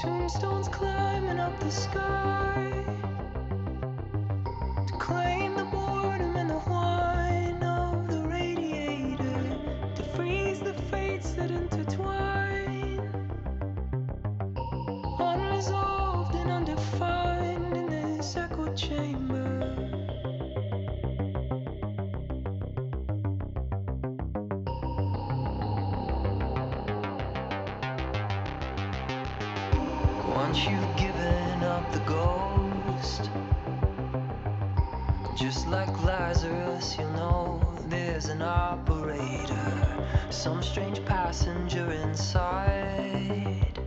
Tombstones climbing up the sky to claim the boredom and the whine of the radiator, to freeze the fates that intertwine, unresolved and undefined in this echo chamber. Once you've given up the ghost, just like Lazarus, you'll know there's an operator, some strange passenger inside.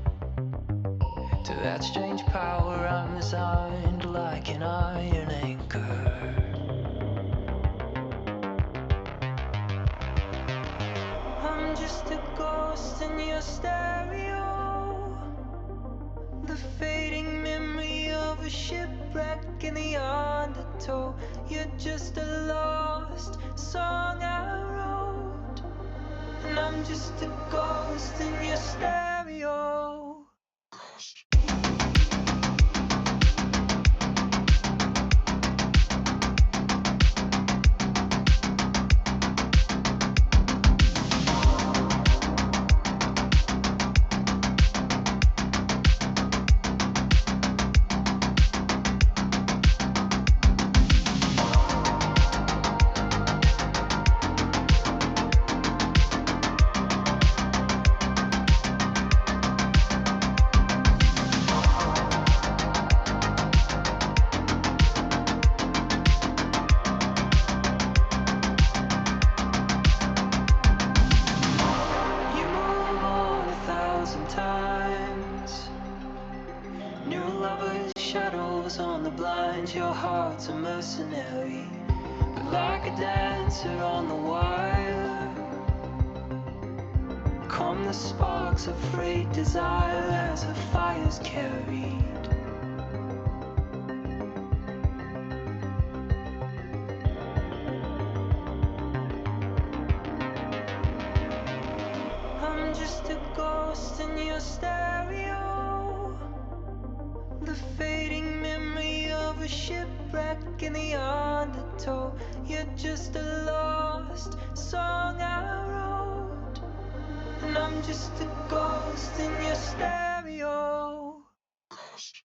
To that strange power I'm resigned like an iron anchor. I'm just a ghost in your stereo, the fading memory of a shipwreck in the undertow. You're just a lost song I wrote, and I'm just a ghost in your stereo. Your heart's a mercenary, but like a dancer on the wire, come the sparks of freight desire as a fire's carried. I'm just a ghost in your stereo, the fading memory of a shipwreck in the undertow. You're just a lost song I wrote, and I'm just a ghost in your stereo. Ghost.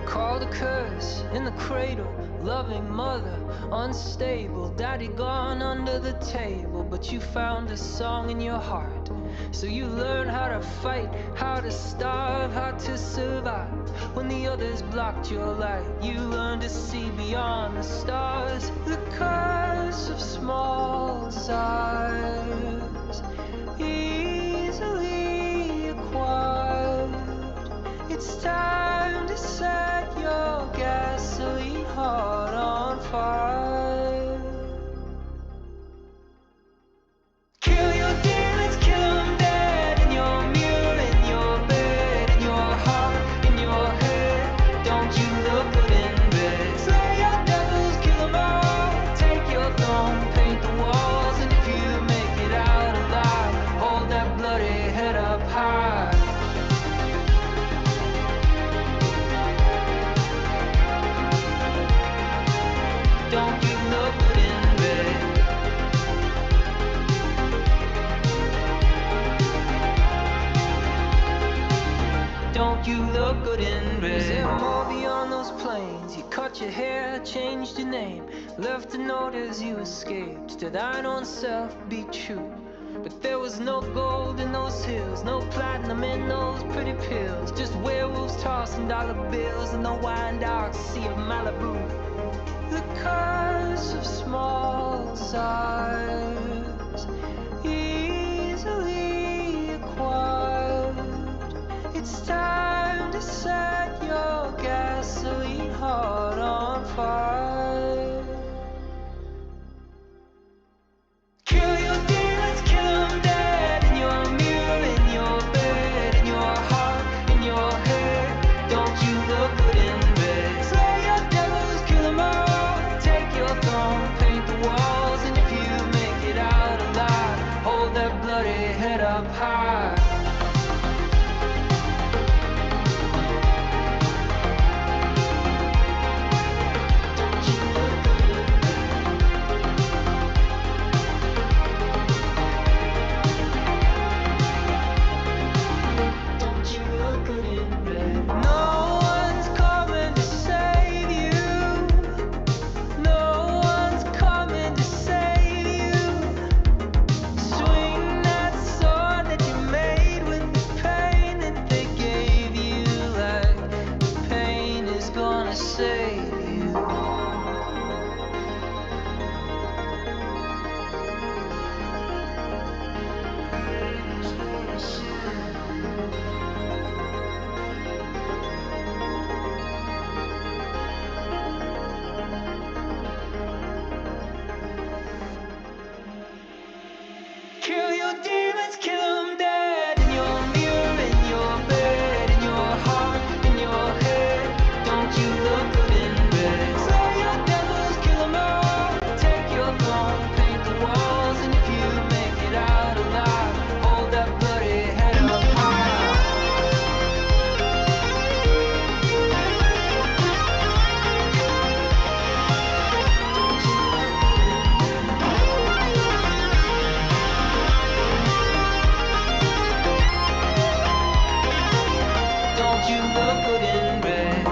Called a curse in the cradle, loving mother, unstable, daddy gone under the table, but you found a song in your heart. So you learn how to fight, how to starve, how to survive. When the others blocked your light, you learned to see beyond the stars. The curse of small desires, easily acquired. It's time to set your gasoline heart on fire. Kill your demons, kill them dead. In your mirror, in your bed, in your heart, in your head. Don't you look good in bed? Slay your devils, kill them all. Take your throne, paint the walls, and if you make it out alive, hold that bloody those plains. You cut your hair, changed your name, left a note as you escaped. To thine own self be true. But there was no gold in those hills, no platinum in those pretty pills, just werewolves tossing dollar bills in the wine dark sea of Malibu. The curse of small size, easily acquired. It's time to set your gasoline heart on fire. Kill your demons, kill them dead. In your mirror, in your bed, in your heart, in your head. Don't you look good in red? Slay your devils, kill them all. Take your throne, paint the walls. And if you make it out alive, hold that bloody head up high. Kill your demons, kill them dead. In your mirror, in your bed, in your heart, in your head. Don't you look good in red? Slay your devils, kill them all. Take your throne, paint the walls. And if you make it out alive, hold that bloody head up high. Don't you look good in red?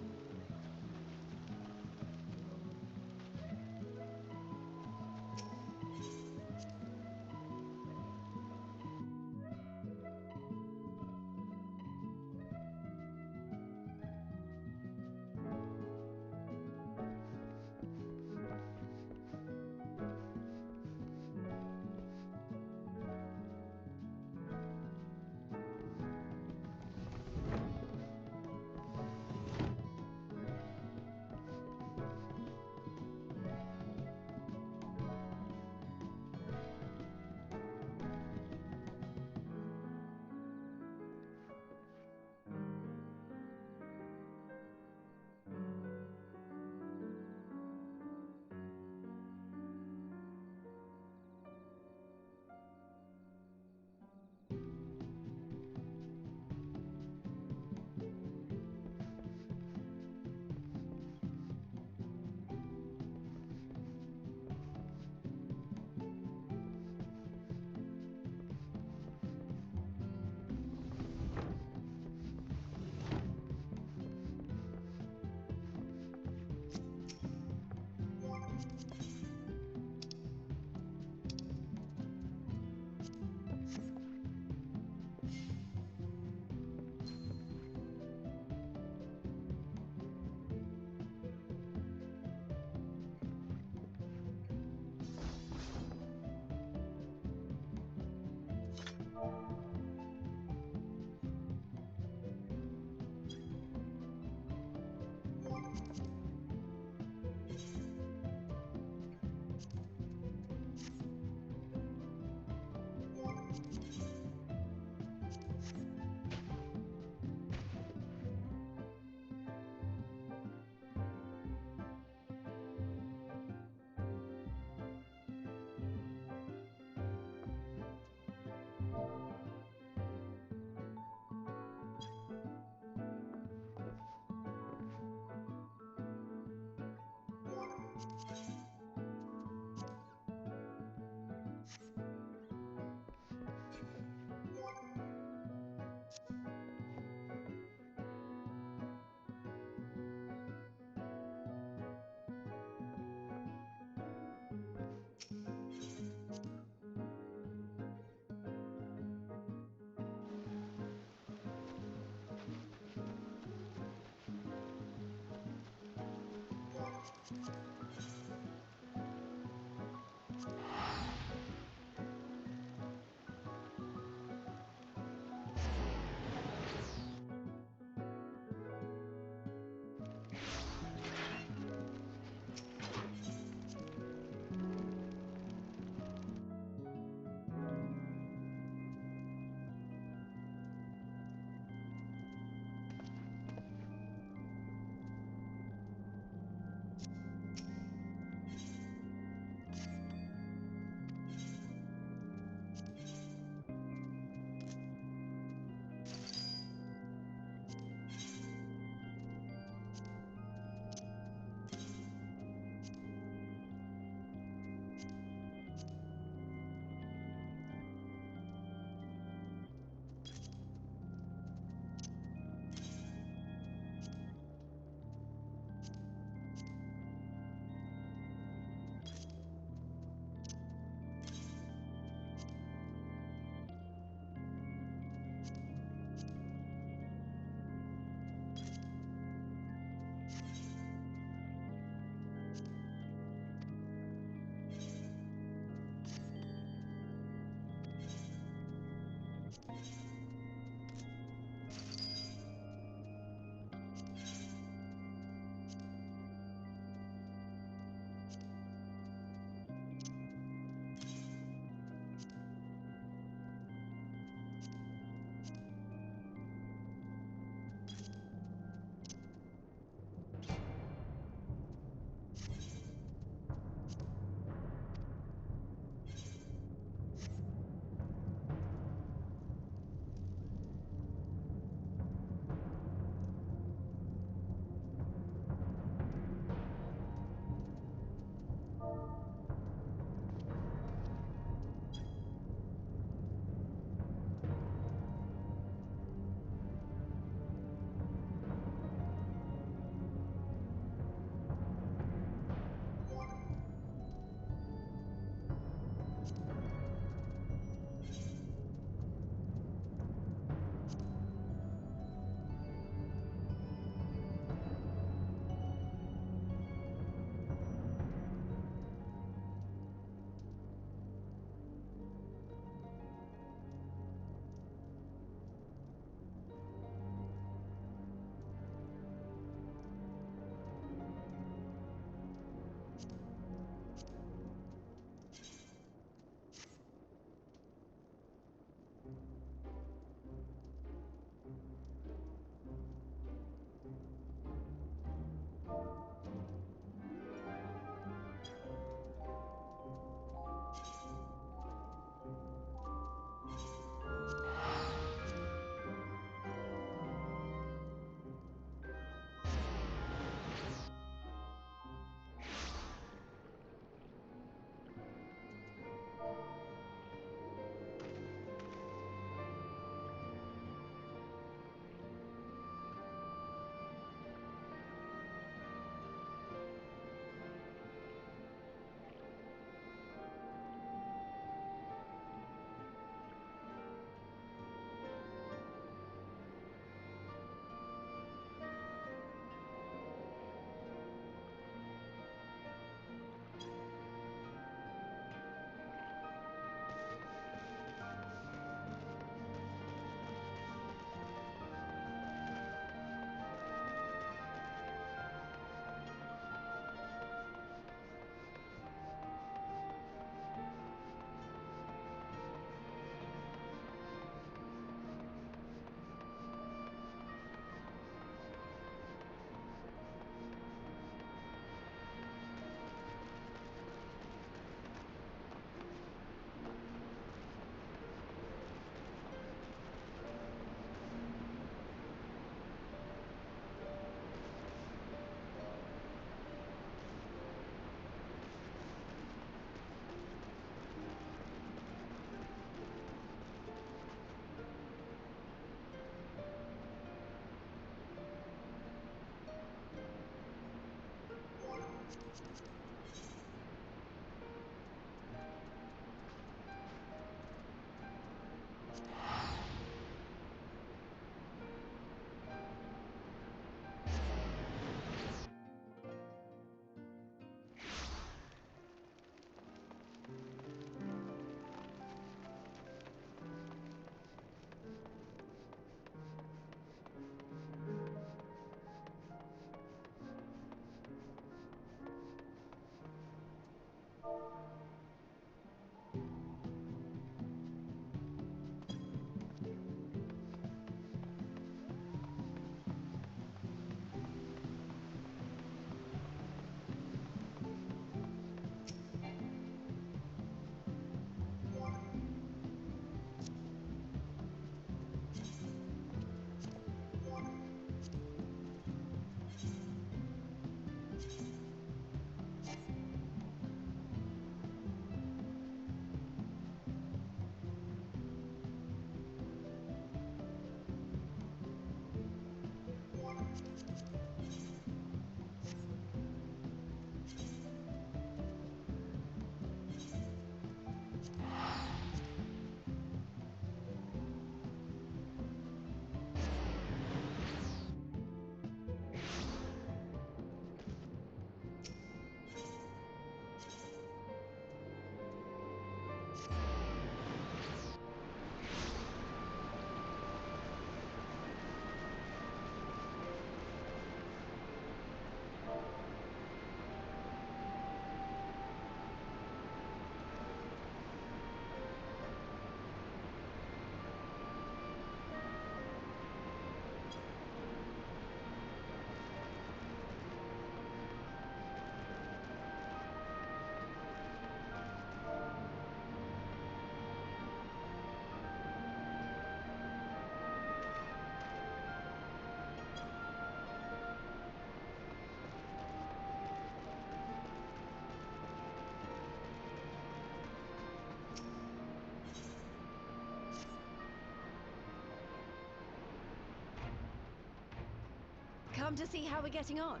Come to see how we're getting on?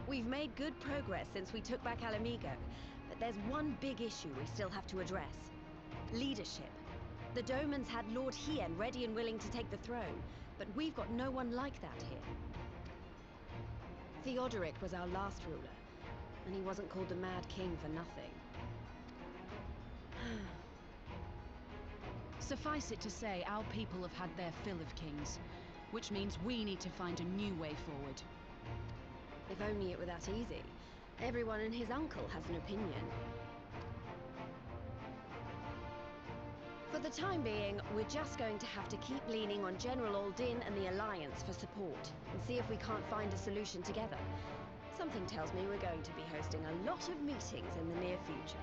We've made good progress since we took back Alamigo, but there's one big issue we still have to address. Leadership. The Domans had Lord Hien ready and willing to take the throne, but we've got no one like that here. Theodoric was our last ruler, and he wasn't called the Mad King for nothing. Suffice it to say, our people have had their fill of kings, which means we need to find a new way forward. If only it were that easy. Everyone and his uncle has an opinion. For the time being, we're just going to have to keep leaning on General Aldin and the Alliance for support, and see if we can't find a solution together. Something tells me we're going to be hosting a lot of meetings in the near future.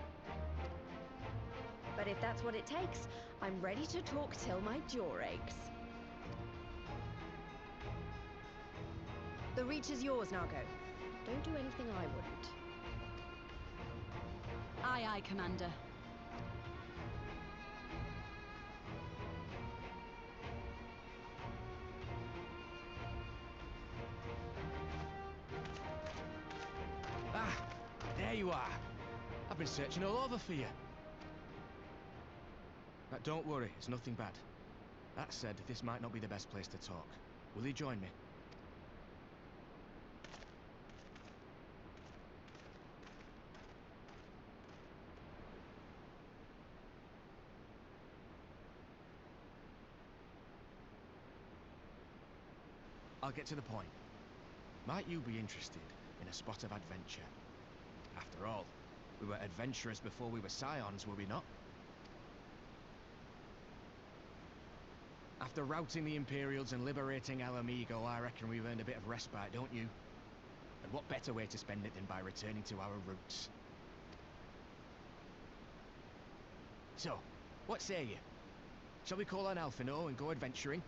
But if that's what it takes, I'm ready to talk till my jaw aches. The Reach is yours, Nago. Don't do anything I wouldn't. Aye, aye, Commander. Ah, there you are. I've been searching all over for you. But don't worry, it's nothing bad. That said, this might not be the best place to talk. Will you join me? I'll get to the point. Might you be interested in a spot of adventure? After all, we were adventurers before we were scions, were we not? After routing the Imperials and liberating Alamigo, I reckon we've earned a bit of respite, don't you? And what better way to spend it than by returning to our roots? So, what say you? Shall we call on Alphino and go adventuring?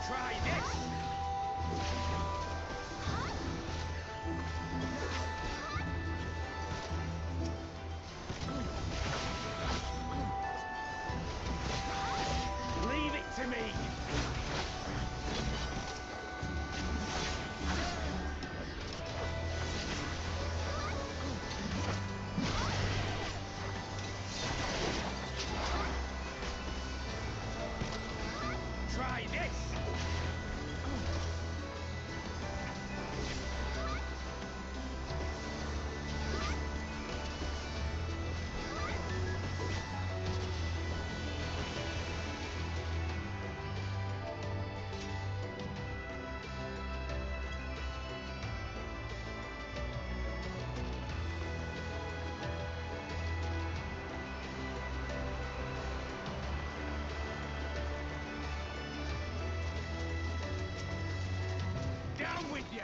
Try this! Leave it to me! Try this! Down with you!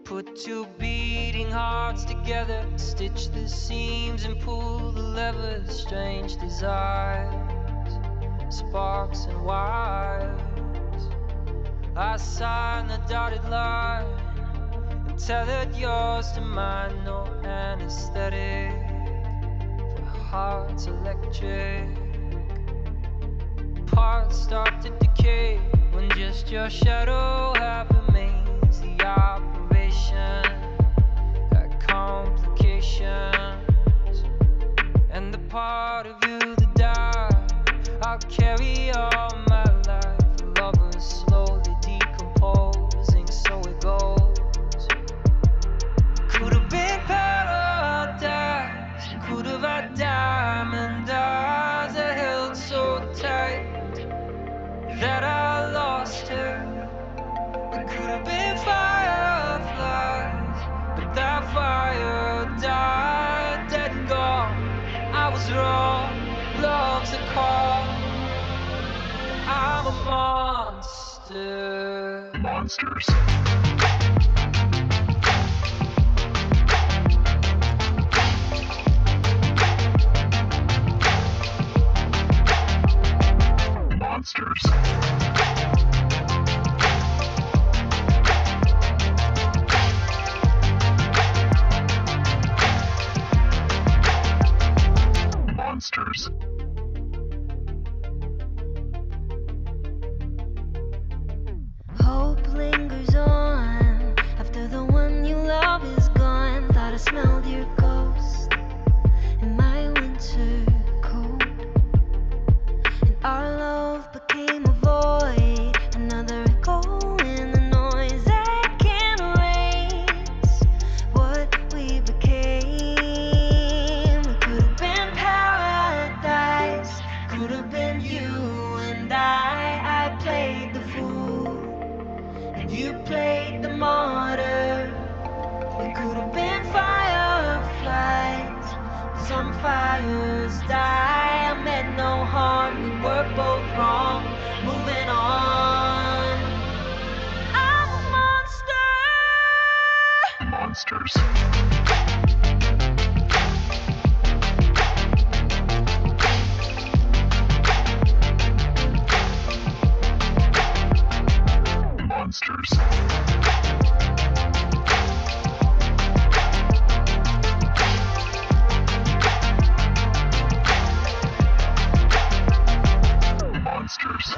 Put two beating hearts together, stitch the seams and pull the levers. Strange desires, sparks and wires. I signed the dotted line and tethered yours to mine. No anesthetic for hearts electric. Parts start to decay when just your shadow half remains. The operation had complications, and the part of you that died I'll carry all my life. Lovers slowly decomposing, so it goes. Could have been paradise, could have had diamond eyes that held so tight that I lost her. It could have been fireflies, but that fire died, dead and gone. I was wrong, love's a call. I'm a monster. Monsters. Monsters. Monsters. Hope lingers on after the one you love is gone. Thought I smelled your ghost in my winter coat, and our love became a void, another echo in the noise that can't erase what we became. It could have been paradise, could have been you and I played the fool, and you played the martyr. We could have been fireflies, some fires die. I meant no harm, we were both wrong. Moving on. I'm a monster. Monsters. Monsters. Monsters.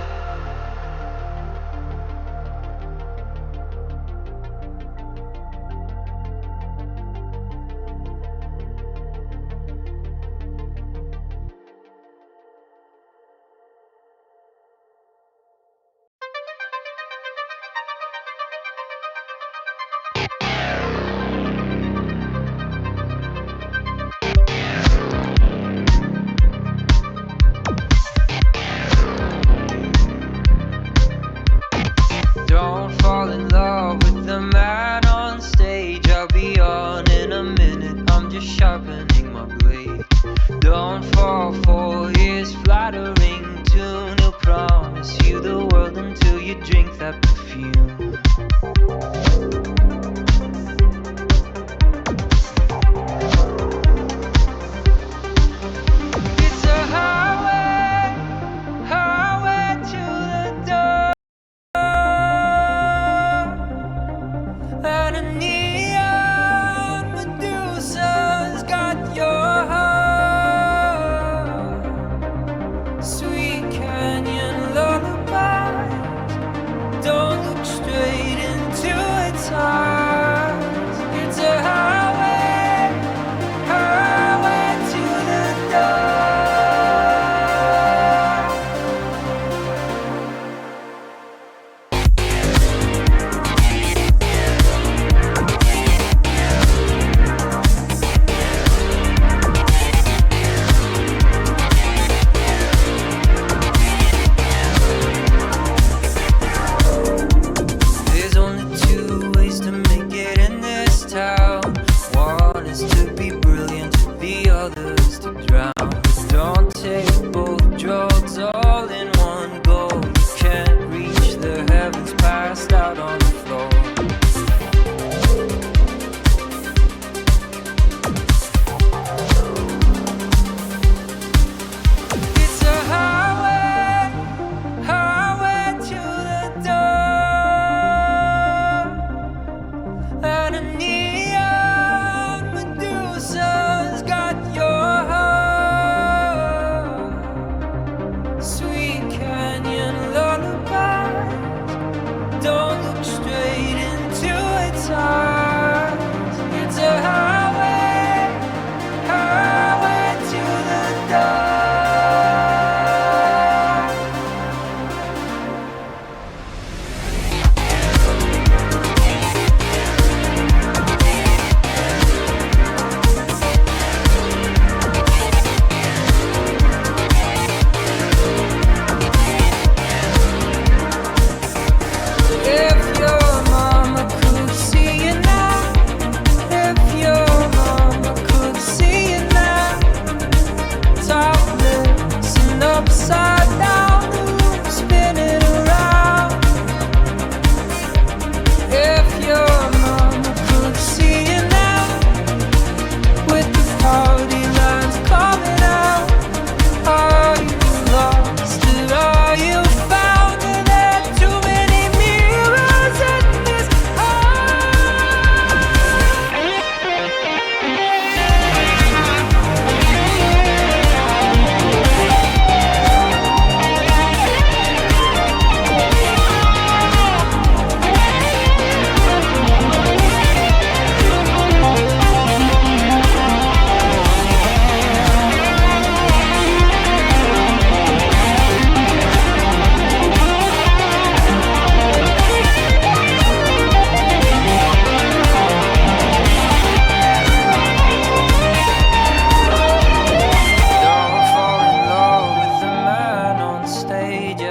Don't fall in love with the man on stage. I'll be on in a minute, I'm just sharpening my blade. Don't fall for his flattering tune. He'll promise you the world until you drink that perfume. It's a highway, highway to the door. And a neon Medusa's got your heart. Sweet canyon lullabies, don't look straight into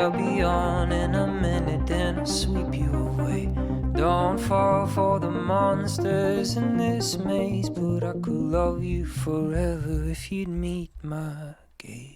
I'll be on in a minute, then I'll sweep you away. Don't fall for the monsters in this maze, but I could love you forever if you'd meet my gaze.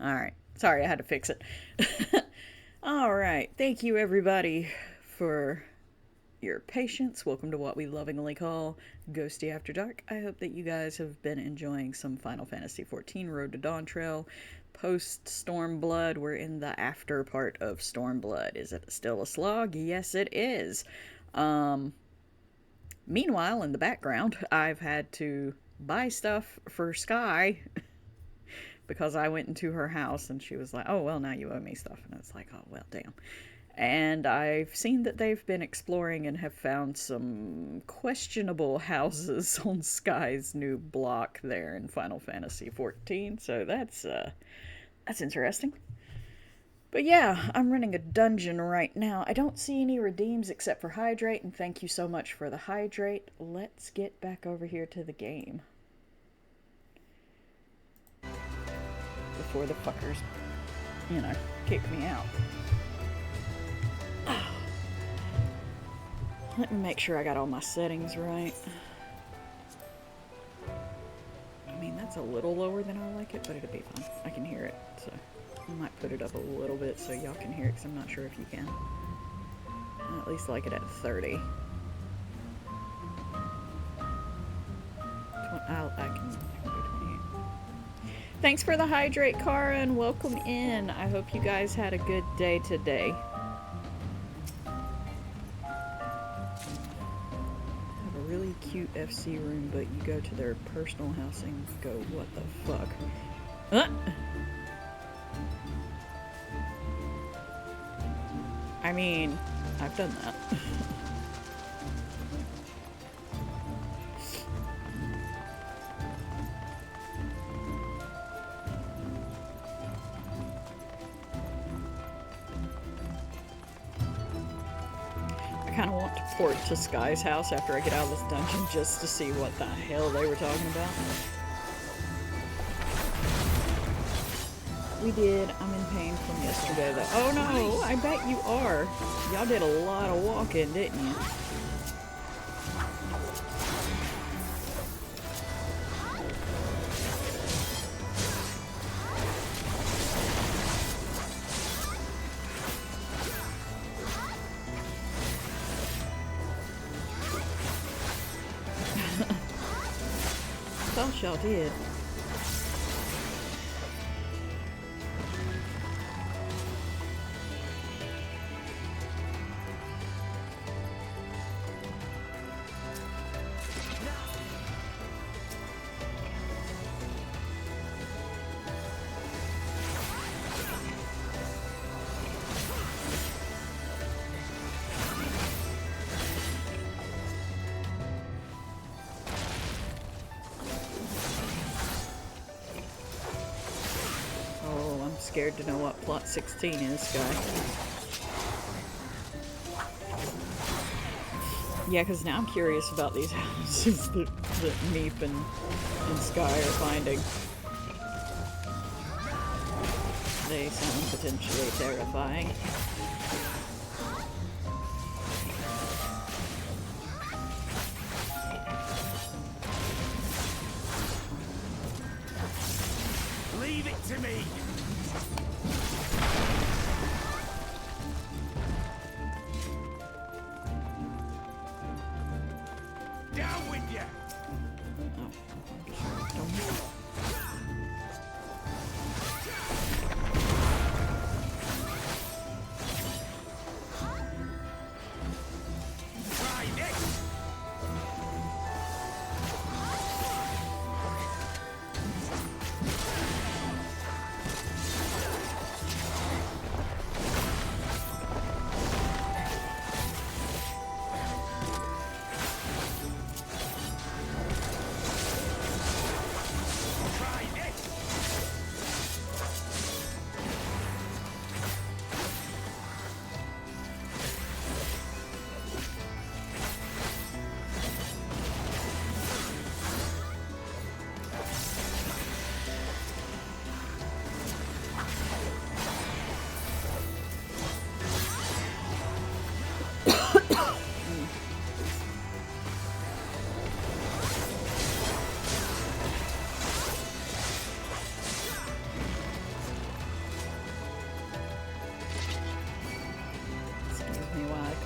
Alright. Sorry, I had to fix it. Alright. Thank you, everybody, for your patience. Welcome to what we lovingly call Ghosty After Dark. I hope that you guys have been enjoying some Final Fantasy XIV Road to Dawntrail. Post Stormblood, we're in the after part of Stormblood. Is it still a slog? Yes, it is. Meanwhile, in the background, I've had to buy stuff for Sky because I went into her house and she was like, oh, well, now you owe me stuff. And I was like, oh, well, damn. And I've seen that they've been exploring and have found some questionable houses on Sky's new block there in Final Fantasy XIV. So that's interesting. But yeah, I'm running a dungeon right now. I don't see any redeems except for Hydrate, and thank you so much for the Hydrate. Let's get back over here to the game before the fuckers, you know, kick me out. Let me make sure I got all my settings right. I mean, that's a little lower than I like it, but it'll be fine. I can hear it, so I might put it up a little bit so y'all can hear it, because I'm not sure if you can. I at least like it at 30. I can do 28. Thanks for the Hydrate, Cara, and welcome in. I hope you guys had a good day today. Really cute FC room, but you go to their personal house and go, what the fuck? I mean, I've done that. I kind of want to port to Sky's house after I get out of this dungeon just to see what the hell they were talking about. We did. I'm in pain from yesterday, though. Oh no! I bet you are. Y'all did a lot of walking, didn't you? Y'all did. Scared to know what plot 16 is, guy. Yeah, because now I'm curious about these houses that Meep and Sky are finding. They sound potentially terrifying.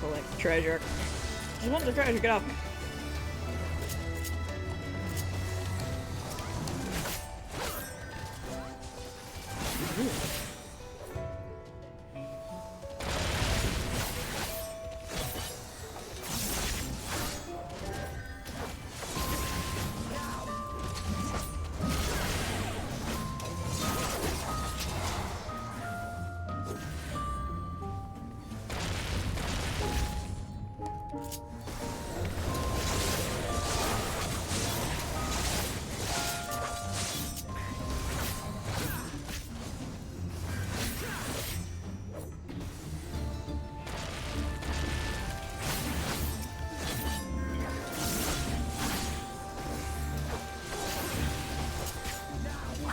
collect treasure. Just want the treasure, get off me.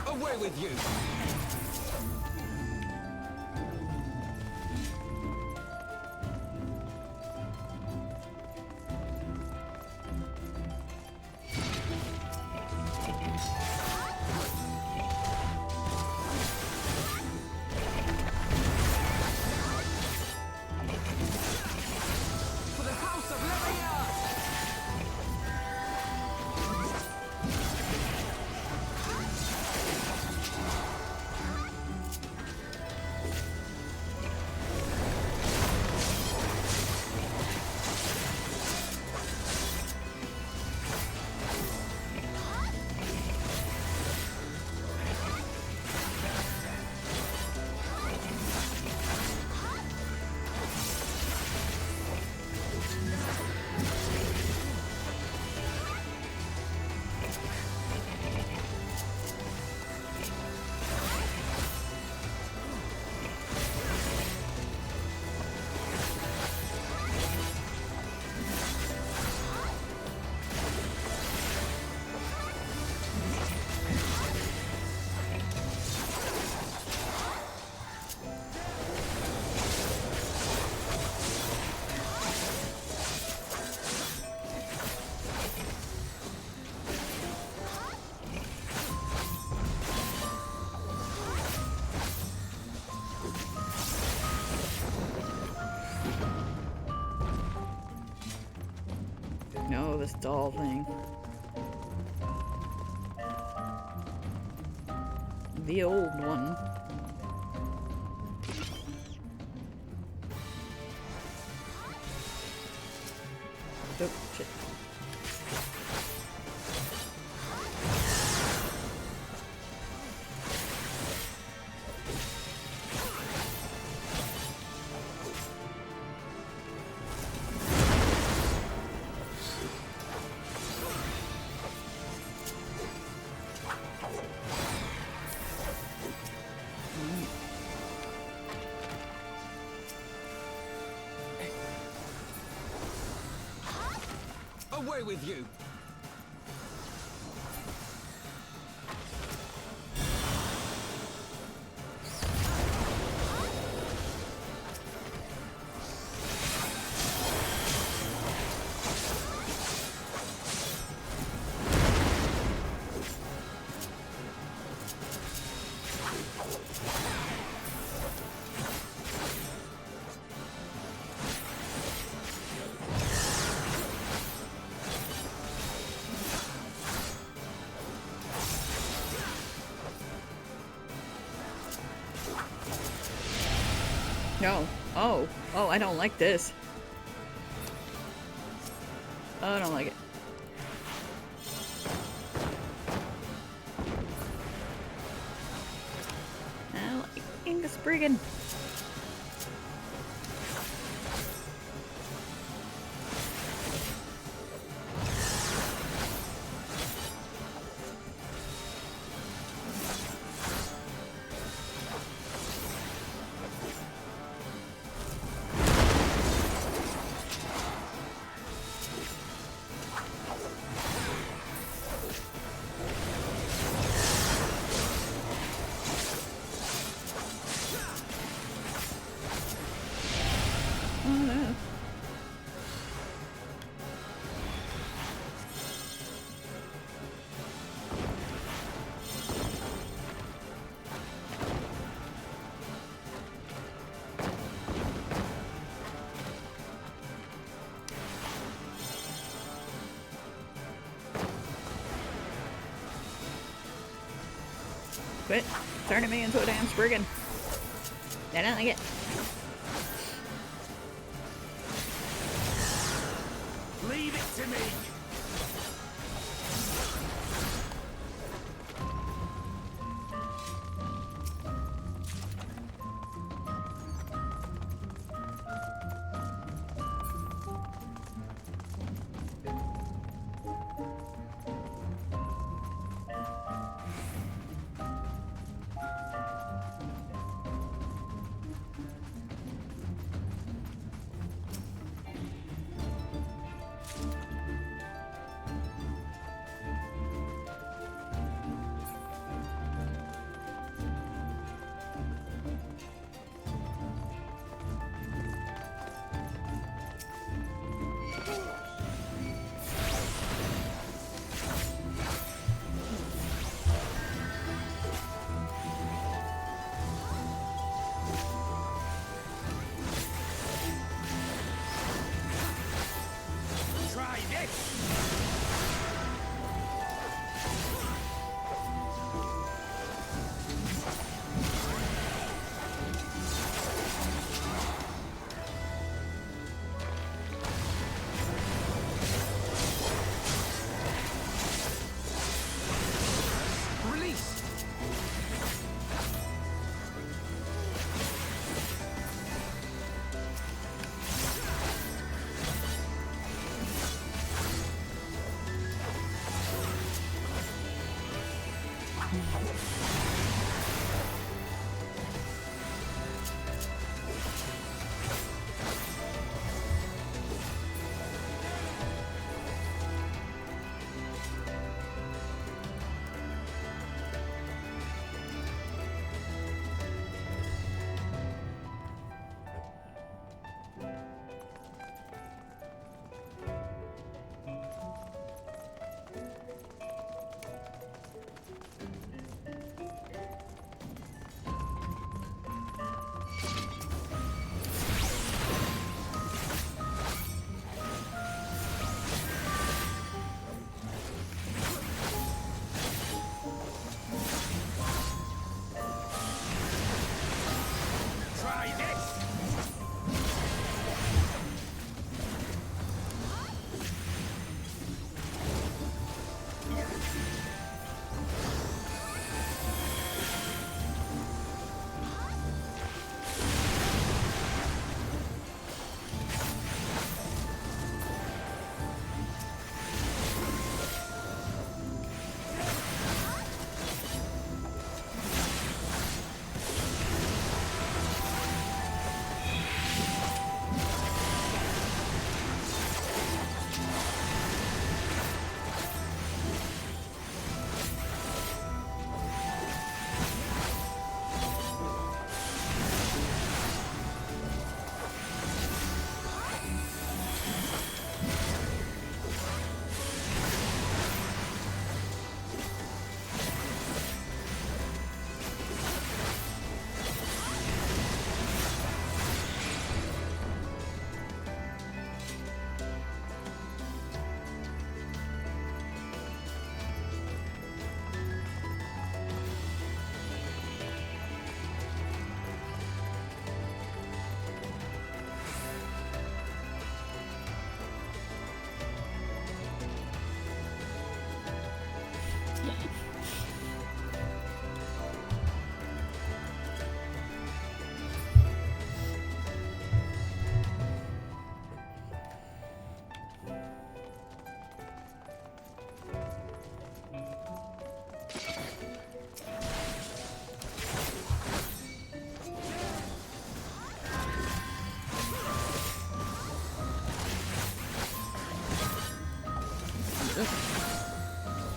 Away with you! For the House of Leviat! No, this doll thing. The old one. Oh, shit. Away with you! No. Oh. Oh, I don't like this. Oh, I don't like it. I don't like Angus Brigand. Quit turning me into a damn spriggan. I don't like it. Leave it to me!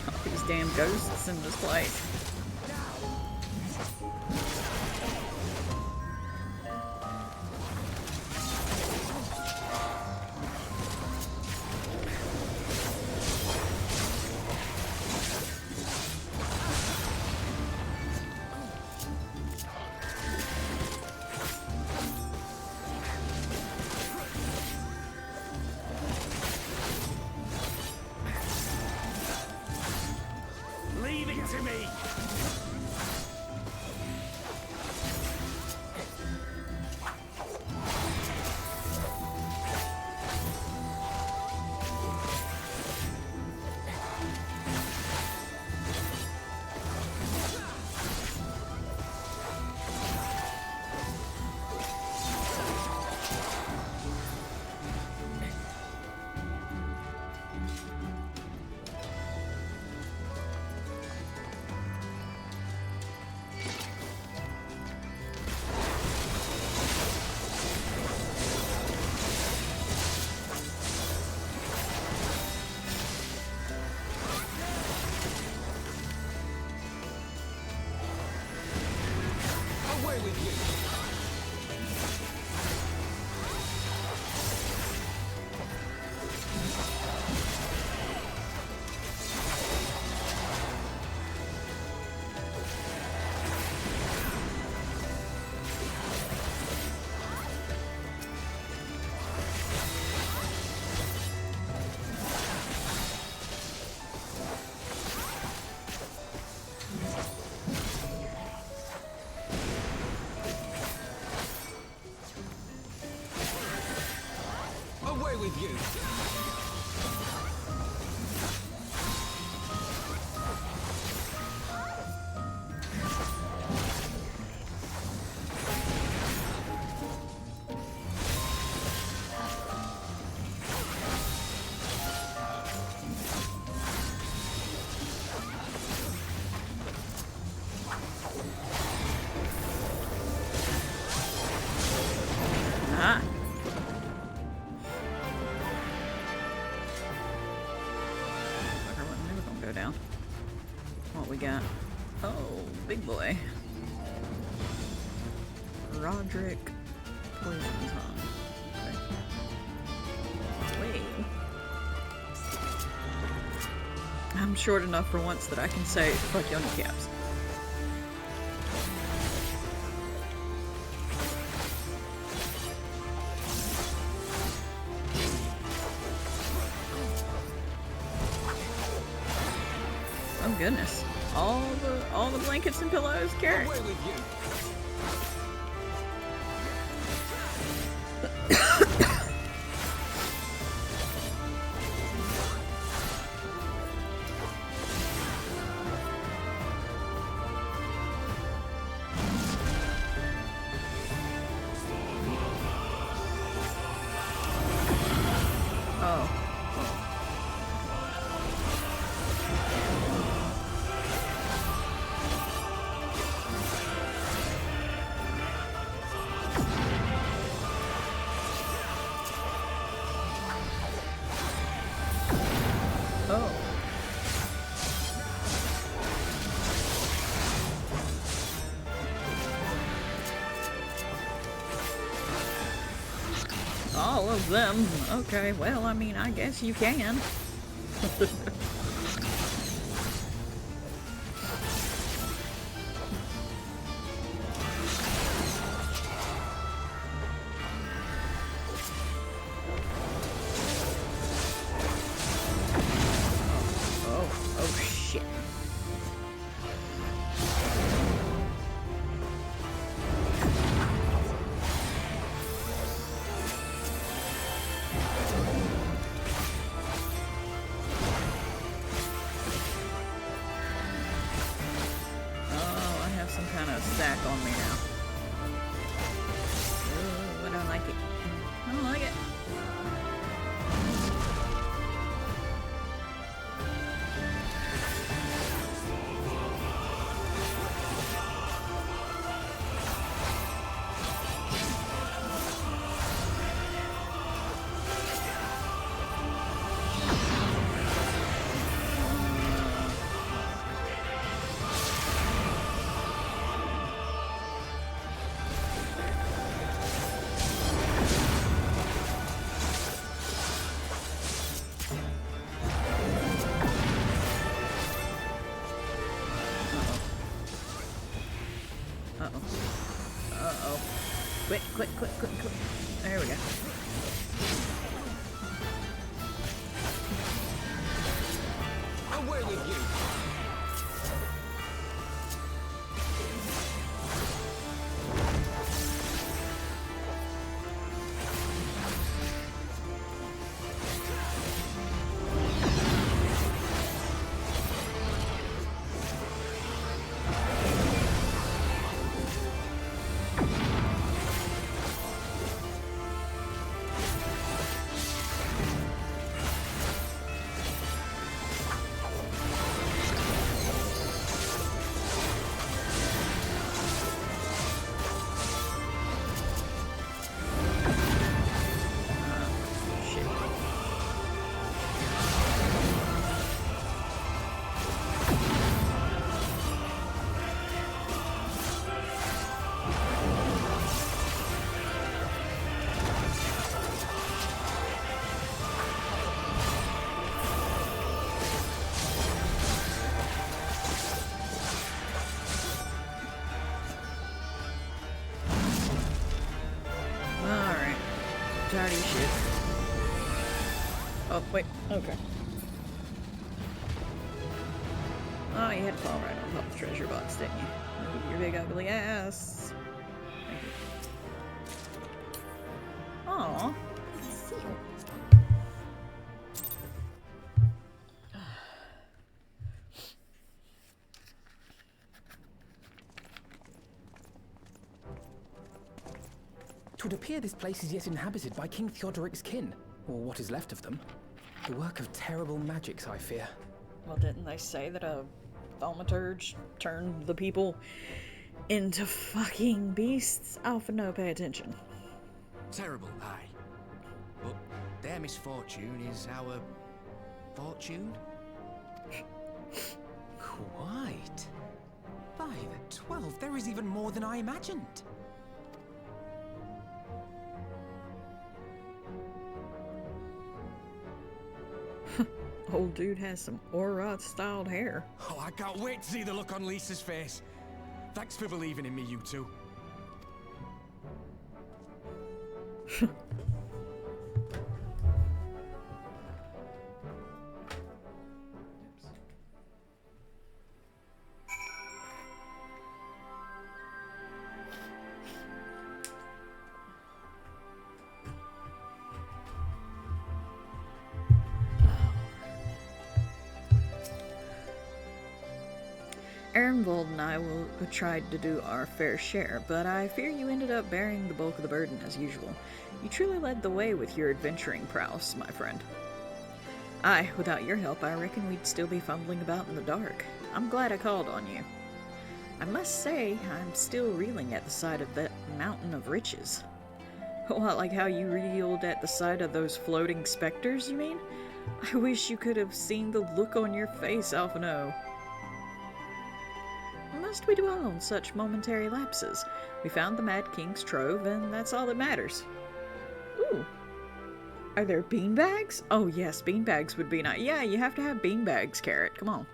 All these damn ghosts in this place. Leave it to me! Away with you! Ah. Fucker wasn't never gonna go down. What we got? Oh, big boy. Roderick Poison Tongue. Okay. Wait. I'm short enough for once that I can say fuck your kneecaps. Oh goodness. All the blankets and pillows carry. Away with you! Oh. Oh. All of them. Okay, well, I mean, I guess you can. Oh shit. Oh, I have some kind of sack on me now. Ooh, I don't like it. I don't like it. Uh-oh. Uh-oh. Quick. There we go. Away with you! Alright. Dirty shit. Oh, wait. Okay. Oh, you had to fall right on top of the treasure box, didn't you? Ooh, your big ugly ass. Thank you. Aw. Seal. would appear this place is yet inhabited by King Theodoric's kin, or what is left of them. The work of terrible magics, I fear. Well, didn't they say that a thaumaturge turned the people into fucking beasts? Alpha, no, pay attention. Terrible, aye. But their misfortune is our fortune? Quite. By the 12, there is even more than I imagined. Old dude has some Orat-styled hair. Oh, I can't wait to see the look on Lisa's face. Thanks for believing in me, you two. Ehrenwald and I tried to do our fair share, but I fear you ended up bearing the bulk of the burden as usual. You truly led the way with your adventuring prowess, my friend. Aye, without your help, I reckon we'd still be fumbling about in the dark. I'm glad I called on you. I must say, I'm still reeling at the sight of that mountain of riches. What, like how you reeled at the sight of those floating specters, you mean? I wish you could have seen the look on your face, Alphino. Must we dwell on such momentary lapses? We found the Mad King's trove, and that's all that matters. Ooh. Are there beanbags? Oh yes, beanbags would be nice. Yeah, you have to have beanbags, Carrot. Come on.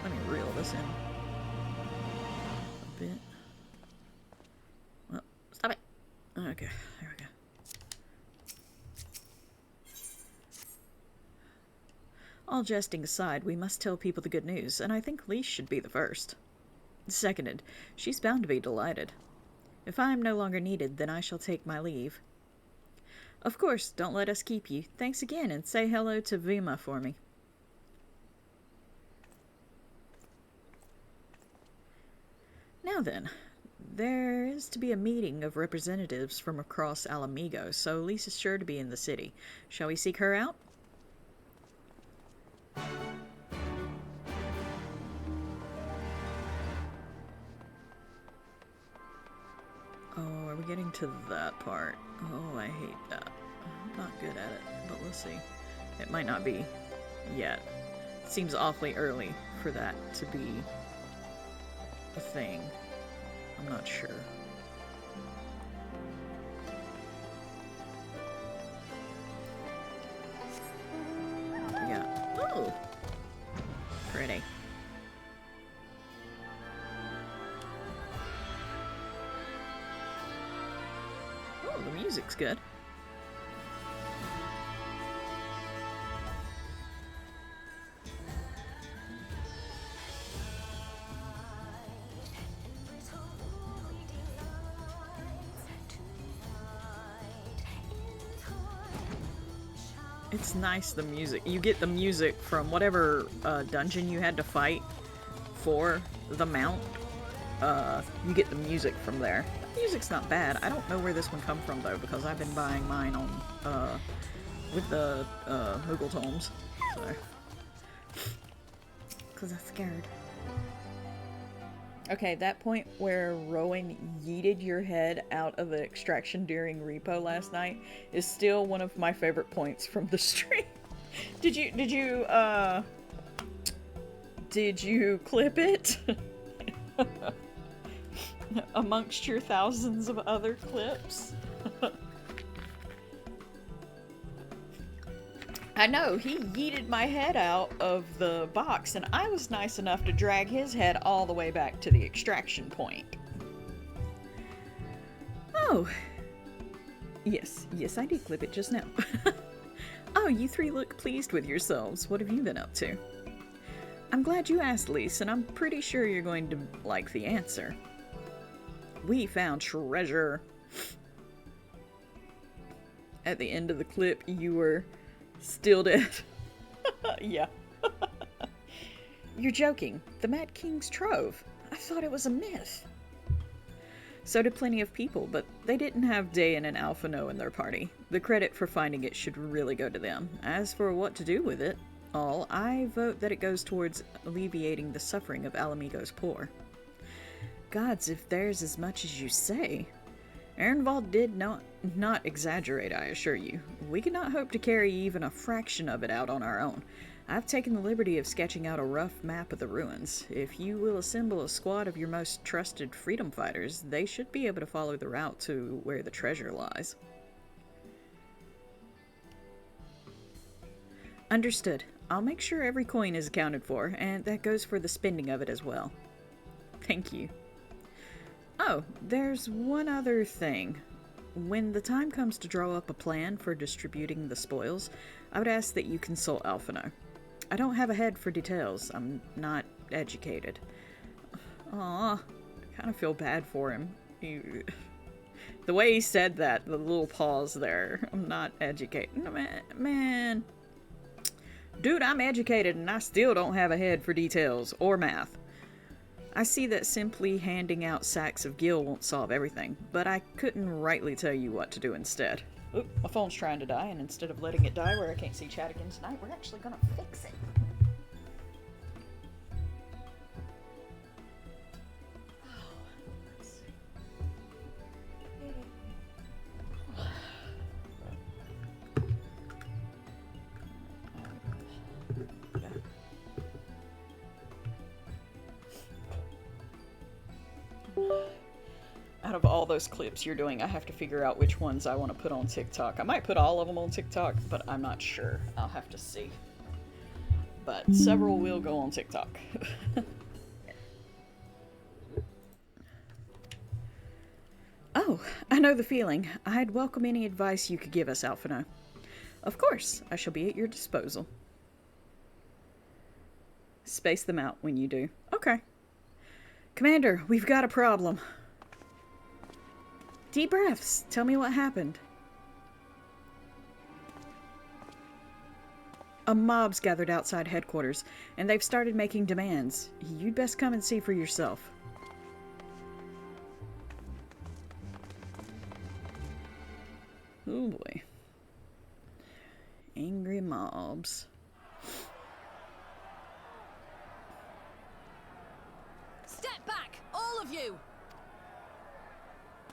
Let me reel this in a bit. Well, stop it. Okay, there we go. All jesting aside, we must tell people the good news, and I think Lise should be the first. Seconded. She's bound to be delighted. If I am no longer needed, then I shall take my leave. Of course, don't let us keep you. Thanks again, and say hello to Vima for me. Now then, there is to be a meeting of representatives from across Alamigo, so Lise is sure to be in the city. Shall we seek her out? Oh, are we getting to that part? Oh, I hate that. I'm not good at it, but we'll see. It might not be yet. It seems awfully early for that to be a thing. I'm not sure. Yeah. Oh! Pretty. Oh, the music's good. It's nice, the music. You get the music from whatever dungeon you had to fight for the mount. You get the music from there. The music's not bad. I don't know where this one come from though, because I've been buying mine on with the Moogle Tomes. So, because I'm scared. Okay, that point where Rowan yeeted your head out of the extraction during repo last night is still one of my favorite points from the stream. Did you clip it? Amongst your thousands of other clips? I know, he yeeted my head out of the box, and I was nice enough to drag his head all the way back to the extraction point. Oh. Yes, I did clip it just now. Oh, you three look pleased with yourselves. What have you been up to? I'm glad you asked, Lise, and I'm pretty sure you're going to like the answer. We found treasure. At the end of the clip, you were still dead. Yeah. You're joking. The Mad King's trove. I thought it was a myth. So did plenty of people, but they didn't have Dayan and Alphino in their party. The credit for finding it should really go to them. As for what to do with it, I vote that it goes towards alleviating the suffering of Alamigo's poor. Gods, if there's as much as you say. Ehrenwald did not exaggerate, I assure you. We cannot hope to carry even a fraction of it out on our own. I've taken the liberty of sketching out a rough map of the ruins. If you will assemble a squad of your most trusted freedom fighters, they should be able to follow the route to where the treasure lies. Understood. I'll make sure every coin is accounted for, and that goes for the spending of it as well. Thank you. Oh, there's one other thing. When the time comes to draw up a plan for distributing the spoils, I would ask that you consult Alphino. I don't have a head for details. I'm not educated. Aw, I kind of feel bad for him. The way he said that, the little pause there. I'm not educated. Man. Dude, I'm educated and I still don't have a head for details or math. I see that simply handing out sacks of gil won't solve everything, but I couldn't rightly tell you what to do instead. Oop, my phone's trying to die, and instead of letting it die where I can't see chat again tonight, we're actually gonna fix it. Let's see. Out of all those clips you're doing, I have to figure out which ones I want to put on TikTok. I might put all of them on TikTok, but I'm not sure. I'll have to see. But several will go on TikTok. Oh, I know the feeling. I'd welcome any advice you could give us, Alphino. Of course, I shall be at your disposal. Space them out when you do. Okay. Commander, we've got a problem. Deep breaths. Tell me what happened. A mob's gathered outside headquarters, and they've started making demands. You'd best come and see for yourself. Oh boy. Angry mobs. Step back, all of you!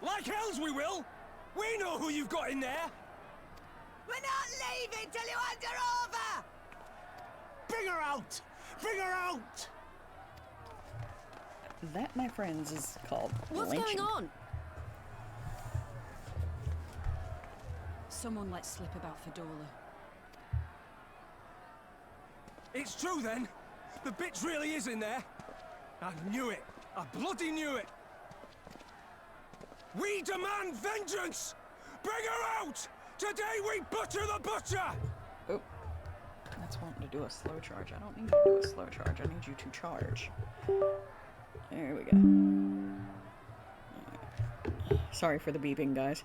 Like hells we will! We know who you've got in there! We're not leaving till you hand her over! Bring her out! Bring her out! That, my friends, is called What's lynching. going on? Someone let slip about Fedora. It's true then! The bitch really is in there! I knew it! I bloody knew it! We demand vengeance! Bring her out! Today we butcher the butcher! Oh. That's wanting to do a slow charge. I don't need you to do a slow charge. I need you to charge. There we go. Sorry for the beeping, guys.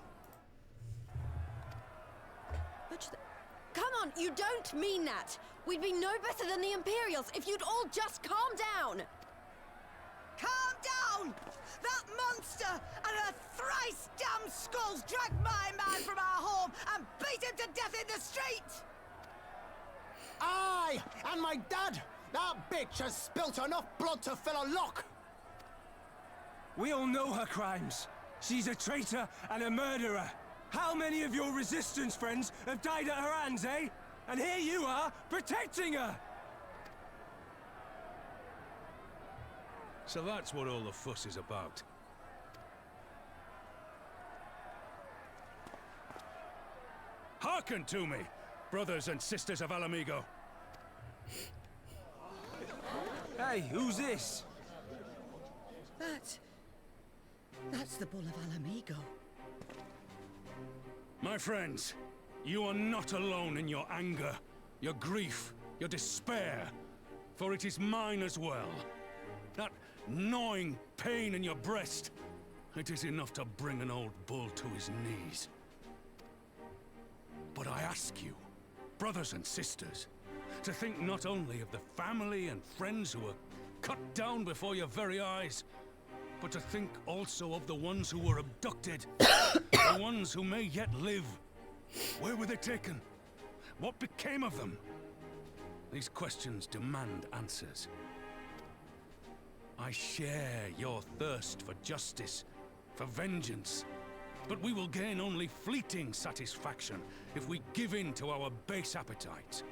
Come on, you don't mean that! We'd be no better than the Imperials if you'd all just calm down! Calm down! That monster and her thrice damned skulls dragged my man from our home and beat him to death in the street! Aye! And my dad! That bitch has spilt enough blood to fill a lock! We all know her crimes. She's a traitor and a murderer. How many of your resistance friends have died at her hands, eh? And here you are, protecting her! So that's what all the fuss is about. Hearken to me, brothers and sisters of Alamigo. Hey, who's this? That's the Bull of Alamigo. My friends, you are not alone in your anger, your grief, your despair, for it is mine as well. That gnawing pain in your breast, it is enough to bring an old bull to his knees. But I ask you, brothers and sisters, to think not only of the family and friends who are cut down before your very eyes, but to think also of the ones who were abducted, the ones who may yet live. Where were they taken? What became of them? These questions demand answers. I share your thirst for justice, for vengeance, but we will gain only fleeting satisfaction if we give in to our base appetites.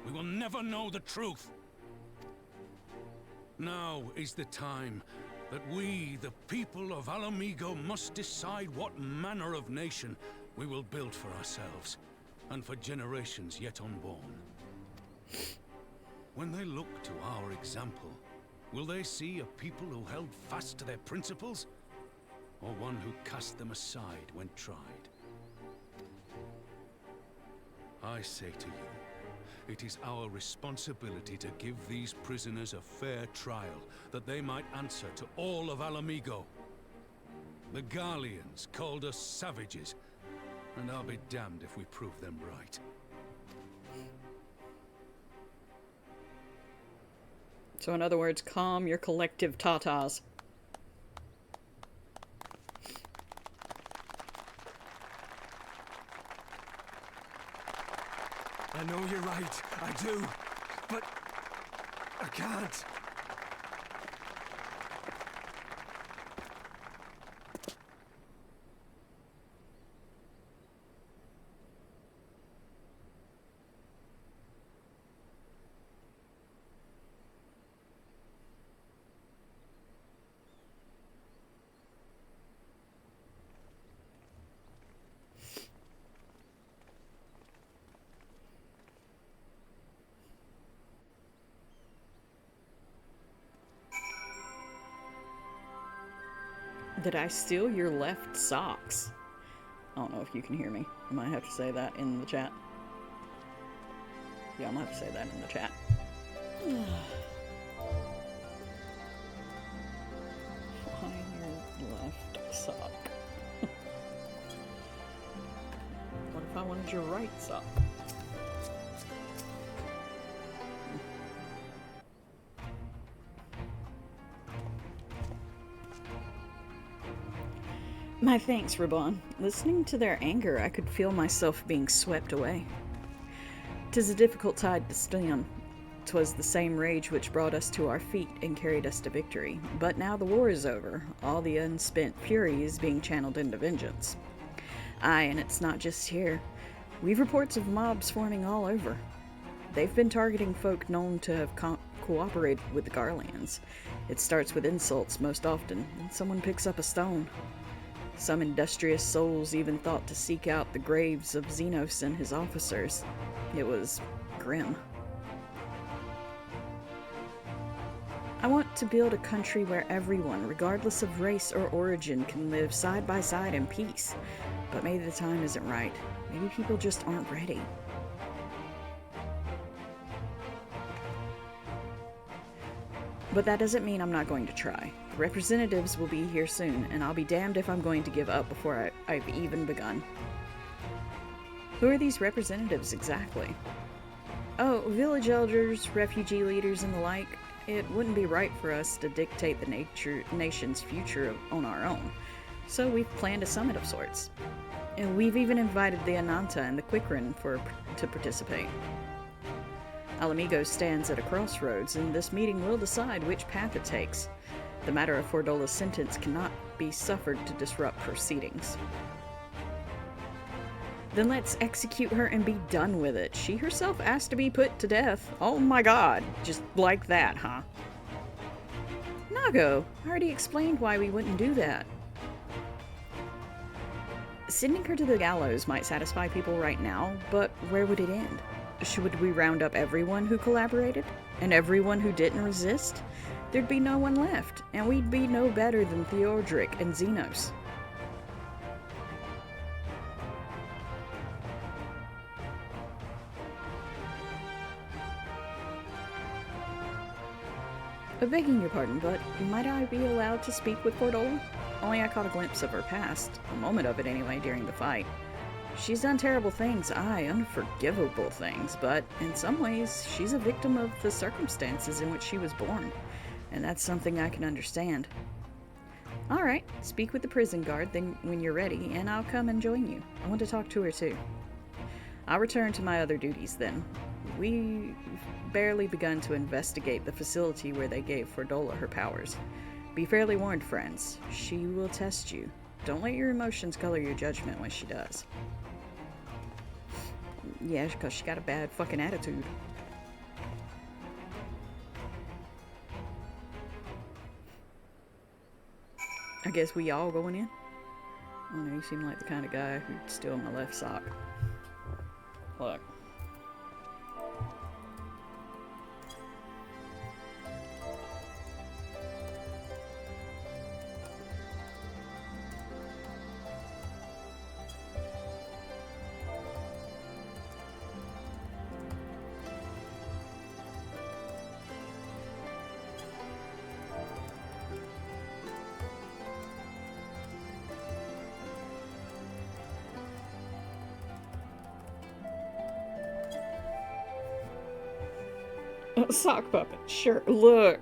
We will never know the truth. Now is the time that we, the people of Alamigo, must decide what manner of nation we will build for ourselves, and for generations yet unborn. When they look to our example, will they see a people who held fast to their principles, or one who cast them aside when tried? I say to you, it is our responsibility to give these prisoners a fair trial, that they might answer to all of Alamigo. The Garleans called us savages, and I'll be damned if we prove them right. So in other words, calm your collective tatas. I know you're right, I do, but I can't. Did I steal your left socks? I don't know if you can hear me. I might have to say that in the chat. Yeah, I'm gonna have to say that in the chat. Find your left sock. What if I wanted your right sock? My thanks, Raban. Listening to their anger, I could feel myself being swept away. 'Tis a difficult tide to stem. 'Twas the same rage which brought us to our feet and carried us to victory. But now the war is over. All the unspent fury is being channeled into vengeance. Aye, and it's not just here. We've reports of mobs forming all over. They've been targeting folk known to have cooperated with the Garleans. It starts with insults most often, and someone picks up a stone. Some industrious souls even thought to seek out the graves of Xenos and his officers. It was grim. I want to build a country where everyone, regardless of race or origin, can live side by side in peace. But maybe the time isn't right. Maybe people just aren't ready. But that doesn't mean I'm not going to try. The representatives will be here soon, and I'll be damned if I'm going to give up before I've even begun. Who are these representatives exactly? Oh, village elders, refugee leaders, and the like. It wouldn't be right for us to dictate the nation's future on our own, so we've planned a summit of sorts. And we've even invited the Ananta and the Quickren to participate. Alamigo stands at a crossroads, and this meeting will decide which path it takes. The matter of Fordola's sentence cannot be suffered to disrupt proceedings. Then let's execute her and be done with it. She herself asked to be put to death. Oh my god, just like that, huh? Nago, I already explained why we wouldn't do that. Sending her to the gallows might satisfy people right now, but where would it end? Should we round up everyone who collaborated? And everyone who didn't resist? There'd be no one left, and we'd be no better than Theodric and Xenos. Begging your pardon, but might I be allowed to speak with Fordola? Only I caught a glimpse of her past, a moment of it anyway, during the fight. She's done terrible things, aye, unforgivable things, but in some ways, she's a victim of the circumstances in which she was born. And that's something I can understand. Alright, speak with the prison guard then when you're ready, and I'll come and join you. I want to talk to her too. I'll return to my other duties then. We've barely begun to investigate the facility where they gave Fordola her powers. Be fairly warned, friends. She will test you. Don't let your emotions color your judgment when she does. Yeah, because she got a bad fucking attitude. I guess we all going in? I don't know, you seem like the kind of guy who'd steal my left sock. Look. Sock puppet. Sure. Look.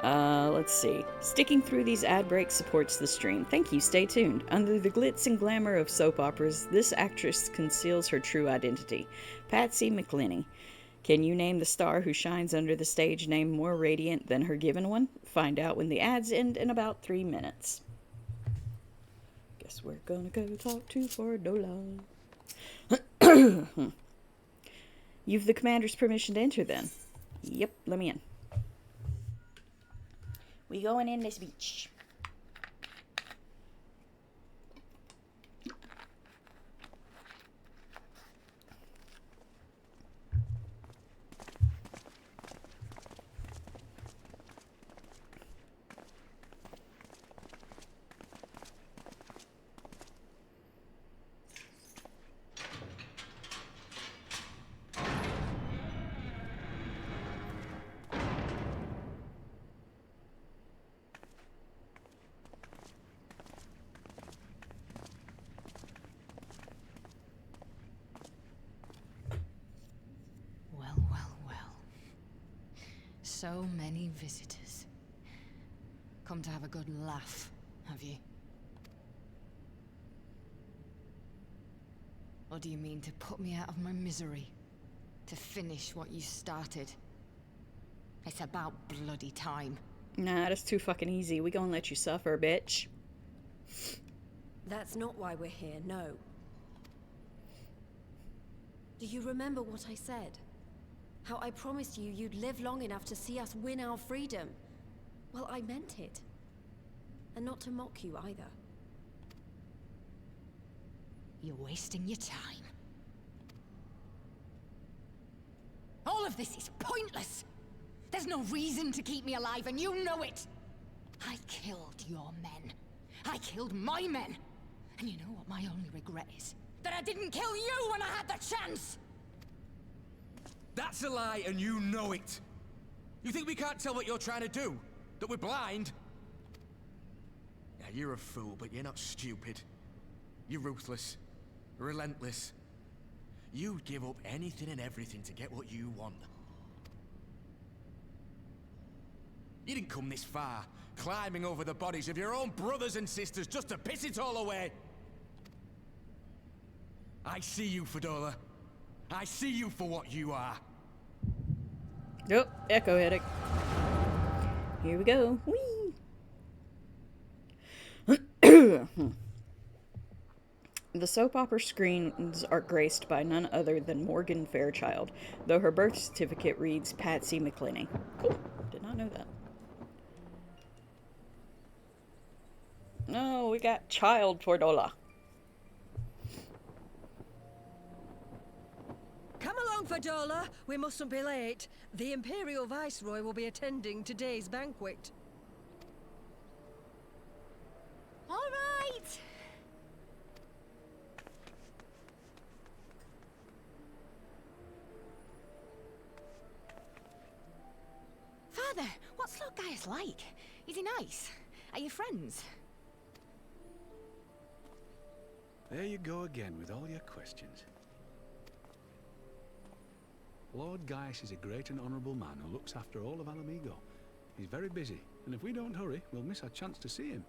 Let's see. Sticking through these ad breaks supports the stream. Thank you. Stay tuned. Under the glitz and glamour of soap operas, this actress conceals her true identity. Patsy McClinney. Can you name the star who shines under the stage name more radiant than her given one? Find out when the ads end in about 3 minutes. Guess we're gonna go talk to Fordola. You've the commander's permission to enter then. Yep, let me in. We going in this beach. So many visitors. Come to have a good laugh, have you? Or do you mean to put me out of my misery? To finish what you started? It's about bloody time. Nah, that's too fucking easy. We gonna let you suffer, bitch. That's not why we're here, no. Do you remember what I said? How I promised you you'd live long enough to see us win our freedom. Well, I meant it. And not to mock you either. You're wasting your time. All of this is pointless! There's no reason to keep me alive, and you know it! I killed your men. I killed my men! And you know what my only regret is? That I didn't kill you when I had the chance! That's a lie, and you know it! You think we can't tell what you're trying to do? That we're blind? Yeah, you're a fool, but you're not stupid. You're ruthless. Relentless. You'd give up anything and everything to get what you want. You didn't come this far, climbing over the bodies of your own brothers and sisters just to piss it all away. I see you, Fordola. I see you for what you are. Oh, echo headache. Here we go. Whee! The soap opera screens are graced by none other than Morgan Fairchild, though her birth certificate reads Patsy McClinney. Cool. Did not know that. No, we got child Fordola. Come along, Fordola. We mustn't be late. The Imperial Viceroy will be attending today's banquet. All right! Father, what's Lord Gaius like? Is he nice? Are you friends? There you go again with all your questions. Lord Gaius is a great and honourable man who looks after all of Alamigo. He's very busy, and if we don't hurry, we'll miss our chance to see him.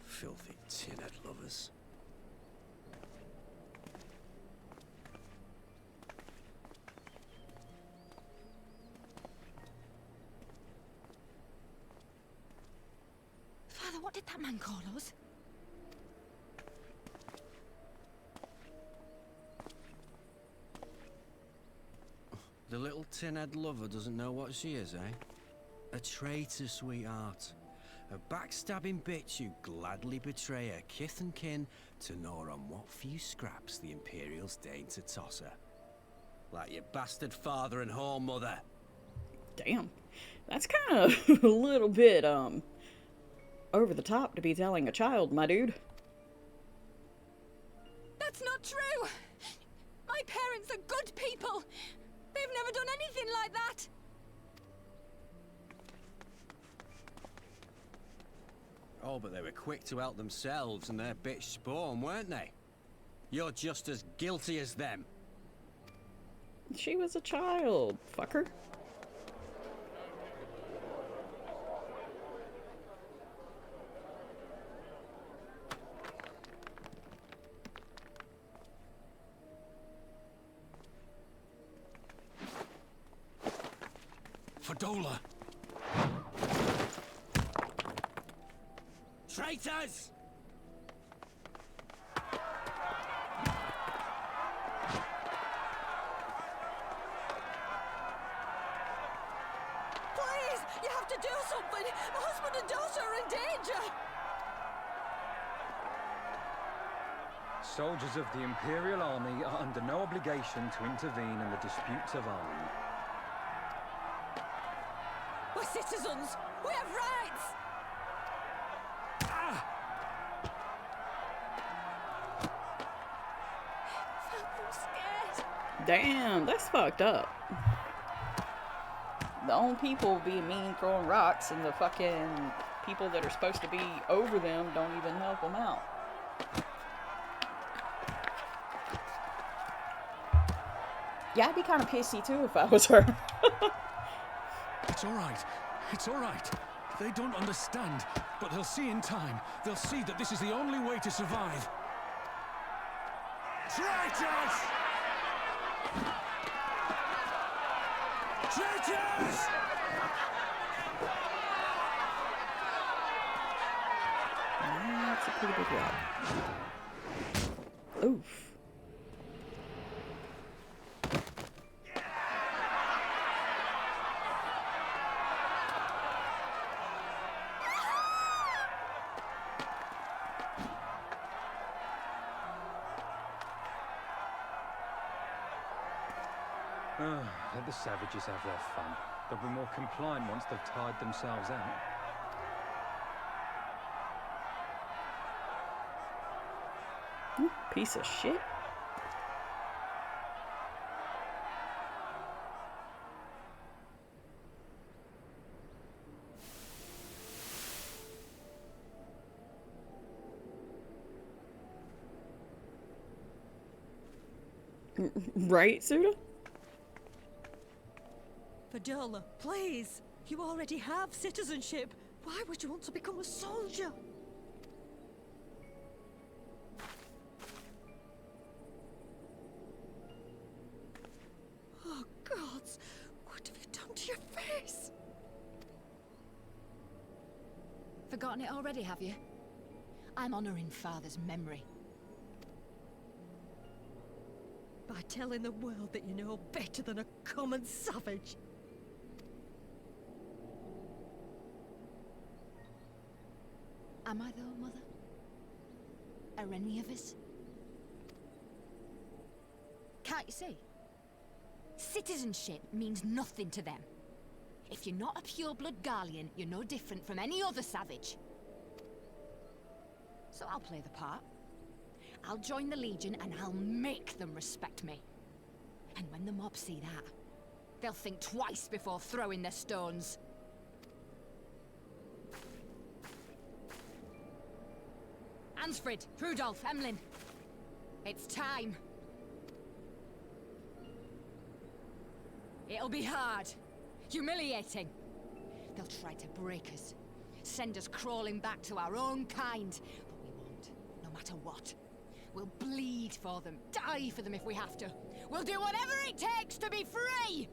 Filthy tin-head lovers. Father, what did that man call us? The little tin-head lover doesn't know what she is, eh? A traitor, sweetheart. A backstabbing bitch who'd gladly betray her kith and kin to gnaw on what few scraps the Imperials deign to toss her. Like your bastard father and whore mother. Damn. That's kind of a little bit, over the top to be telling a child, my dude. That's not true! My parents are good people! They've never done anything like that! Oh, but they were quick to help themselves and their bitch spawn, weren't they? You're just as guilty as them. She was a child, fucker. Fadola! Traitors! Please, you have to do something. My husband and daughter are in danger. Soldiers of the Imperial Army are under no obligation to intervene in the disputes of army. We're citizens. We have rights. I'm scared. Damn, that's fucked up. The only people being mean throwing rocks and the fucking people that are supposed to be over them don't even help them out. Yeah, I'd be kind of pissy too if I was her. It's all right. It's all right. They don't understand, but they'll see in time. They'll see that this is the only way to survive. Traitors! Traitors! That's a pretty big rock. Oof. Let the savages have their fun. They'll be more compliant once they've tired themselves out. Piece of shit. Right, Suda? Fadola, please. You already have citizenship. Why would you want to become a soldier? Oh, gods. What have you done to your face? Forgotten it already, have you? I'm honouring Father's memory. By telling the world that you know better than a common savage. Am I though, Mother? Are any of us? Can't you see? Citizenship means nothing to them. If you're not a pure-blood Garlean, you're no different from any other savage. So I'll play the part. I'll join the Legion and I'll make them respect me. And when the mob see that, They'll think twice before throwing their stones. Ansfrid, Rudolph, Emlyn. It's time. It'll be hard. Humiliating. They'll try to break us. Send us crawling back to our own kind. But we won't, no matter what. We'll bleed for them, die for them if we have to. We'll do whatever it takes to be free!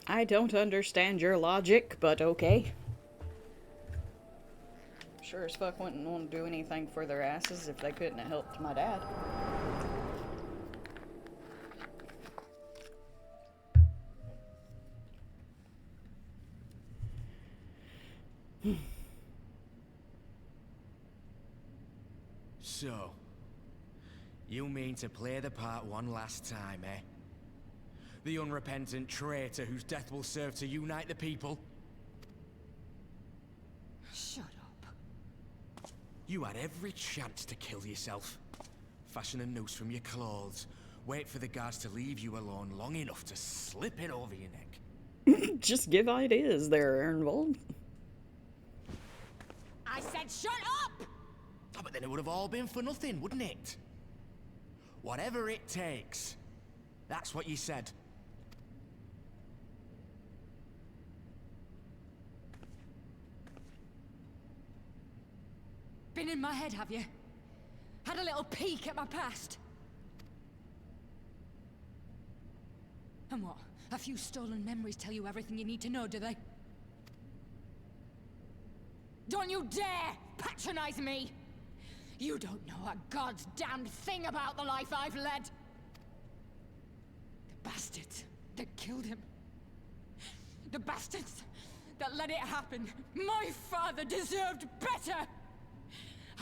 I don't understand your logic, but okay. Sure as fuck wouldn't want to do anything for their asses if they couldn't have helped my dad. So, you mean to play the part one last time, eh? The unrepentant traitor whose death will serve to unite the people? Shut up. You had every chance to kill yourself. Fashion a noose from your clothes. Wait for the guards to leave you alone long enough to slip it over your neck. Just give ideas there, Ernvold. I said shut up! Oh, but then it would have all been for nothing, wouldn't it? Whatever it takes. That's what you said. Been in my head, have you? Had a little peek at my past? And what? A few stolen memories tell you everything you need to know, do they? Don't you dare patronize me! You don't know a god's damned thing about the life I've led! The bastards that killed him. The bastards that let it happen. My father deserved better!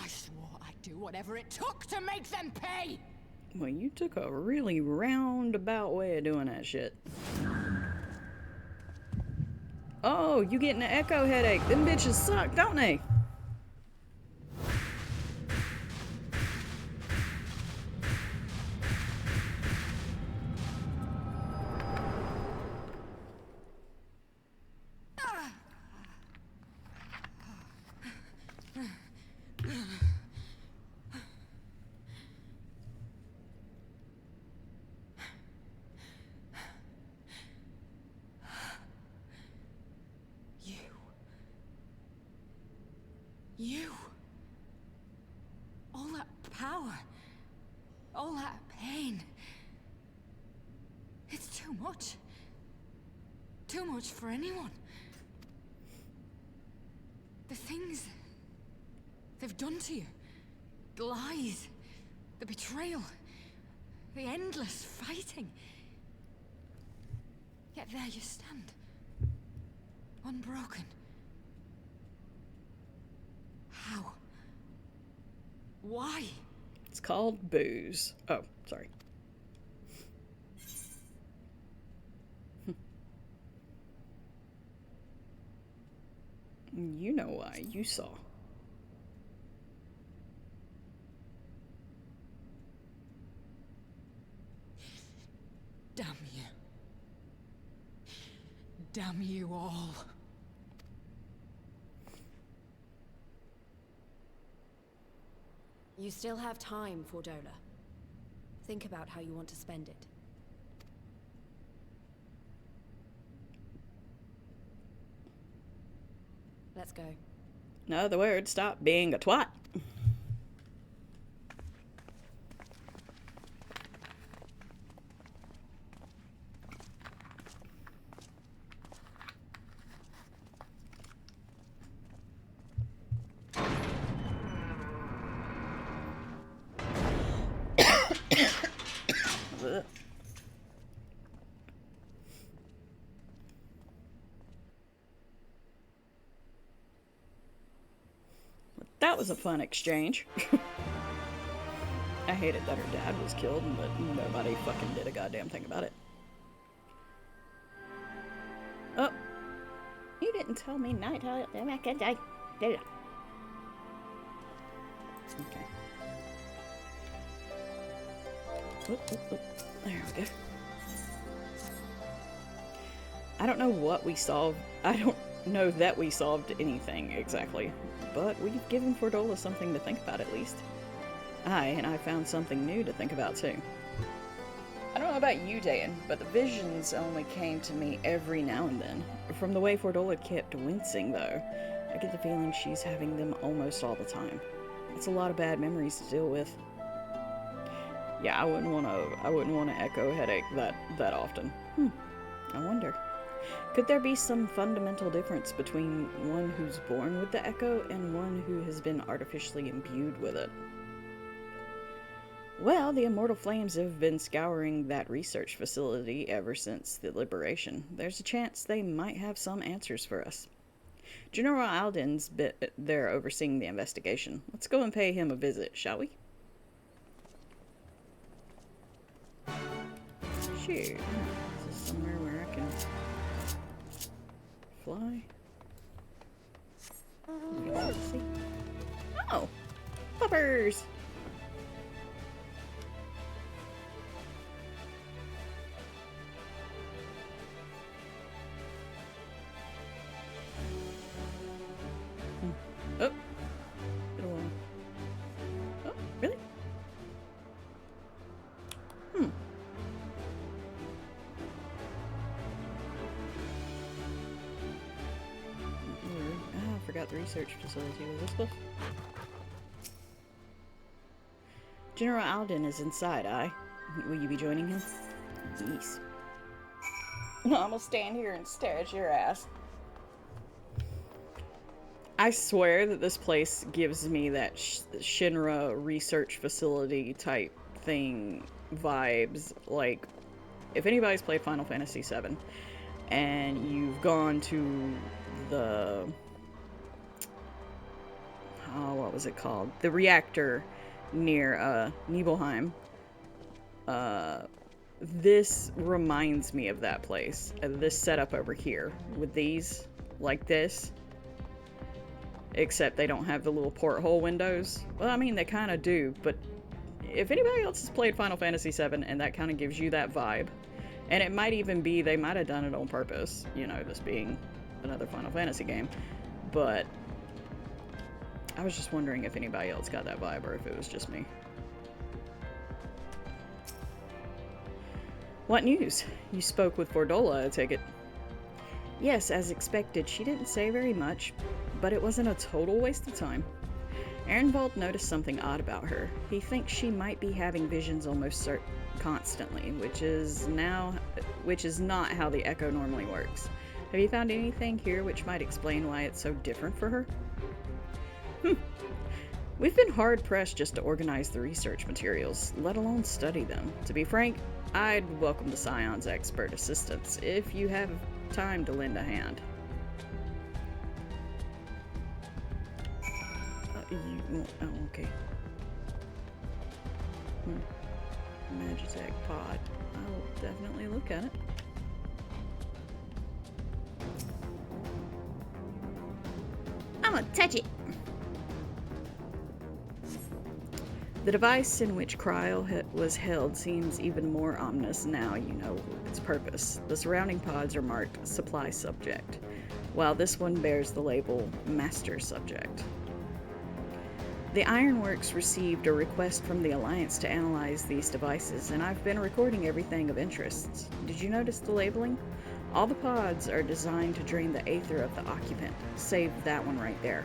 I swore I'd do whatever it took to make them pay! Well, you took a really roundabout way of doing that shit. Oh, you getting an echo headache. Them bitches suck, don't they? You. All that power. All that pain. It's too much. Too much for anyone. The things they've done to you. The lies. The betrayal. The endless fighting. Yet there you stand. Unbroken. How? Why? It's called booze. Oh, sorry. You know why. You saw. Damn you. Damn you all. You still have time, Fordola. Think about how you want to spend it. Let's go. In other words, stop being a twat. That was a fun exchange. I hated that her dad was killed, but nobody fucking did a goddamn thing about it. Oh. You didn't tell me night how okay. Oop. There we go. I don't know what we solved. I don't know that we solved anything exactly, but we've given Fordola something to think about at least. And I found something new to think about too. I don't know about you, Dan, but the visions only came to me every now and then. From the way Fordola kept wincing, though, I get the feeling she's having them almost all the time. It's a lot of bad memories to deal with. Yeah, I wouldn't want to echo headache that often. I wonder. Could there be some fundamental difference between one who's born with the echo and one who has been artificially imbued with it? Well, the Immortal Flames have been scouring that research facility ever since the liberation. There's a chance they might have some answers for us. General Alden's there overseeing the investigation. Let's go and pay him a visit, shall we? Sure. Is this somewhere where I can fly? Let's see. Oh! Puppers! Oh! Oh, really? I forgot the research facility. Was this close? General Alden is inside, Will you be joining him? Yes. I'm gonna stand here and stare at your ass. I swear that this place gives me that Shinra research facility type thing vibes. Like, if anybody's played Final Fantasy VII and you've gone to the... oh, what was it called? The reactor near Nibelheim. This reminds me of that place. This setup over here with these, like this. Except they don't have the little porthole windows. Well, I mean, they kind of do, but if anybody else has played Final Fantasy VII and that kind of gives you that vibe, and it might even be they might have done it on purpose, you know, this being another Final Fantasy game, but I was just wondering if anybody else got that vibe or if it was just me. What news? You spoke with Fordola, I take it. Yes, as expected. She didn't say very much, but it wasn't a total waste of time. Ehrenwald noticed something odd about her. He thinks she might be having visions almost constantly, which is not how the Echo normally works. Have you found anything here which might explain why it's so different for her? We've been hard-pressed just to organize the research materials, let alone study them. To be frank, I'd welcome the Scion's expert assistance if you have time to lend a hand. Oh, okay. Magitech pod. I will definitely look at it. I'm gonna touch it! The device in which Cryo was held seems even more ominous now you know its purpose. The surrounding pods are marked Supply Subject, while this one bears the label Master Subject. The Ironworks received a request from the Alliance to analyze these devices, and I've been recording everything of interest. Did you notice the labeling? All the pods are designed to drain the aether of the occupant, save that one right there.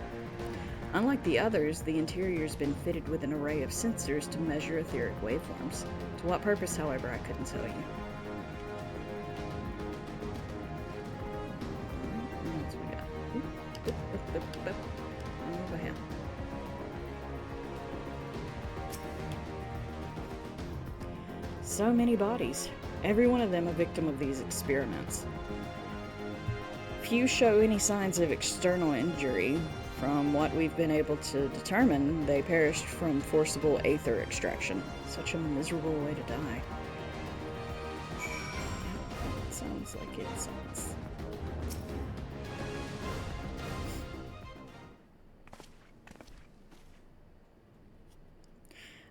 Unlike the others, the interior's been fitted with an array of sensors to measure etheric waveforms. To what purpose, however, I couldn't tell you. What else we got? Over here. So many bodies, every one of them a victim of these experiments. Few show any signs of external injury, From what we've been able to determine, they perished from forcible aether extraction. Such a miserable way to die. It sounds like it sounds.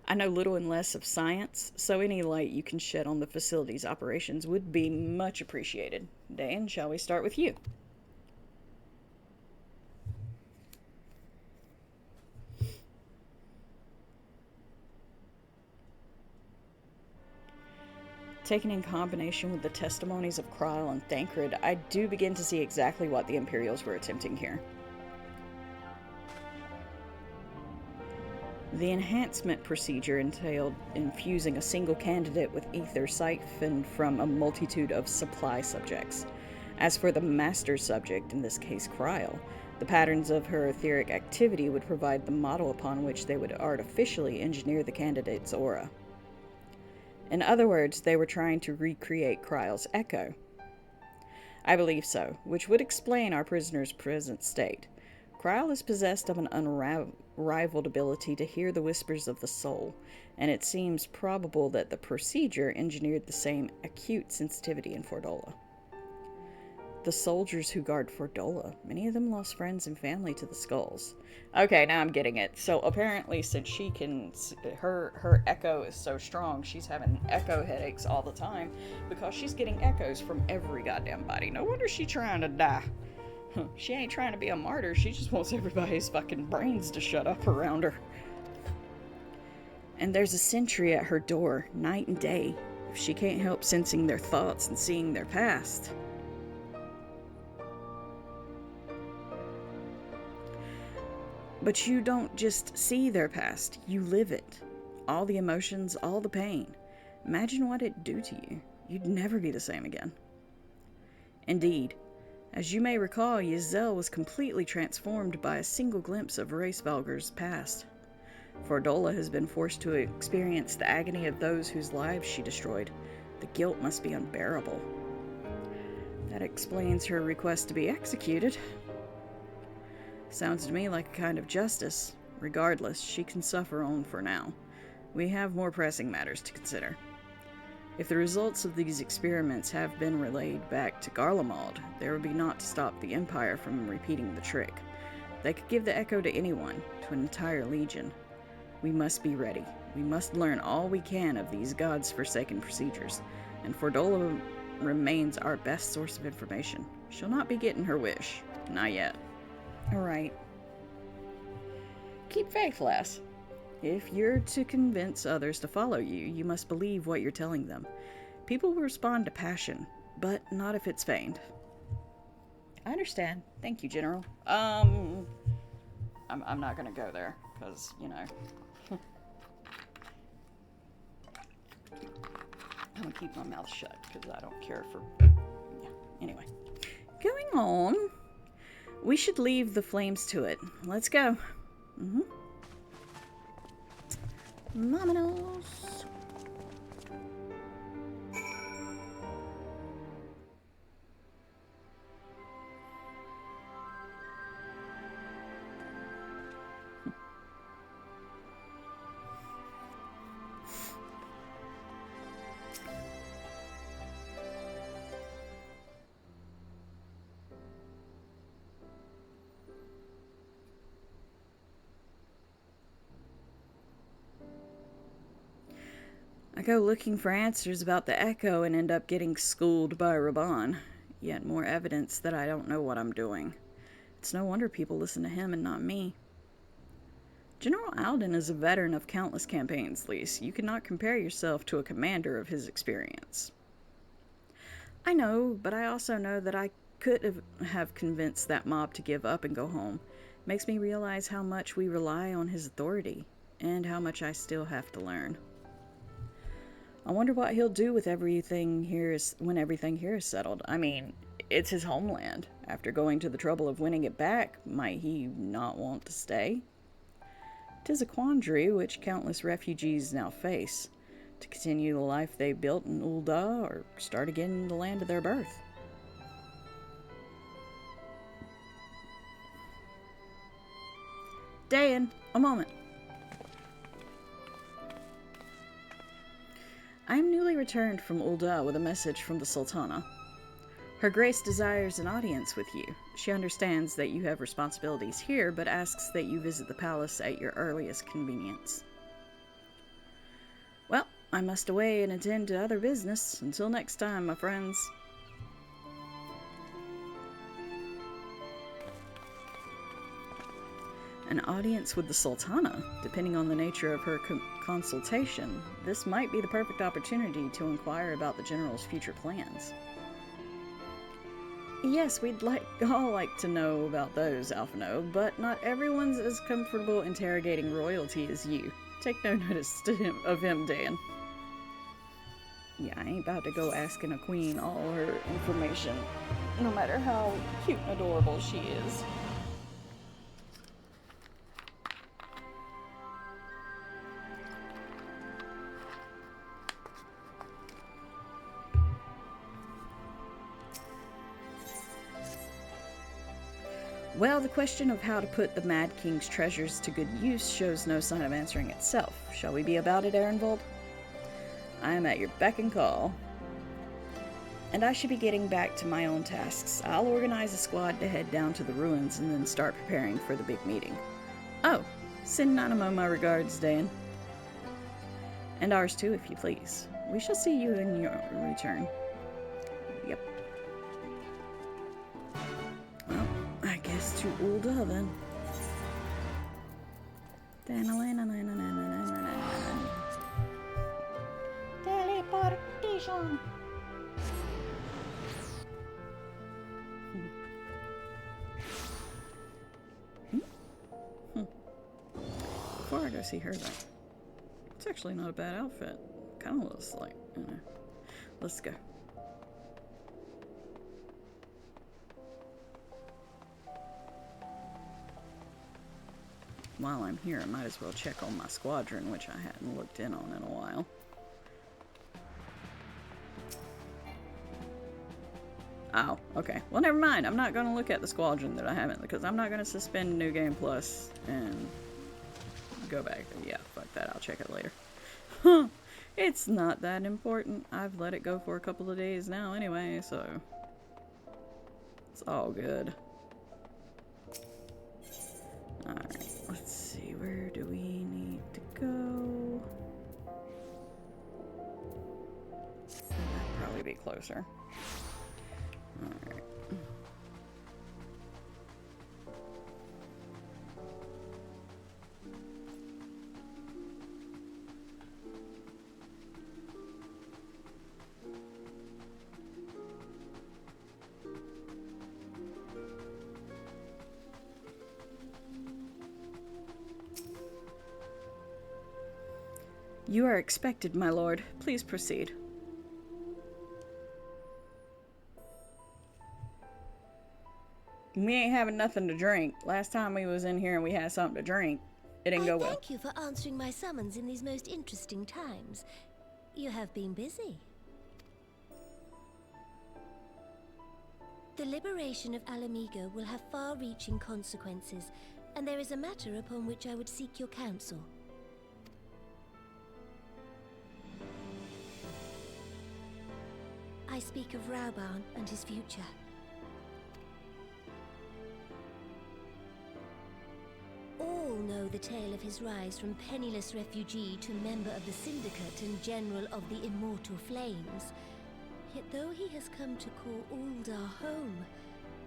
I know little and less of science, so any light you can shed on the facility's operations would be much appreciated. Dan, shall we start with you? Taken in combination with the testimonies of Kryl and Thancred, I do begin to see exactly what the Imperials were attempting here. The enhancement procedure entailed infusing a single candidate with ether siphoned from a multitude of supply subjects. As for the master subject, in this case Kryl, the patterns of her etheric activity would provide the model upon which they would artificially engineer the candidate's aura. In other words, they were trying to recreate Kryl's echo. I believe so, which would explain our prisoner's present state. Kryl is possessed of an unrivaled ability to hear the whispers of the soul, and it seems probable that the procedure engineered the same acute sensitivity in Fordola. The soldiers who guard Fordola, many of them lost friends and family to the skulls. Okay, now I'm getting it. So apparently, since she can, her echo is so strong, she's having echo headaches all the time because she's getting echoes from every goddamn body. No wonder she's trying to die. She ain't trying to be a martyr, she just wants everybody's fucking brains to shut up around her. And there's a sentry at her door, night and day, if she can't help sensing their thoughts and seeing their past. But you don't just see their past, you live it. All the emotions, all the pain. Imagine what it'd do to you. You'd never be the same again. Indeed, as you may recall, Ysel was completely transformed by a single glimpse of Racevalger's past. Fordola has been forced to experience the agony of those whose lives she destroyed. The guilt must be unbearable. That explains her request to be executed. Sounds to me like a kind of justice. Regardless, she can suffer on for now. We have more pressing matters to consider. If the results of these experiments have been relayed back to Garlemald, there would be naught to stop the Empire from repeating the trick. They could give the echo to anyone, to an entire legion. We must be ready. We must learn all we can of these God's forsaken procedures, and Fordola remains our best source of information. She'll not be getting her wish. Not yet. Alright. Keep faith, lass. If you're to convince others to follow you, you must believe what you're telling them. People will respond to passion, but not if it's feigned. I understand. Thank you, General. I'm not gonna go there, because, you know. I'm gonna keep my mouth shut, because I don't care for... Yeah, anyway. Going on. We should leave the flames to it. Let's go. Vámonos. I go looking for answers about the Echo and end up getting schooled by Raban. Yet more evidence that I don't know what I'm doing. It's no wonder people listen to him and not me. General Alden is a veteran of countless campaigns, Lise. You cannot compare yourself to a commander of his experience. I know, but I also know that I could have convinced that mob to give up and go home. Makes me realize how much we rely on his authority, and how much I still have to learn. I wonder what he'll do with everything here when everything here is settled. I mean, it's his homeland. After going to the trouble of winning it back, might he not want to stay? 'Tis a quandary which countless refugees now face. To continue the life they built in Ul'dah, or start again in the land of their birth. Dayan, a moment. I am newly returned from Ul'dah with a message from the Sultana. Her Grace desires an audience with you. She understands that you have responsibilities here, but asks that you visit the palace at your earliest convenience. Well, I must away and attend to other business. Until next time, my friends. An audience with the Sultana. Depending on the nature of her consultation, this might be the perfect opportunity to inquire about the General's future plans. Yes, we'd all like to know about those, Alphino, but not everyone's as comfortable interrogating royalty as you. Take no notice of him, Dan. Yeah, I ain't about to go asking a queen all her information, no matter how cute and adorable she is. Well, the question of how to put the Mad King's treasures to good use shows no sign of answering itself. Shall we be about it, Ehrenvold? I am at your beck and call. And I should be getting back to my own tasks. I'll organize a squad to head down to the ruins and then start preparing for the big meeting. Oh, send Nanamo my regards, Dan. And ours too, if you please. We shall see you in your return. Yep. Well, I guess to Ul'dah then. Teleportation. Before I go see her though, it's actually not a bad outfit. Kind of looks like, you know. Let's go. While I'm here, I might as well check on my squadron, which I hadn't looked in on in a while. Oh, okay. Well, never mind. I'm not going to look at the squadron that I haven't, because I'm not going to suspend New Game Plus and go back. Yeah, fuck that. I'll check it later. Huh. It's not that important. I've let it go for a couple of days now anyway, so it's all good. Alright, let's see. Where do we need to go? That'd probably be closer. Alright. You are expected, my lord. Please proceed. We ain't having nothing to drink. Last time we was in here and we had something to drink, it didn't go well. Thank you for answering my summons in these most interesting times. You have been busy. The liberation of Alamigo will have far-reaching consequences, and there is a matter upon which I would seek your counsel. I speak of Rauban and his future. All know the tale of his rise from penniless refugee to member of the Syndicate and General of the Immortal Flames. Yet though he has come to call Ul'dah home,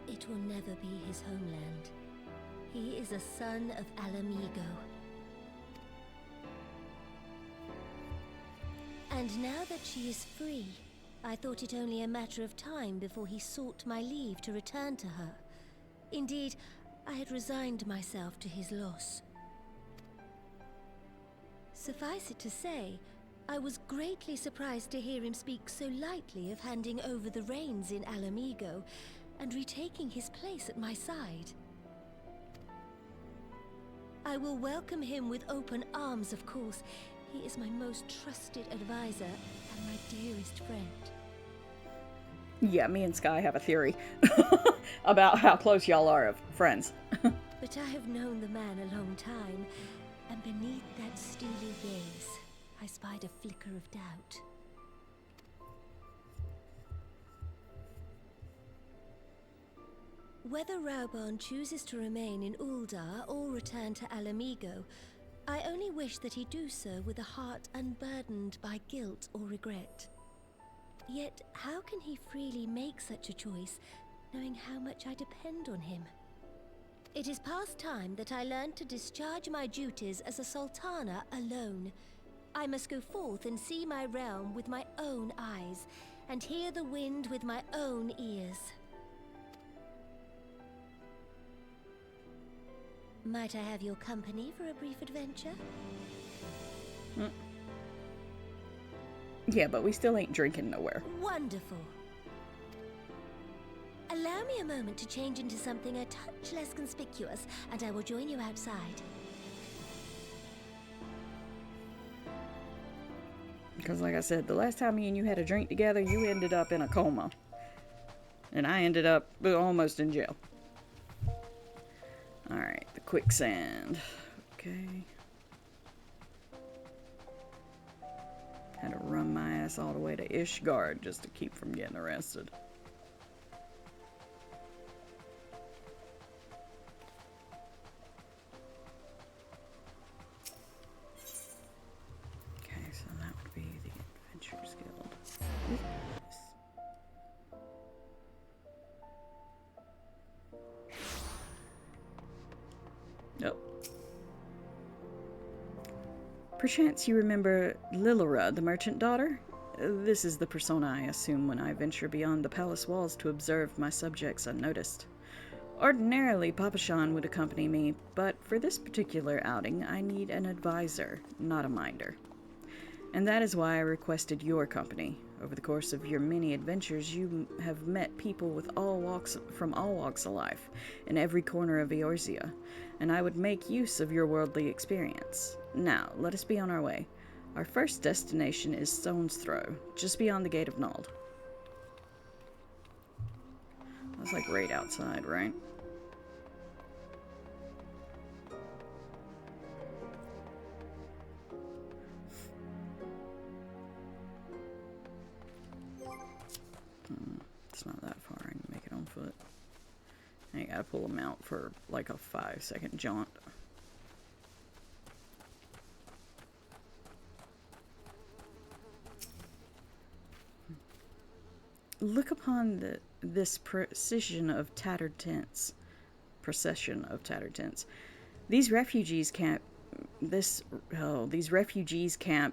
it will never be his homeland. He is a son of Alamigo. And now that she is free, I thought it only a matter of time before he sought my leave to return to her. Indeed, I had resigned myself to his loss. Suffice it to say, I was greatly surprised to hear him speak so lightly of handing over the reins in Alamigo and retaking his place at my side. I will welcome him with open arms, of course. He is my most trusted advisor and my dearest friend. Yeah, me and Sky have a theory about how close y'all are of friends. But I have known the man a long time, and beneath that steely gaze, I spied a flicker of doubt. Whether Raubon chooses to remain in Uldar or return to Alamigo, I only wish that he do so with a heart unburdened by guilt or regret. Yet, how can he freely make such a choice, knowing how much I depend on him? It is past time that I learned to discharge my duties as a sultana alone. I must go forth and see my realm with my own eyes, and hear the wind with my own ears. Might I have your company for a brief adventure? Yeah, but we still ain't drinking nowhere. Wonderful. Allow me a moment to change into something a touch less conspicuous, and I will join you outside. Because like I said, the last time me and you had a drink together, you ended up in a coma. And I ended up almost in jail. Alright, the quicksand. Okay. Had to run my ass all the way to Ishgard just to keep from getting arrested. Okay, so that would be the Adventurers Guild. Nope. Perchance you remember Lilira, the merchant daughter? This is the persona I assume when I venture beyond the palace walls to observe my subjects unnoticed. Ordinarily, Papashan would accompany me, but for this particular outing, I need an advisor, not a minder. And that is why I requested your company. Over the course of your many adventures, you have met people with from all walks of life, in every corner of Eorzea, and I would make use of your worldly experience. Now, let us be on our way. Our first destination is Stone's Throw, just beyond the Gate of Nald. That's like right outside, right? It's not that far. I can make it on foot. I gotta pull them out for like a 5-second jaunt. Look upon this procession of tattered tents. These refugees camp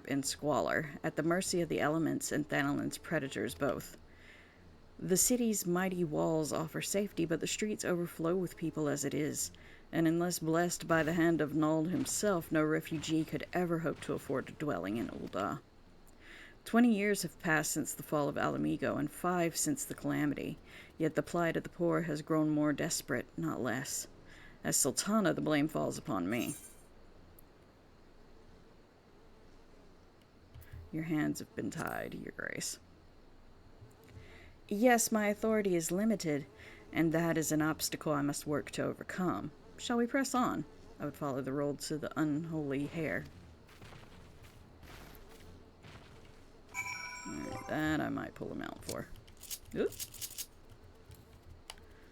in squalor, at the mercy of the elements and Thanalin's predators both. The city's mighty walls offer safety, but the streets overflow with people as it is, and unless blessed by the hand of Nald himself, no refugee could ever hope to afford a dwelling in Ul'dah. 20 years have passed since the fall of Alamigo, and 5 since the calamity, yet the plight of the poor has grown more desperate, not less. As Sultana, the blame falls upon me. Your hands have been tied, Your Grace. Yes, my authority is limited, and that is an obstacle I must work to overcome. Shall we press on? I would follow the road to the unholy hair. Alright, that I might pull him out for. Oop.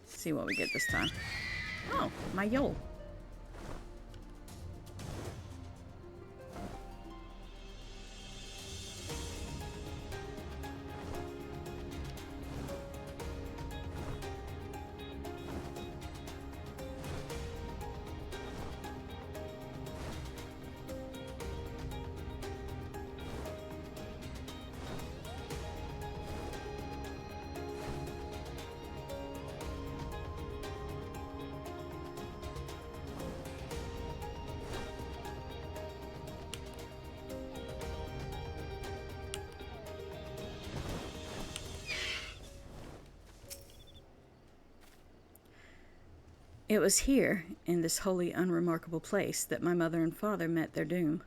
See what we get this time. Oh, my Yol. It was here, in this wholly unremarkable place, that my mother and father met their doom.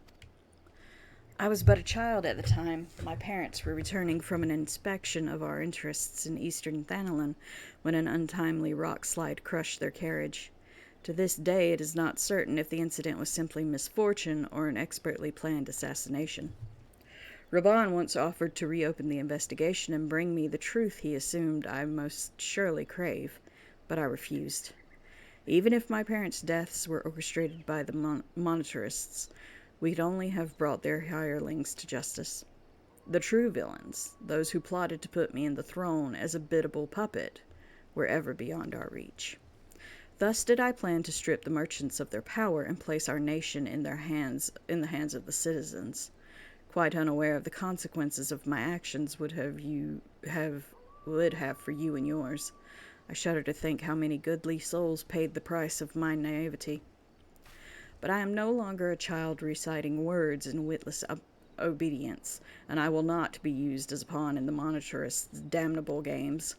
I was but a child at the time. My parents were returning from an inspection of our interests in eastern Thanalin when an untimely rock slide crushed their carriage. To this day, it is not certain if the incident was simply misfortune or an expertly planned assassination. Raban once offered to reopen the investigation and bring me the truth he assumed I most surely crave, but I refused. Even if my parents' deaths were orchestrated by the monetarists, we'd only have brought their hirelings to justice. The true villains, those who plotted to put me in the throne as a biddable puppet, were ever beyond our reach. Thus did I plan to strip the merchants of their power and place our nation in the hands of the citizens. Quite unaware of the consequences of my actions would have for you and yours. I shudder to think how many goodly souls paid the price of my naivety. But I am no longer a child reciting words in witless obedience, and I will not be used as a pawn in the monetarists' damnable games.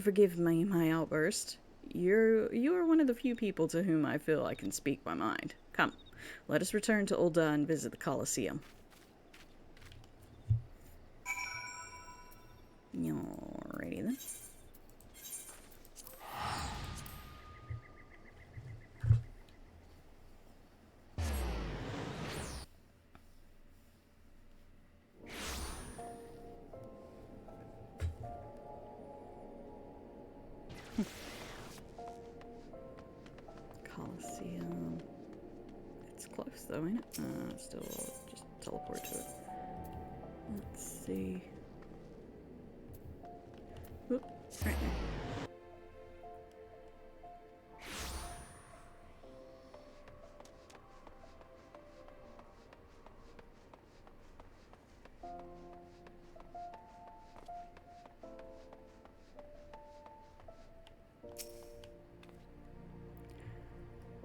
Forgive me my outburst. You are one of the few people to whom I feel I can speak my mind. Come, let us return to Ul'dah and visit the Colosseum. Alrighty then. Colosseum. It's close though, ain't it? Still just teleport to it. Let's see. Oop, right there.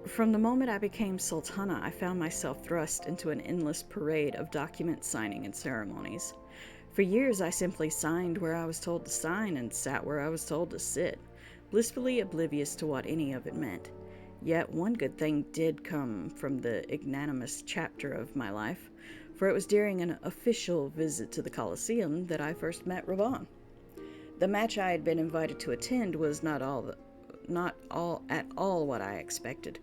From the moment I became Sultana, I found myself thrust into an endless parade of document signing and ceremonies. For years, I simply signed where I was told to sign and sat where I was told to sit, blissfully oblivious to what any of it meant. Yet one good thing did come from the ignominious chapter of my life, for it was during an official visit to the Colosseum that I first met Raban. The match I had been invited to attend was not at all what I expected.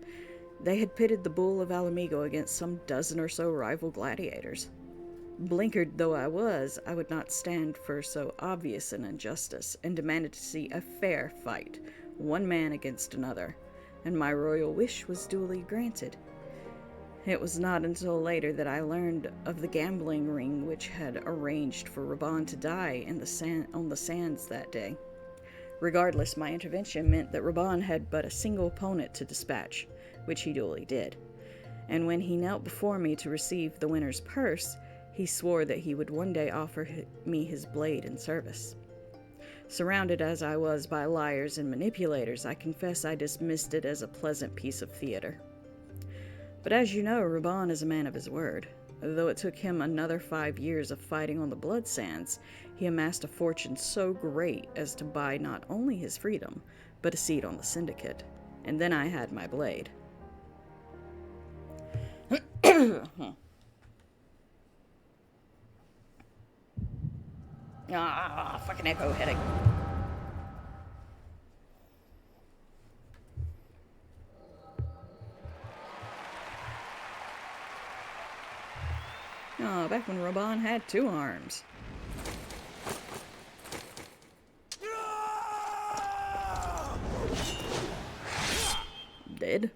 They had pitted the Bull of Alamigo against some dozen or so rival gladiators. Blinkered though I was, I would not stand for so obvious an injustice, and demanded to see a fair fight, one man against another, and my royal wish was duly granted. It was not until later that I learned of the gambling ring which had arranged for Raban to die on the sands that day. Regardless, my intervention meant that Raban had but a single opponent to dispatch, which he duly did. And when he knelt before me to receive the winner's purse, he swore that he would one day offer me his blade in service. Surrounded as I was by liars and manipulators, I confess I dismissed it as a pleasant piece of theater. But as you know, Raban is a man of his word. Though it took him another 5 years of fighting on the blood sands, he amassed a fortune so great as to buy not only his freedom, but a seat on the syndicate. And then I had my blade. Fucking echo headache. Oh, back when Raban had 2 arms. Dead.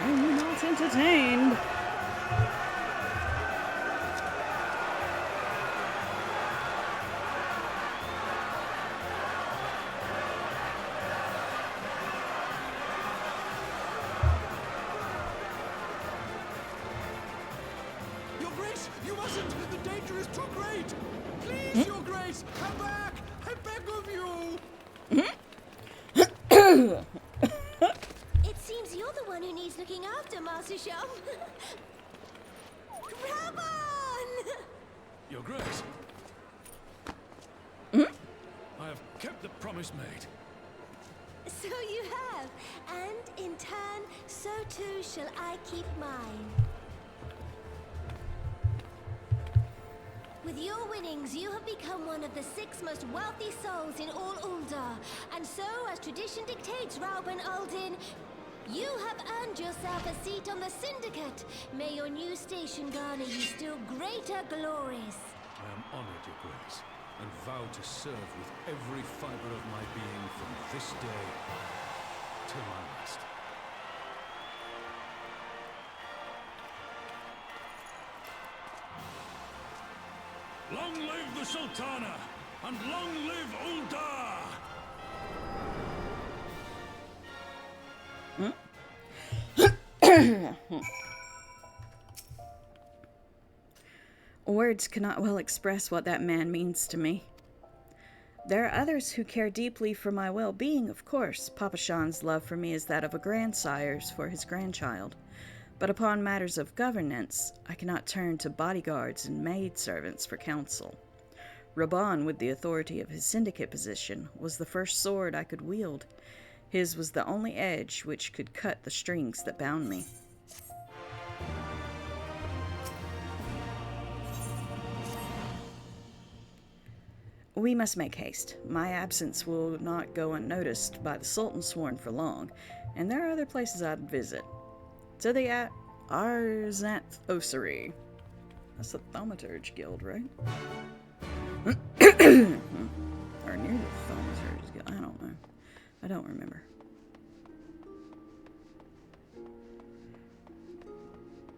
I'm not entertained. Your Grace, you mustn't! The danger is too great! Please, Your Grace, come back! I beg of you! master, Master Shum. Rabon! Your Grace. I have kept the promise made. So you have, and in turn, so too shall I keep mine. With your winnings, you have become one of the 6 most wealthy souls in all Uldar, and so, as tradition dictates, Rauben Aldin, you have earned yourself a seat on the Syndicate. May your new station garner you still greater glories. I am honored, Your Grace, and vow to serve with every fiber of my being from this day till my last. Long live the Sultana, and long live Uldar! Words cannot well express what that man means to me. There are others who care deeply for my well-being, of course. Papa Shan's love for me is that of a grandsire's for his grandchild. But upon matters of governance, I cannot turn to bodyguards and maidservants for counsel. Rabon, with the authority of his syndicate position, was the first sword I could wield. His was the only edge which could cut the strings that bound me. We must make haste. My absence will not go unnoticed by the Sultan Sworn for long, and there are other places I'd visit. To the Arzanth Osiri. That's the Thaumaturge Guild, right? Or near the Thaumaturge Guild. I don't know. I don't remember.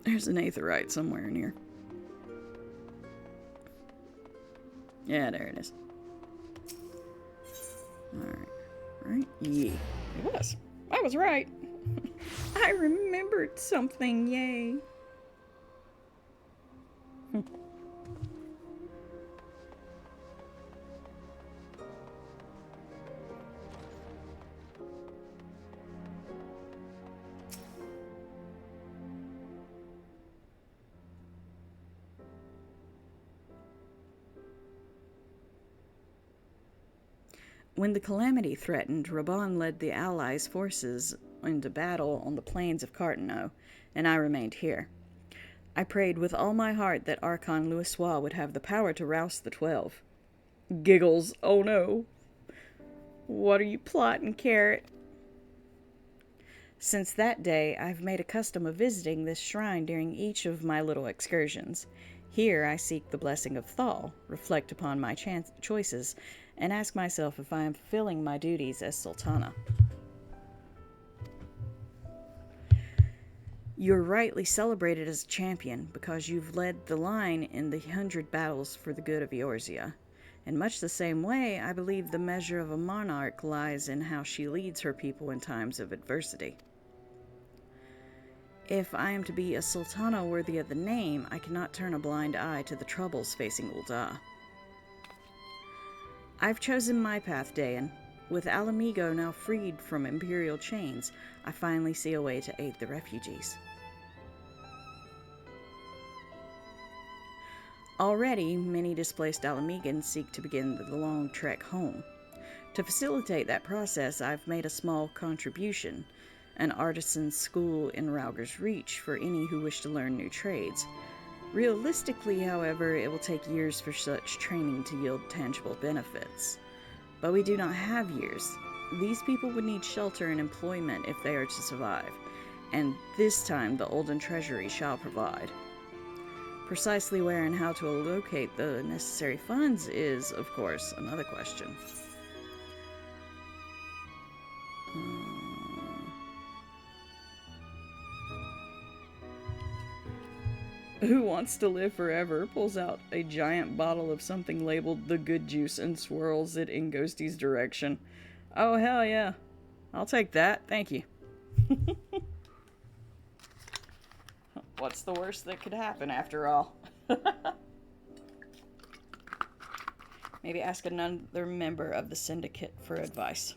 There's an Aetherite somewhere near. Yeah, there it is. Alright. Right? Yeah. It was. I was right. I remembered something. Yay. When the calamity threatened, Rabon led the Allies' forces into battle on the plains of Cartano, and I remained here. I prayed with all my heart that Archon Louisoix would have the power to rouse the 12. Giggles, oh no. What are you plotting, Carrot? Since that day, I've made a custom of visiting this shrine during each of my little excursions. Here I seek the blessing of Thal, reflect upon my choices, and ask myself if I am fulfilling my duties as Sultana. You're rightly celebrated as a champion because you've led the line in the 100 battles for the good of Eorzea. In much the same way, I believe the measure of a monarch lies in how she leads her people in times of adversity. If I am to be a Sultana worthy of the name, I cannot turn a blind eye to the troubles facing Ul'dah. I've chosen my path, Dayan. With Alamigo now freed from imperial chains, I finally see a way to aid the refugees. Already, many displaced Alamegans seek to begin the long trek home. To facilitate that process, I've made a small contribution, an artisan's school in Rauger's Reach for any who wish to learn new trades. Realistically, however, it will take years for such training to yield tangible benefits. But we do not have years. These people would need shelter and employment if they are to survive, and this time the Olden Treasury shall provide. Precisely where and how to allocate the necessary funds is, of course, another question. Who wants to live forever pulls out a giant bottle of something labeled the good juice and swirls it in Ghosty's direction. Oh, hell yeah. I'll take that. Thank you. What's the worst that could happen, after all? Maybe ask another member of the syndicate for advice.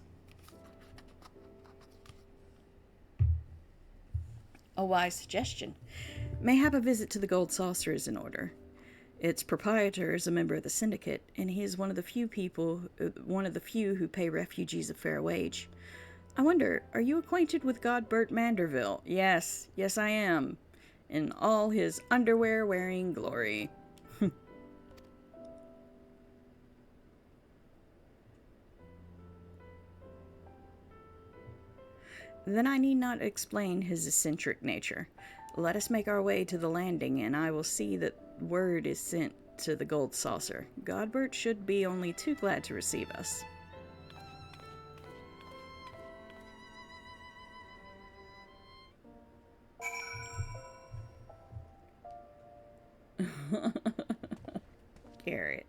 A wise suggestion. Mayhap a visit to the Gold Saucer is in order. Its proprietor is a member of the Syndicate, and he is one of the few who pay refugees a fair wage. I wonder, are you acquainted with Godbert Manderville? Yes, I am. In all his underwear-wearing glory. Then I need not explain his eccentric nature. Let us make our way to the landing, and I will see that word is sent to the Gold Saucer. Godbert should be only too glad to receive us. Carrot.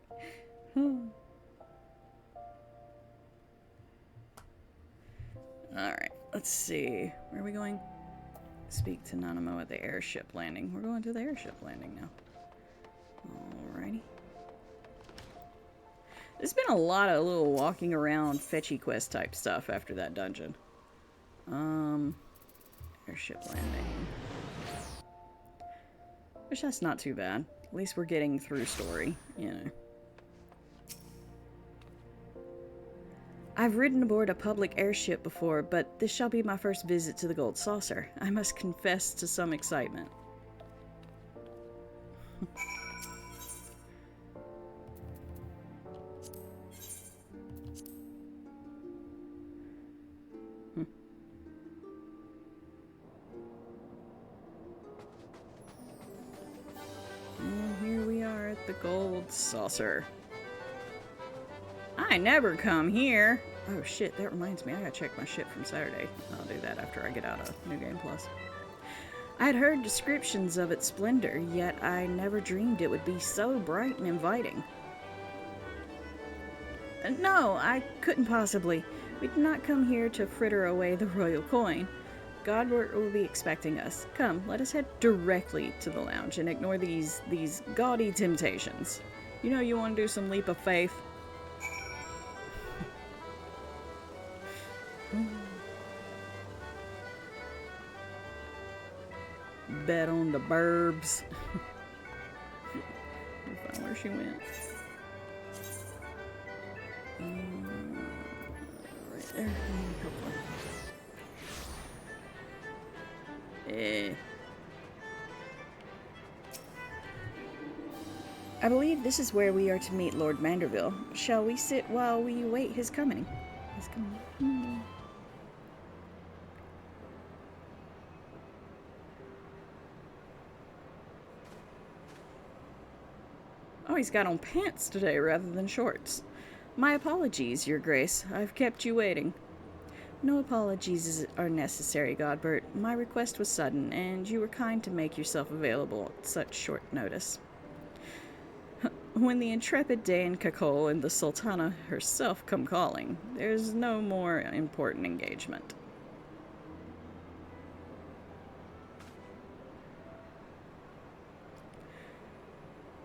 Alright, let's see. Where are we going? Speak to Nanamo at the airship landing. We're going to the airship landing now. Alrighty. There's been a lot of little walking around fetchy quest type stuff after that dungeon. Airship landing. Which that's not too bad. At least we're getting through story, you know. I've ridden aboard a public airship before, but this shall be my first visit to the Gold Saucer. I must confess to some excitement. And here we are at the Gold Saucer. I never come here. Oh shit, that reminds me, I gotta check my shit from Saturday. I'll do that after I get out of New Game Plus. I had heard descriptions of its splendor, yet I never dreamed it would be so bright and inviting. No, I couldn't possibly. We did not come here to fritter away the royal coin. Godbert will be expecting us. Come, let us head directly to the lounge and ignore these gaudy temptations. You know you want to do some leap of faith? Bet on the burbs. We'll find where she went. Right there. I believe this is where we are to meet Lord Manderville. Shall we sit while we wait his coming? Oh, he's got on pants today rather than shorts. My apologies, Your Grace. I've kept you waiting. No apologies are necessary, Godbert. My request was sudden, and you were kind to make yourself available at such short notice. When the intrepid Dane Kakol and the Sultana herself come calling, there's no more important engagement.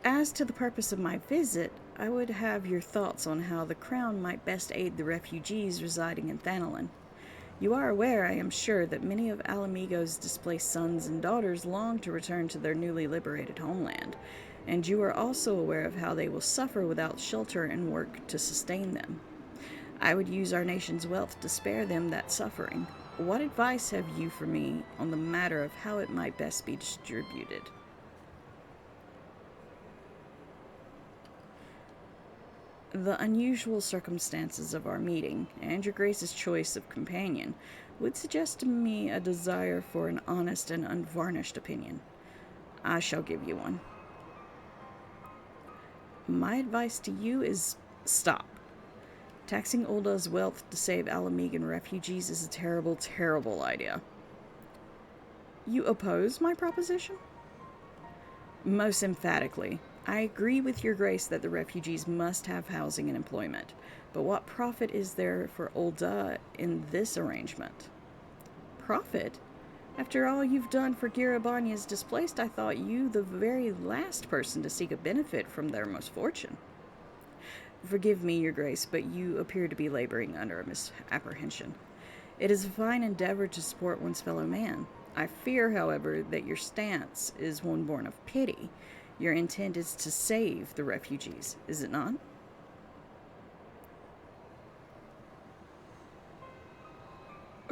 As to the purpose of my visit, I would have your thoughts on how the Crown might best aid the refugees residing in Thanalin. You are aware, I am sure, that many of Alamigo's displaced sons and daughters long to return to their newly liberated homeland, and you are also aware of how they will suffer without shelter and work to sustain them. I would use our nation's wealth to spare them that suffering. What advice have you for me on the matter of how it might best be distributed? The unusual circumstances of our meeting, and your Grace's choice of companion, would suggest to me a desire for an honest and unvarnished opinion. I shall give you one. My advice to you is stop. Taxing Ulda's wealth to save Alamigan refugees is a terrible, terrible idea. You oppose my proposition? Most emphatically. I agree with your Grace that the refugees must have housing and employment, but what profit is there for Ulda in this arrangement? Profit? After all you've done for Girabanya's displaced, I thought you the very last person to seek a benefit from their misfortune. Forgive me, your Grace, but you appear to be laboring under a misapprehension. It is a fine endeavor to support one's fellow man. I fear, however, that your stance is one born of pity. Your intent is to save the refugees, is it not?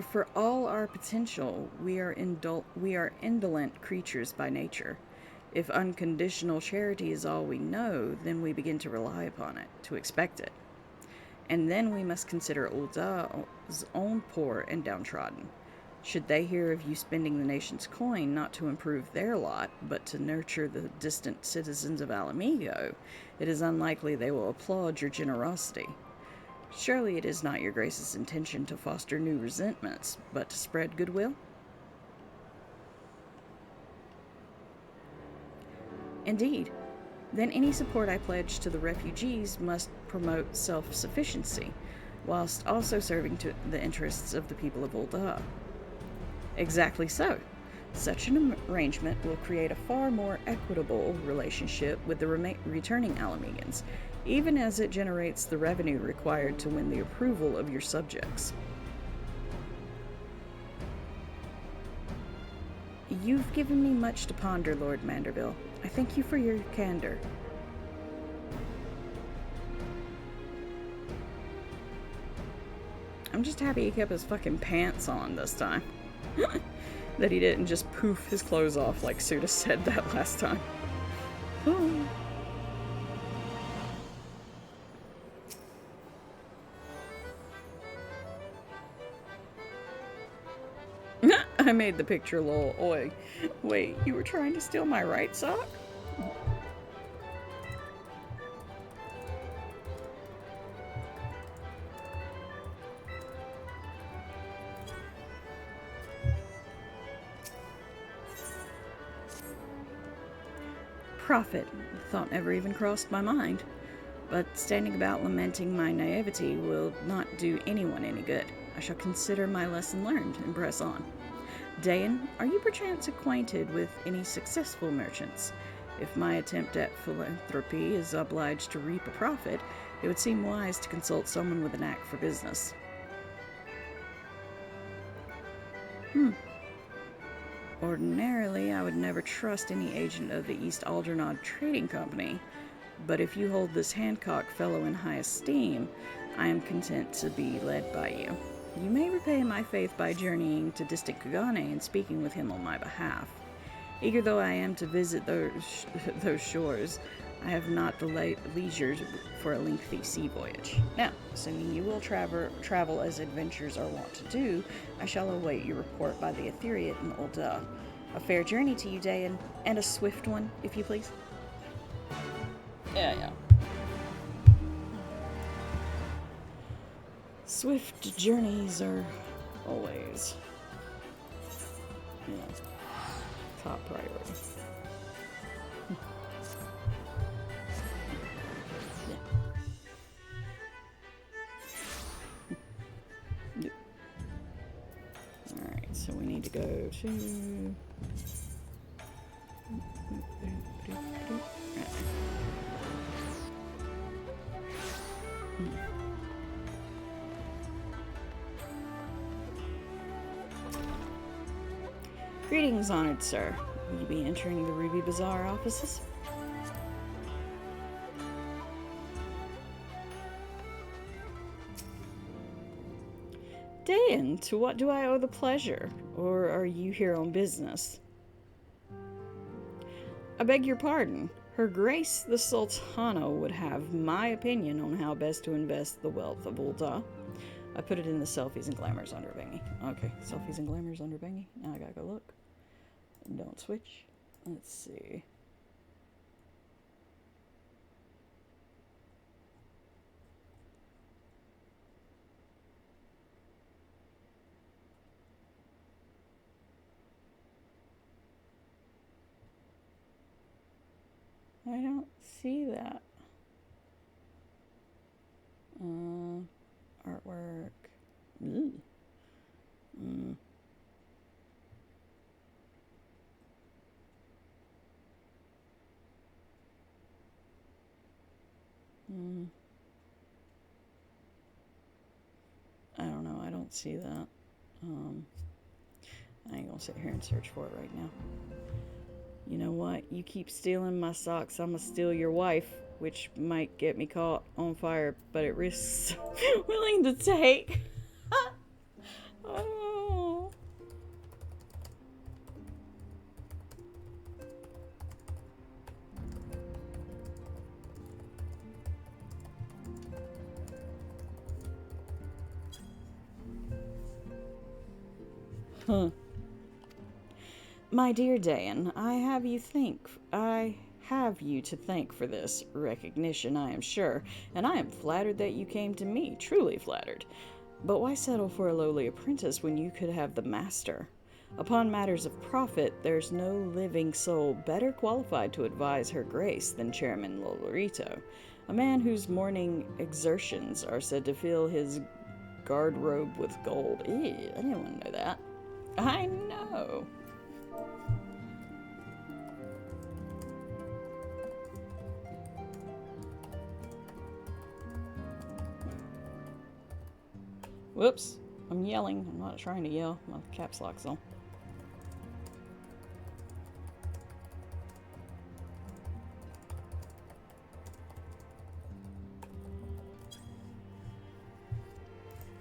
For all our potential, we are indolent creatures by nature. If unconditional charity is all we know, then we begin to rely upon it, to expect it. And then we must consider Ulda's own poor and downtrodden. Should they hear of you spending the nation's coin not to improve their lot, but to nurture the distant citizens of Alamigo, it is unlikely they will applaud your generosity. Surely it is not your grace's intention to foster new resentments, but to spread goodwill? Indeed. Then any support I pledge to the refugees must promote self-sufficiency, whilst also serving to the interests of the people of Ulda. Exactly so. Such an arrangement will create a far more equitable relationship with the returning Alamegans, even as it generates the revenue required to win the approval of your subjects. You've given me much to ponder, Lord Manderville. I thank you for your candor. I'm just happy he kept his fucking pants on this time. That he didn't just poof his clothes off like Suda said that last time. I made the picture lol. Oi. Wait, you were trying to steal my right sock? Profit. The thought never even crossed my mind. But standing about lamenting my naivety will not do anyone any good. I shall consider my lesson learned and press on. Dayan, are you perchance acquainted with any successful merchants? If my attempt at philanthropy is obliged to reap a profit, it would seem wise to consult someone with a knack for business. Ordinarily, I would never trust any agent of the East Aldernod Trading Company, but if you hold this Hancock fellow in high esteem, I am content to be led by you. You may repay my faith by journeying to distant Kugane and speaking with him on my behalf. Eager though I am to visit those shores, I have not the leisure for a lengthy sea voyage. Now, assuming you will travel as adventurers are wont to do, I shall await your report by the Ethereate in Ulda. A fair journey to you, Dayan, and a swift one, if you please. Yeah. Swift journeys are always, top priority. Alright, so we need to go to... Greetings, honored sir. Will you be entering the Ruby Bazaar offices? Dayan, to what do I owe the pleasure? Or are you here on business? I beg your pardon. Her Grace the Sultana would have my opinion on how best to invest the wealth of Ulda. I put it in the selfies and glamours under Bangy. Okay, selfies and glamours under Bangy. Now I gotta go look. Don't switch. Let's see. I don't see that. Artwork. Ooh. I don't know. I don't see that. I ain't gonna sit here and search for it right now. You know what? You keep stealing my socks, I'ma steal your wife, which might get me caught on fire, but it risks willing to take. Oh. Huh. My dear Dan, I have you to thank for this recognition, I am sure, and I am flattered that you came to me, truly flattered. But why settle for a lowly apprentice when you could have the master? Upon matters of profit, there's no living soul better qualified to advise her grace than Chairman Lolorito, a man whose morning exertions are said to fill his guard robe with gold. Ew, I didn't want to know that. I know. Whoops, I'm yelling. I'm not trying to yell. My caps lock's on.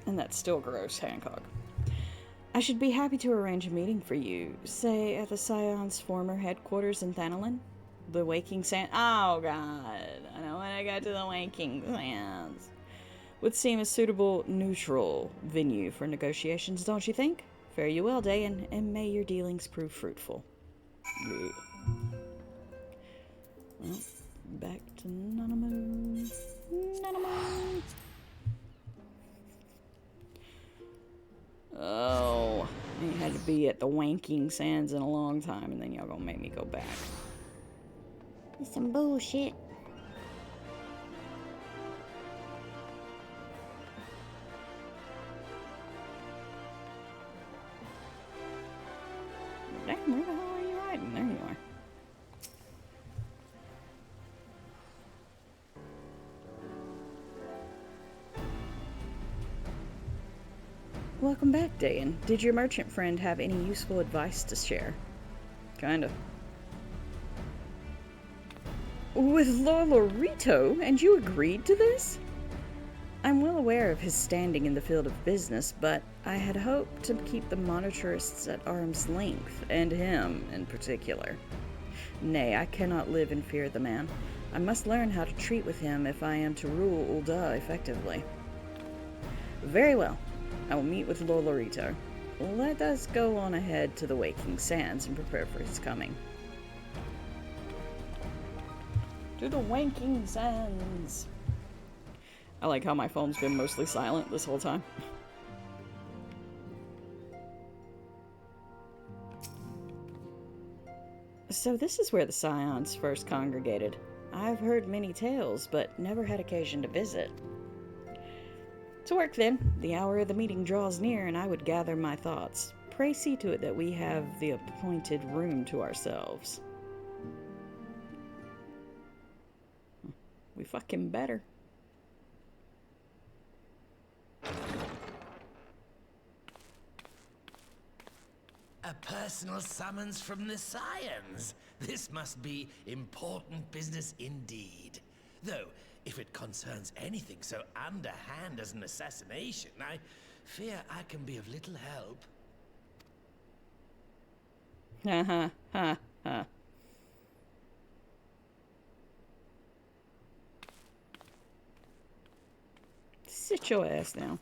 And that's still gross, Hancock. I should be happy to arrange a meeting for you, say at the Scion's former headquarters in Thanalin. The Waking Sands. Oh god, I know when I got to the Waking Sands. Would seem a suitable neutral venue for negotiations, don't you think? Fare you well, Dayan, and may your dealings prove fruitful. Yeah. Well, back to Nanamoo. Nanamoo. Oh, I had to be at the Wanking Sands in a long time, and then y'all gonna make me go back. It's some bullshit. Damn, where the hell are you riding? There you are. Welcome back, Dayan. Did your merchant friend have any useful advice to share? Kinda. With Lolorito, and you agreed to this? I'm well aware of his standing in the field of business, but I had hoped to keep the monetarists at arm's length, and him in particular. Nay, I cannot live in fear of the man. I must learn how to treat with him if I am to rule Ul'dah effectively. Very well. I will meet with Lolorito. Let us go on ahead to the Waking Sands and prepare for his coming. To the Waking Sands! I like how my phone's been mostly silent this whole time. So this is where the Scions first congregated. I've heard many tales, but never had occasion to visit. To work then. The hour of the meeting draws near, and I would gather my thoughts. Pray see to it that we have the appointed room to ourselves. We fucking better. A personal summons from the Scions. This must be important business indeed. Though, if it concerns anything so underhand as an assassination, I fear I can be of little help. Ha ha ha. Sit your ass down.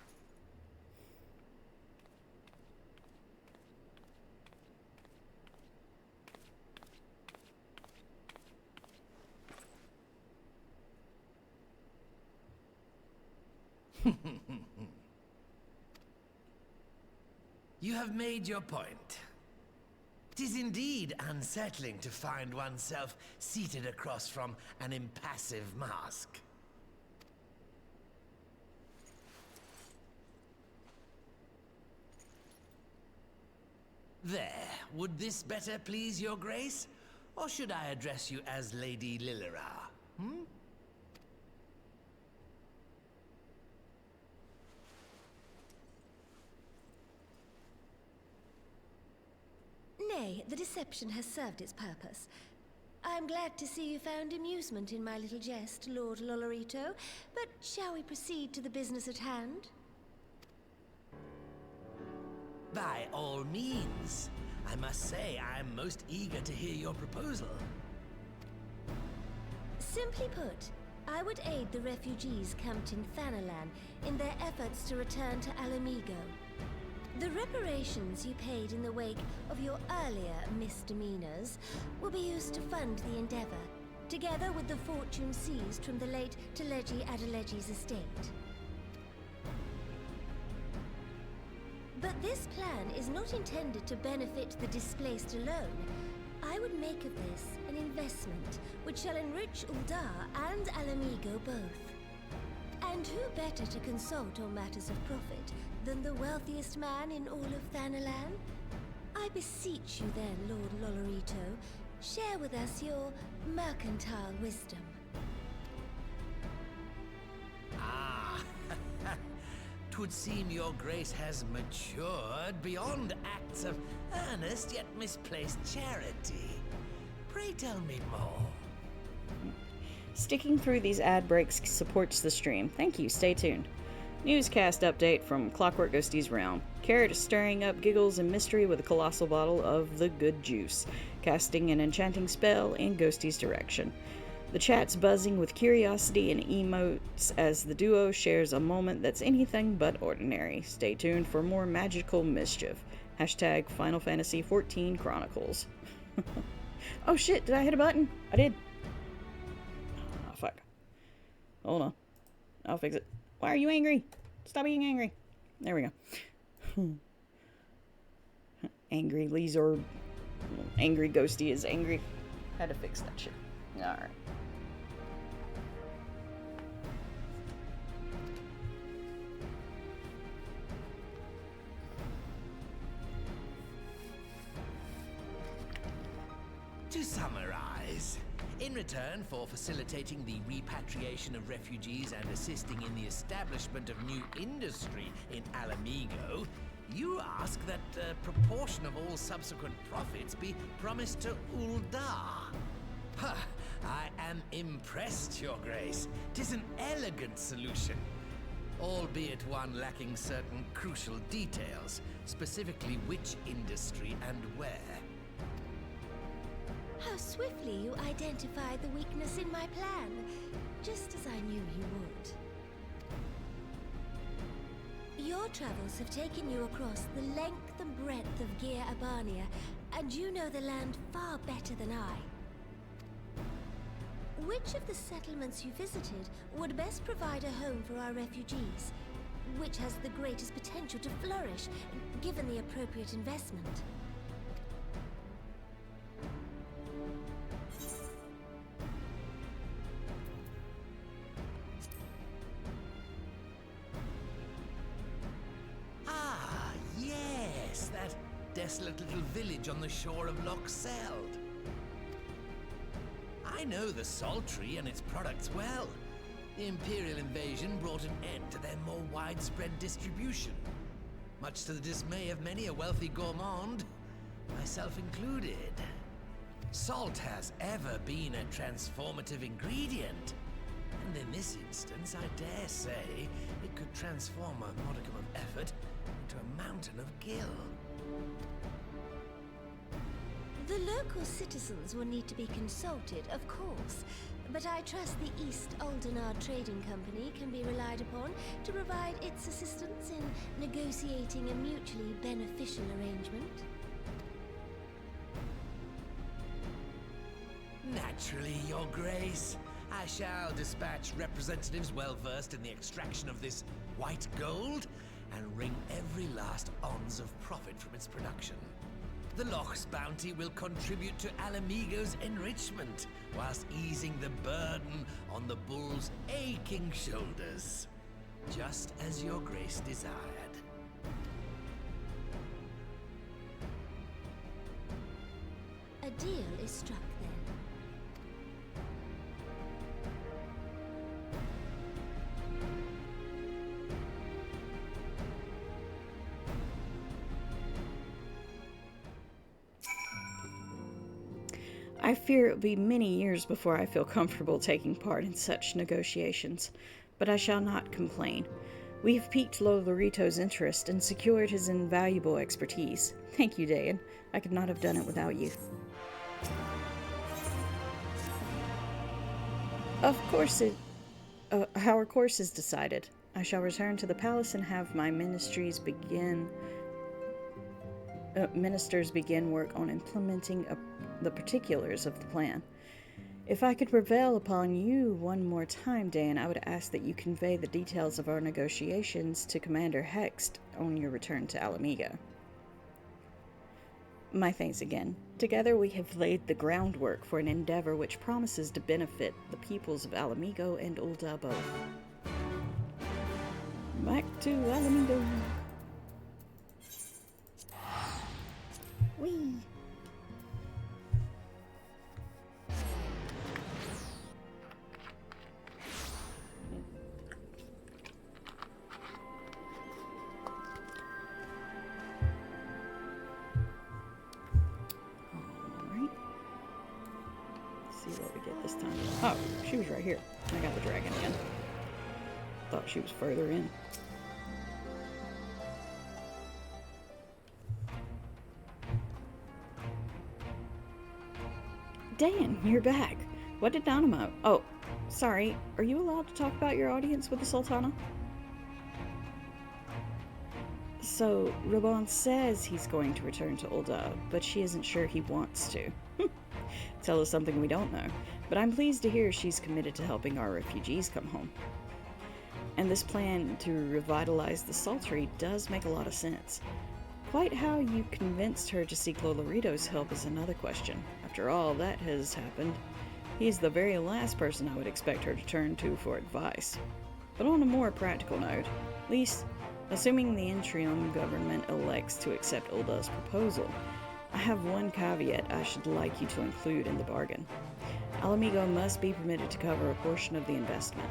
You have made your point. It is indeed unsettling to find oneself seated across from an impassive mask. There, would this better please your grace? Or should I address you as Lady Lilira? Hmm? Anyway, the deception has served its purpose. I'm glad to see you found amusement in my little jest, Lord Lolorito, but shall we proceed to the business at hand? By all means. I must say, I'm most eager to hear your proposal. Simply put, I would aid the refugees camped in Thanalan in their efforts to return to Alamigo. The reparations you paid in the wake of your earlier misdemeanors will be used to fund the endeavor, together with the fortune seized from the late Teleji Adeleji's estate. But this plan is not intended to benefit the displaced alone. I would make of this an investment which shall enrich Uldar and Alamigo both. And who better to consult on matters of profit than the wealthiest man in all of Thanalan? I beseech you then, Lord Lolorito, share with us your mercantile wisdom. Ah, 'twould seem your grace has matured beyond acts of earnest yet misplaced charity. Pray tell me more. Sticking through these ad breaks supports the stream. Thank you, stay tuned. Newscast update from Clockwork Ghostie's realm. Carrot is stirring up giggles and mystery with a colossal bottle of the good juice, casting an enchanting spell in Ghostie's direction. The chat's buzzing with curiosity and emotes as the duo shares a moment that's anything but ordinary. Stay tuned for more magical mischief. Hashtag Final Fantasy XIV Chronicles. Oh shit, did I hit a button? I did. Oh, fuck. Hold on. I'll fix it. Why are you angry? Stop being angry. There we go. Angry Lizard. Angry Ghostie is angry. Had to fix that shit. Alright. To summarize, in return for facilitating the repatriation of refugees and assisting in the establishment of new industry in Alamigo, you ask that a proportion of all subsequent profits be promised to Uldar. Huh, I am impressed, Your Grace. 'Tis an elegant solution, albeit one lacking certain crucial details, specifically which industry and where. How swiftly you identified the weakness in my plan, just as I knew you would. Your travels have taken you across the length and breadth of Gear Abania, and you know the land far better than I. Which of the settlements you visited would best provide a home for our refugees? Which has the greatest potential to flourish, given the appropriate investment? Desolate little village on the shore of Loch Seld. I know the Saltry and its products well. The Imperial invasion brought an end to their more widespread distribution, much to the dismay of many a wealthy gourmand, myself included. Salt has ever been a transformative ingredient, and in this instance, I dare say, it could transform a modicum of effort into a mountain of gil. The local citizens will need to be consulted, of course, but I trust the East Aldenar Trading Company can be relied upon to provide its assistance in negotiating a mutually beneficial arrangement. Naturally, Your Grace. I shall dispatch representatives well versed in the extraction of this white gold and wring every last ounce of profit from its production. The Loch's bounty will contribute to Alamigo's enrichment, whilst easing the burden on the bull's aching shoulders, just as Your Grace desired. A deal is struck then. I fear it will be many years before I feel comfortable taking part in such negotiations, but I shall not complain. We have piqued Lolorito's interest and secured his invaluable expertise. Thank you, Dan. I could not have done it without you. Of course our course is decided. I shall return to the palace and have my ministers begin work on implementing the particulars of the plan. If I could prevail upon you one more time, Dan, I would ask that you convey the details of our negotiations to Commander Hext on your return to Alamigo. My thanks again. Together we have laid the groundwork for an endeavor which promises to benefit the peoples of Alamigo and Ul'dah both. Back to Alamigo. Whee! This time. Oh, she was right here. I got the dragon again. Thought she was further in. Dan, you're back. What did Dynamo? Oh, sorry. Are you allowed to talk about your audience with the Sultana? So, Raban says he's going to return to Ul'dah, but she isn't sure he wants to. Tell us something we don't know. But I'm pleased to hear she's committed to helping our refugees come home. And this plan to revitalize the Sultry does make a lot of sense. Quite how you convinced her to seek Lolorito's help is another question. After all that has happened, he's the very last person I would expect her to turn to for advice. But on a more practical note, at least assuming the interim government elects to accept Ul'dah's proposal, I have one caveat I should like you to include in the bargain. Alamigo must be permitted to cover a portion of the investment.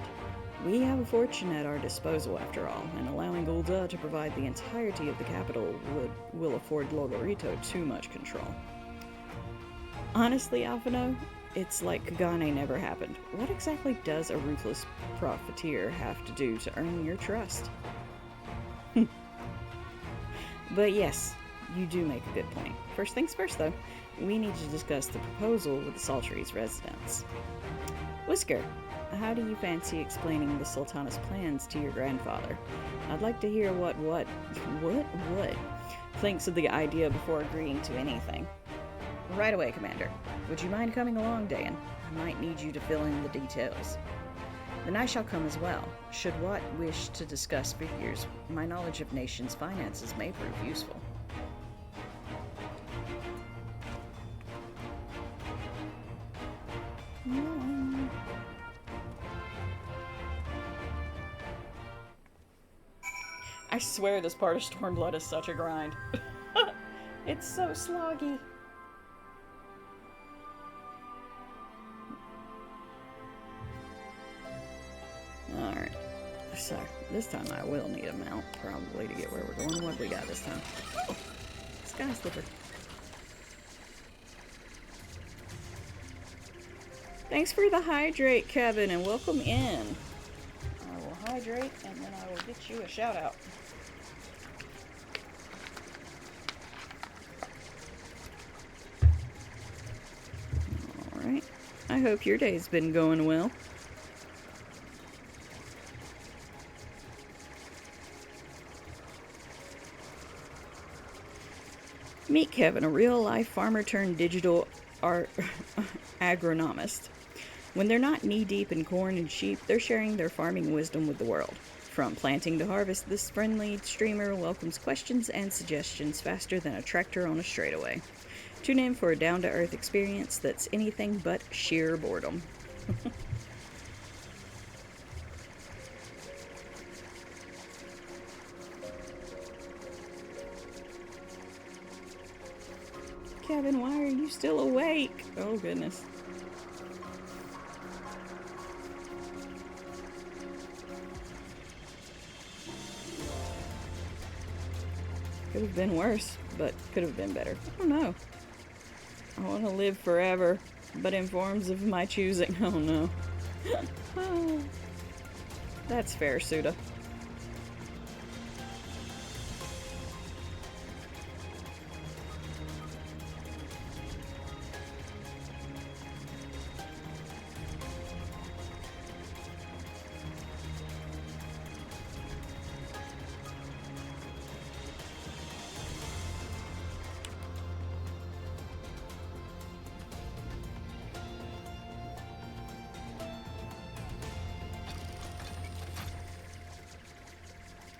We have a fortune at our disposal after all, and allowing Ul'dah to provide the entirety of the capital will afford Lolorito too much control. Honestly, Alphino, it's like Kagane never happened. What exactly does a ruthless profiteer have to do to earn your trust? But yes, you do make a good point. First things first, though, we need to discuss the proposal with the Sultry's residents. Whisker, how do you fancy explaining the Sultana's plans to your grandfather? I'd like to hear what thinks of the idea before agreeing to anything. Right away, Commander. Would you mind coming along, Dan? I might need you to fill in the details. Then I shall come as well. Should Watt wish to discuss figures, my knowledge of nations' finances may prove useful. I swear this part of Stormblood is such a grind. It's so sloggy. Alright, so this time I will need a mount probably to get where we're going. What do we got this time? Oh, Sky Slipper. Thanks for the hydrate, Kevin, and welcome in. I will hydrate and then I will get you a shout out. Alright, I hope your day's been going well. Meet Kevin, a real-life farmer turned digital agronomist. When they're not knee-deep in corn and sheep, they're sharing their farming wisdom with the world. From planting to harvest, this friendly streamer welcomes questions and suggestions faster than a tractor on a straightaway. Tune in for a down-to-earth experience that's anything but sheer boredom. Kevin, why are you still awake? Oh, goodness. Could have been worse, but could have been better. I don't know. I want to live forever. but in forms of my choosing. Oh no. Oh. That's fair, Suda.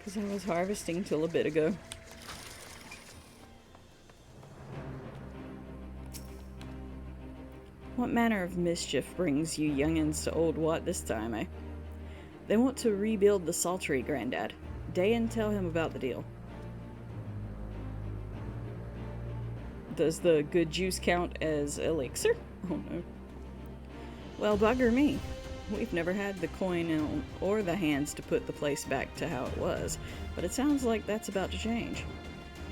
Because I was harvesting till a bit ago. What manner of mischief brings you youngins to Old Wat this time, eh? They want to rebuild the Saltery, Grandad. Dayan, tell him about the deal. Does the good juice count as elixir? Oh no. Well, bugger me. We've never had the coin or the hands to put the place back to how it was, but it sounds like that's about to change.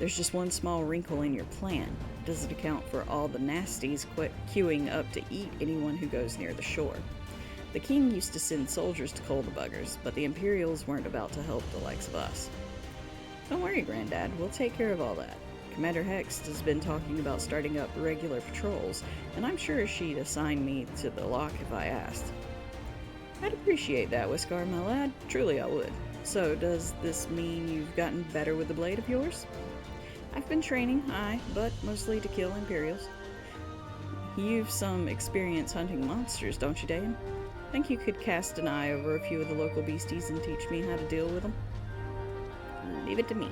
There's just one small wrinkle in your plan. Does it account for all the nasties queuing up to eat anyone who goes near the shore? The king used to send soldiers to cull the buggers, but the Imperials weren't about to help the likes of us. Don't worry, Grandad, we'll take care of all that. Commander Hext has been talking about starting up regular patrols, and I'm sure she'd assign me to the lock if I asked. I'd appreciate that, Whiskar, my lad. Truly I would. So, does this mean you've gotten better with the blade of yours? I've been training, aye, but mostly to kill Imperials. You've some experience hunting monsters, don't you, Dayan? Think you could cast an eye over a few of the local beasties and teach me how to deal with them? Leave it to me.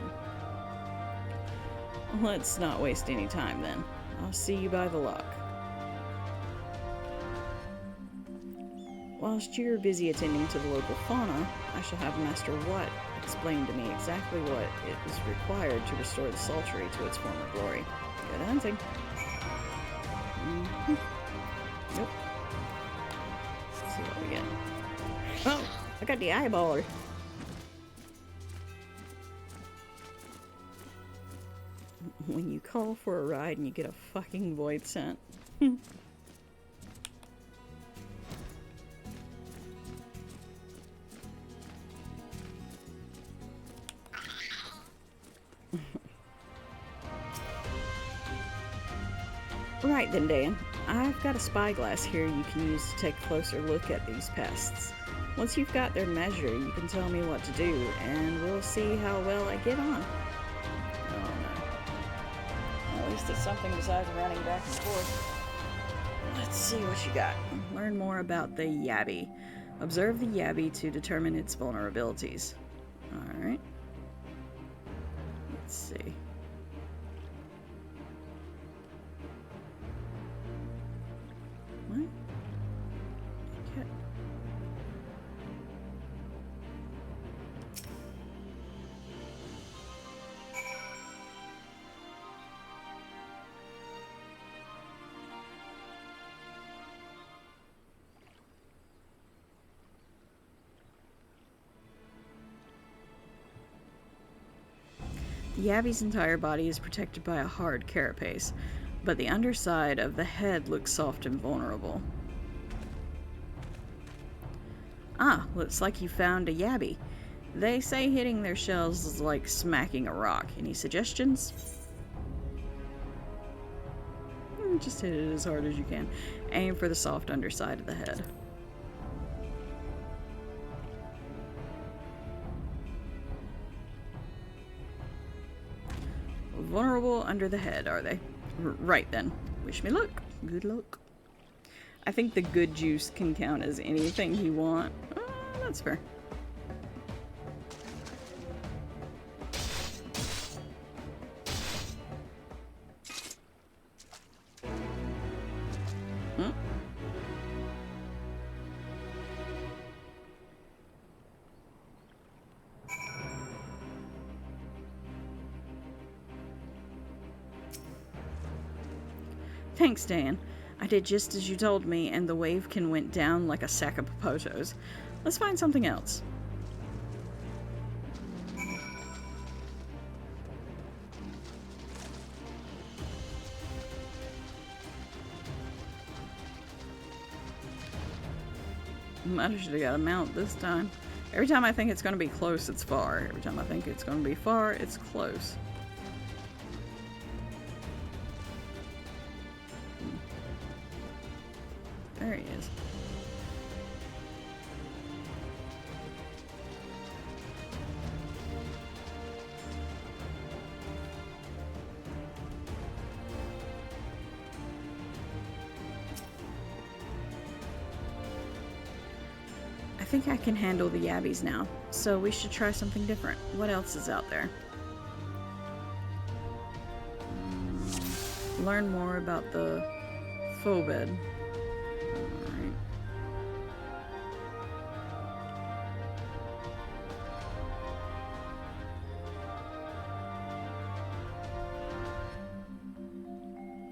Let's not waste any time, then. I'll see you by the lock. Whilst you're busy attending to the local fauna, I shall have Master Watt explain to me exactly what is required to restore the Saltery to its former glory. Good hunting. Nope. Let's see what we get. Oh, I got the eyeballer. When you call for a ride and you get a fucking void scent. Right then, Dan. I've got a spyglass here you can use to take a closer look at these pests. Once you've got their measure, you can tell me what to do, and we'll see how well I get on. Oh no. At least it's something besides running back and forth. Let's see what you got. Learn more about the Yabby. Observe the Yabby to determine its vulnerabilities. Alright. Let's see. What? Okay. The Yabby's entire body is protected by a hard carapace, but the underside of the head looks soft and vulnerable. Ah, looks like you found a Yabby. They say hitting their shells is like smacking a rock. Any suggestions? Just hit it as hard as you can. Aim for the soft underside of the head. Vulnerable under the head, are they? Right then. Wish me luck. Good luck. I think the good juice can count as anything you want. That's fair. Thanks, Dan. I did just as you told me, and the wavekin went down like a sack of popotos. Let's find something else. Might have should have got a mount this time. Every time I think it's going to be close, it's far. Every time I think it's going to be far, it's close. There he is. I think I can handle the yabbies now, so we should try something different. What else is out there? Learn more about the phobid. Alright.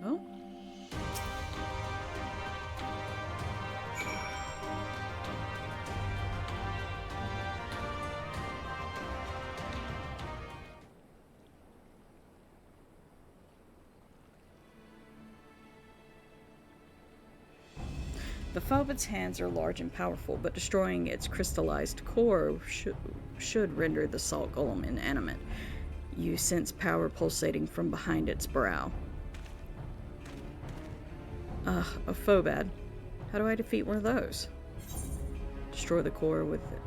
Oh. The phobid's hands are large and powerful, but destroying its crystallized core should render the salt golem inanimate. You sense power pulsating from behind its brow. A phobad. How do I defeat one of those? Destroy the core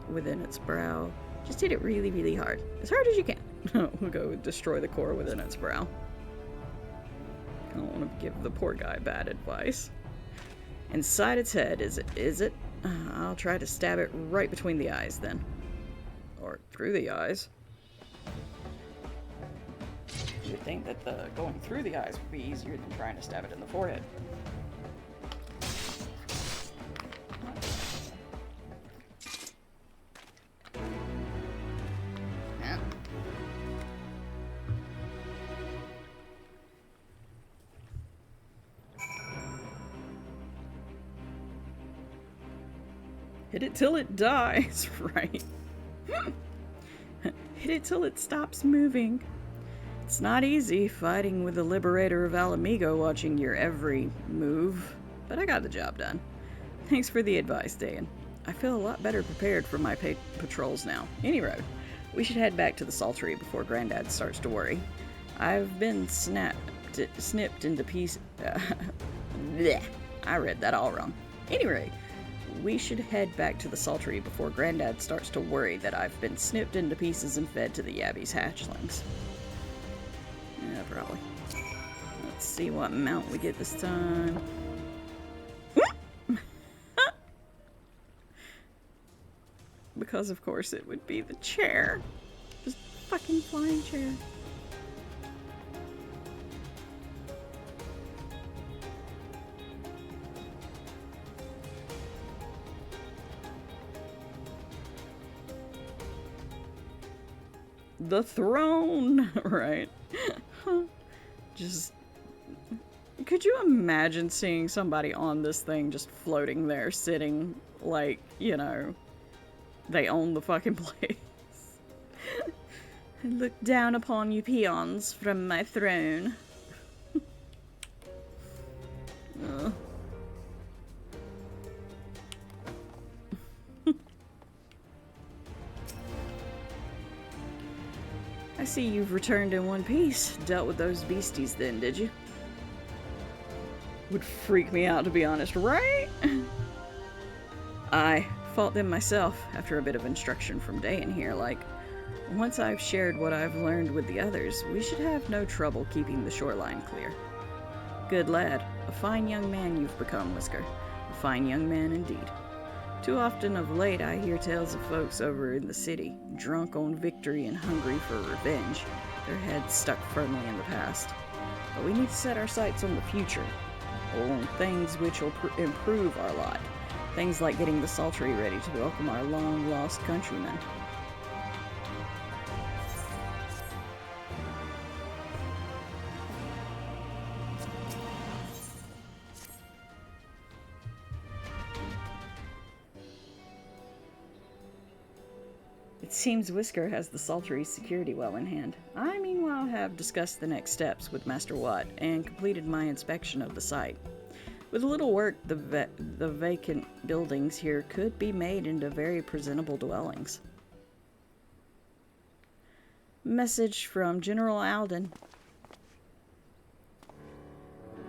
within its brow. Just hit it really, really hard. As hard as you can. We'll go destroy the core within its brow. I don't want to give the poor guy bad advice. Inside its head, is it? I'll try to stab it right between the eyes then. Or through the eyes. You would think that going through the eyes would be easier than trying to stab it in the forehead. Hit it till it dies, right? Hit it till it stops moving. It's not easy fighting with the Liberator of Alamigo watching your every move, but I got the job done. Thanks for the advice, Dan. I feel a lot better prepared for my patrols now. Any road, we should head back to the Saltery before Granddad starts to worry. I've been snipped into pieces. Blech, I read that all wrong. Anyway, we should head back to the Saltery before Granddad starts to worry that I've been snipped into pieces and fed to the Yabby's hatchlings. Yeah, probably. Let's see what mount we get this time. Because of course it would be the chair. Just fucking flying chair. The throne, right? Just, could you imagine seeing somebody on this thing just floating there, sitting like, you know, they own the fucking place? I look down upon you peons from my throne. I see you've returned in one piece. Dealt with those beasties then, did you? Would freak me out, to be honest, right? I fought them myself after a bit of instruction from Dayan here. Like, once I've shared what I've learned with the others, we should have no trouble keeping the shoreline clear. Good lad. A fine young man you've become, Whisker. A fine young man indeed. Too often of late I hear tales of folks over in the city, drunk on victory and hungry for revenge, their heads stuck firmly in the past. But we need to set our sights on the future, on things which will improve our lot. Things like getting the Saltery ready to welcome our long-lost countrymen. It seems Whisker has the Saltery's security well in hand. I, meanwhile, have discussed the next steps with Master Watt and completed my inspection of the site. With a little work, the vacant buildings here could be made into very presentable dwellings. Message from General Alden.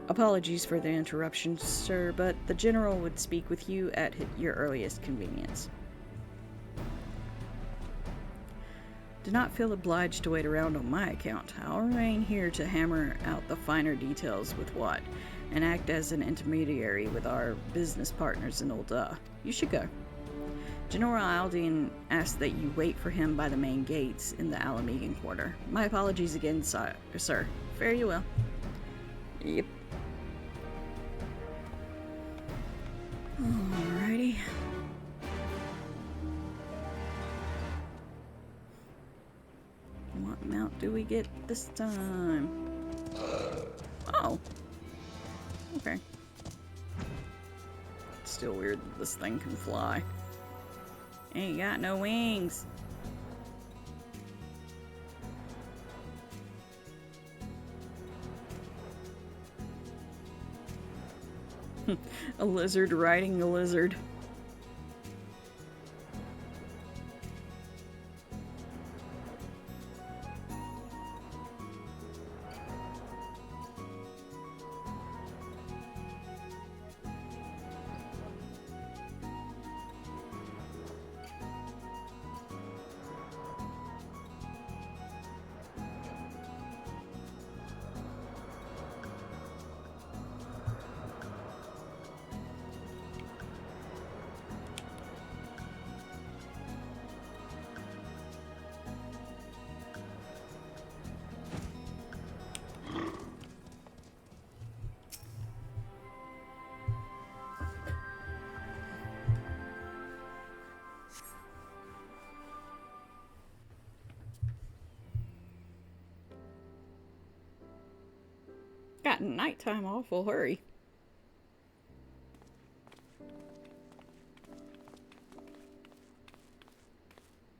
Apologies for the interruption, sir, but the General would speak with you at your earliest convenience. Do not feel obliged to wait around on my account. I'll remain here to hammer out the finer details with Watt and act as an intermediary with our business partners in Ul'dah. You should go. General Alden asked that you wait for him by the main gates in the Alamegan quarter. My apologies again, sir. Fare you well. Yep. Alrighty. What mount do we get this time? Oh. Okay. It's still weird that this thing can fly. Ain't got no wings. A lizard riding a lizard. Got nighttime awful hurry.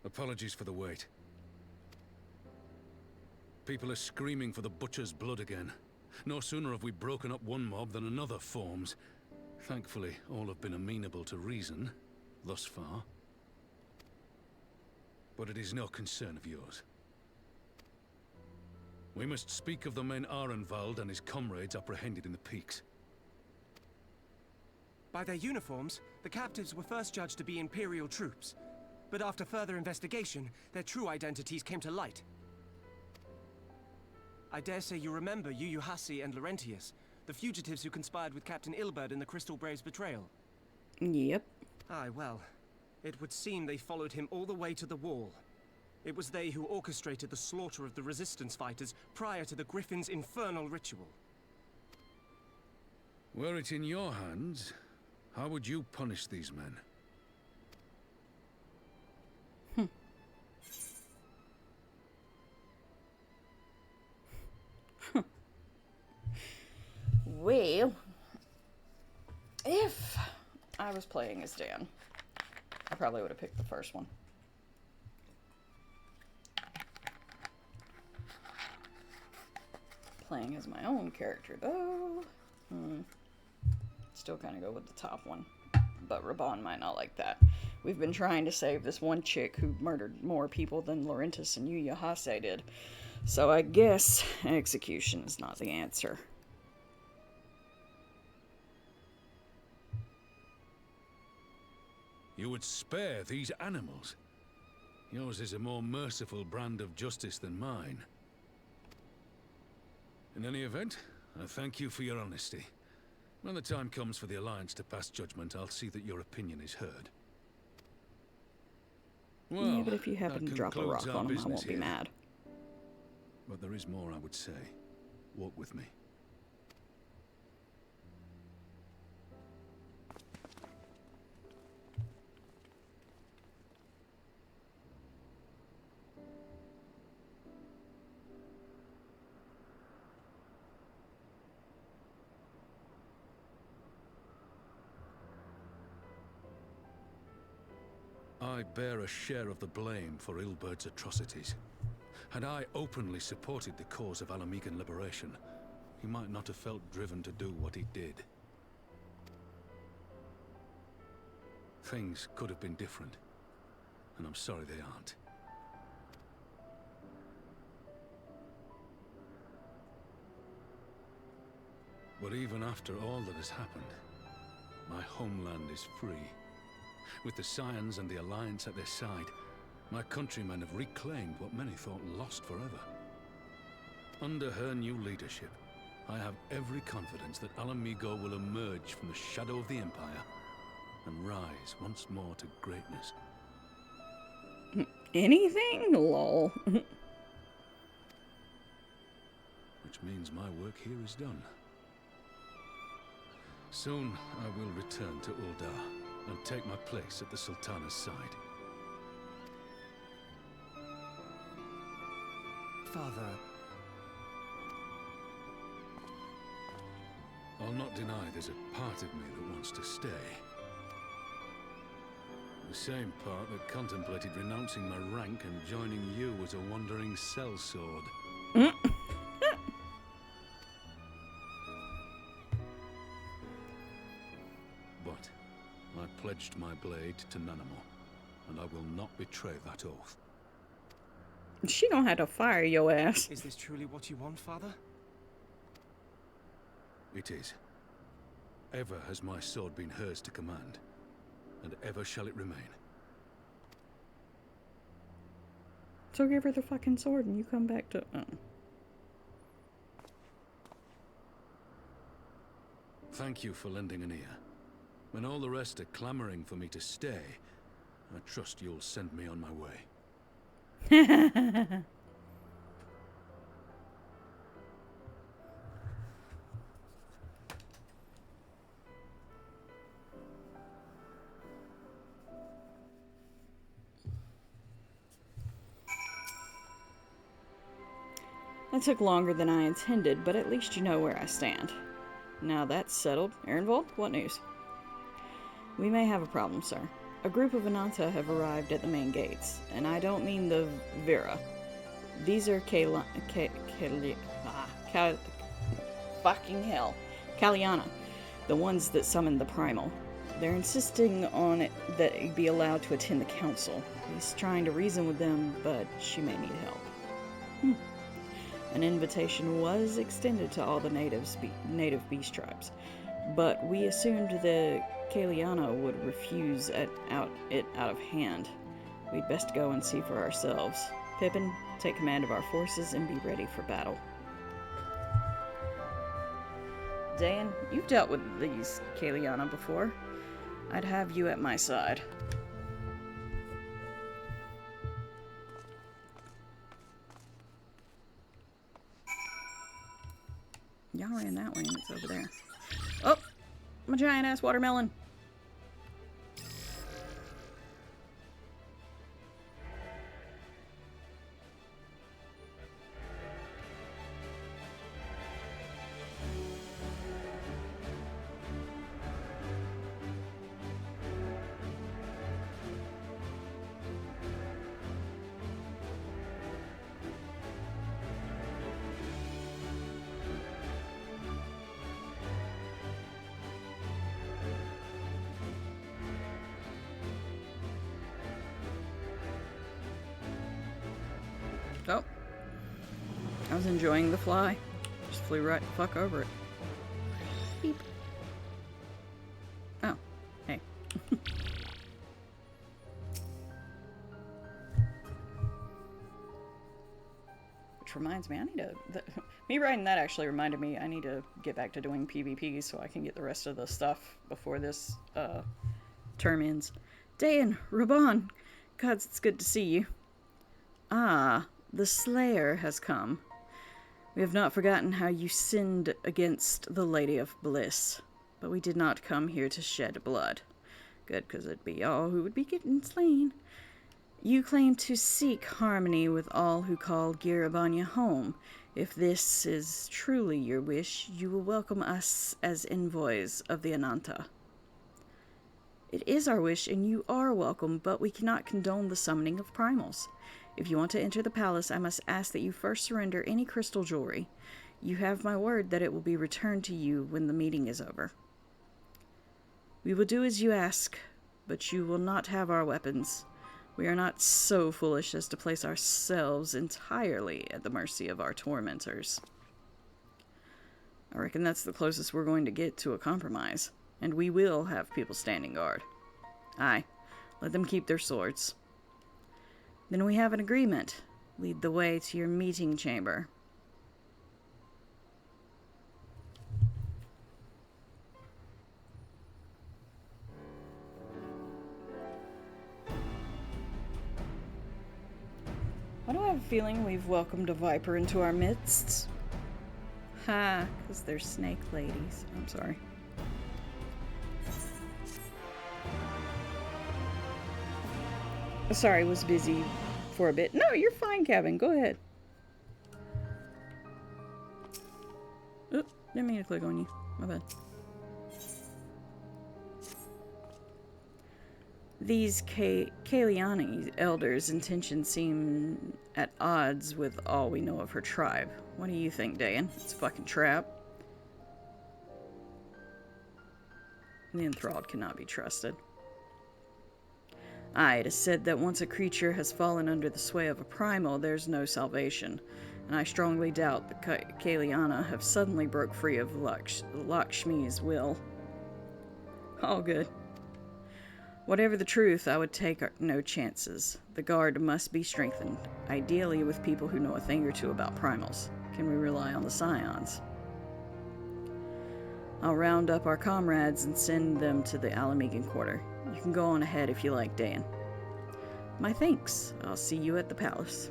Apologies for the wait. People are screaming for the butcher's blood again. No sooner have we broken up one mob than another forms. Thankfully, all have been amenable to reason, thus far. But it is no concern of yours. We must speak of the men Arenvald and his comrades apprehended in the peaks. By their uniforms, the captives were first judged to be Imperial troops. But after further investigation, their true identities came to light. I dare say you remember Yuyuhasi and Laurentius, the fugitives who conspired with Captain Ilberd in the Crystal Brave's betrayal. Yep. Aye, well, it would seem they followed him all the way to the wall. It was they who orchestrated the slaughter of the Resistance fighters prior to the Griffin's infernal ritual. Were it in your hands, how would you punish these men? Well, if I was playing as Dan, I probably would have picked the first one. Playing as my own character, though, still kind of go with the top one. But Raban might not like that. We've been trying to save this one chick who murdered more people than Laurentis and Yuyuhase did. So I guess execution is not the answer. You would spare these animals? Yours is a more merciful brand of justice than mine. In any event, I thank you for your honesty. When the time comes for the Alliance to pass judgment, I'll see that your opinion is heard. Well, yeah, but if you happen to drop a rock on him, I won't be mad. But there is more I would say. Walk with me. I bear a share of the blame for Ilberd's atrocities. Had I openly supported the cause of Alamegan liberation, he might not have felt driven to do what he did. Things could have been different, and I'm sorry they aren't. But even after all that has happened, my homeland is free. With the Scions and the Alliance at their side, my countrymen have reclaimed what many thought lost forever. Under her new leadership, I have every confidence that Alamigo will emerge from the shadow of the Empire and rise once more to greatness. Anything? Lol. Which means my work here is done. Soon I will return to Uldar and take my place at the Sultana's side. Father... I'll not deny there's a part of me that wants to stay. The same part that contemplated renouncing my rank and joining you as a wandering sellsword. But I pledged my blade to Nanamo, and I will not betray that oath. She don't have to fire your ass. Is this truly what you want, Father? It is. Ever has my sword been hers to command, and ever shall it remain. So give her the fucking sword and you come back to... Thank you for lending an ear. When all the rest are clamoring for me to stay, I trust you'll send me on my way. That took longer than I intended, but at least you know where I stand. Now that's settled. Ehrenwald, what news? We may have a problem, sir. A group of Ananta have arrived at the main gates, and I don't mean the Vera. These are fucking hell. Kaliana, the ones that summoned the Primal. They're insisting on it that it be allowed to attend the council. He's trying to reason with them, but she may need help. An invitation was extended to all the native beast tribes, but we assumed the Kaliana would refuse it out of hand. We'd best go and see for ourselves. Pippin, take command of our forces and be ready for battle. Dan, you've dealt with these Kaliana before. I'd have you at my side. Y'all ran that way and it's over there. Oh! My giant ass watermelon! Oh. I was enjoying the fly. Just flew right the fuck over it. Beep. Oh. Hey. Which reminds me, I need to... me writing that actually reminded me I need to get back to doing PvP so I can get the rest of the stuff before this term ends. Dan, Raban, gods, it's good to see you. Ah, the Slayer has come. We have not forgotten how you sinned against the Lady of Bliss, but we did not come here to shed blood. Good, because it'd be all who would be getting slain. You claim to seek harmony with all who call Girabanya home. If this is truly your wish, you will welcome us as envoys of the Ananta. It is our wish, and you are welcome, but we cannot condone the summoning of primals. If you want to enter the palace, I must ask that you first surrender any crystal jewelry. You have my word that it will be returned to you when the meeting is over. We will do as you ask, but you will not have our weapons. We are not so foolish as to place ourselves entirely at the mercy of our tormentors. I reckon that's the closest we're going to get to a compromise, and we will have people standing guard. Aye, let them keep their swords. Then we have an agreement. Lead the way to your meeting chamber. Why do I have a feeling we've welcomed a viper into our midst? Ha, because they're snake ladies. I'm sorry. Sorry, was busy for a bit. No, you're fine, Kevin. Go ahead. Oop, didn't mean to click on you. My bad. These Kailiani elders' intentions seem at odds with all we know of her tribe. What do you think, Dan? It's a fucking trap. The enthralled cannot be trusted. Aye, it is said that once a creature has fallen under the sway of a primal, there's no salvation, and I strongly doubt the Kailiana have suddenly broke free of Lakshmi's will. All good. Whatever the truth, I would take no chances. The guard must be strengthened, ideally with people who know a thing or two about primals. Can we rely on the scions? I'll round up our comrades and send them to the Alamegan quarter. You can go on ahead if you like, Dan. My thanks. I'll see you at the palace.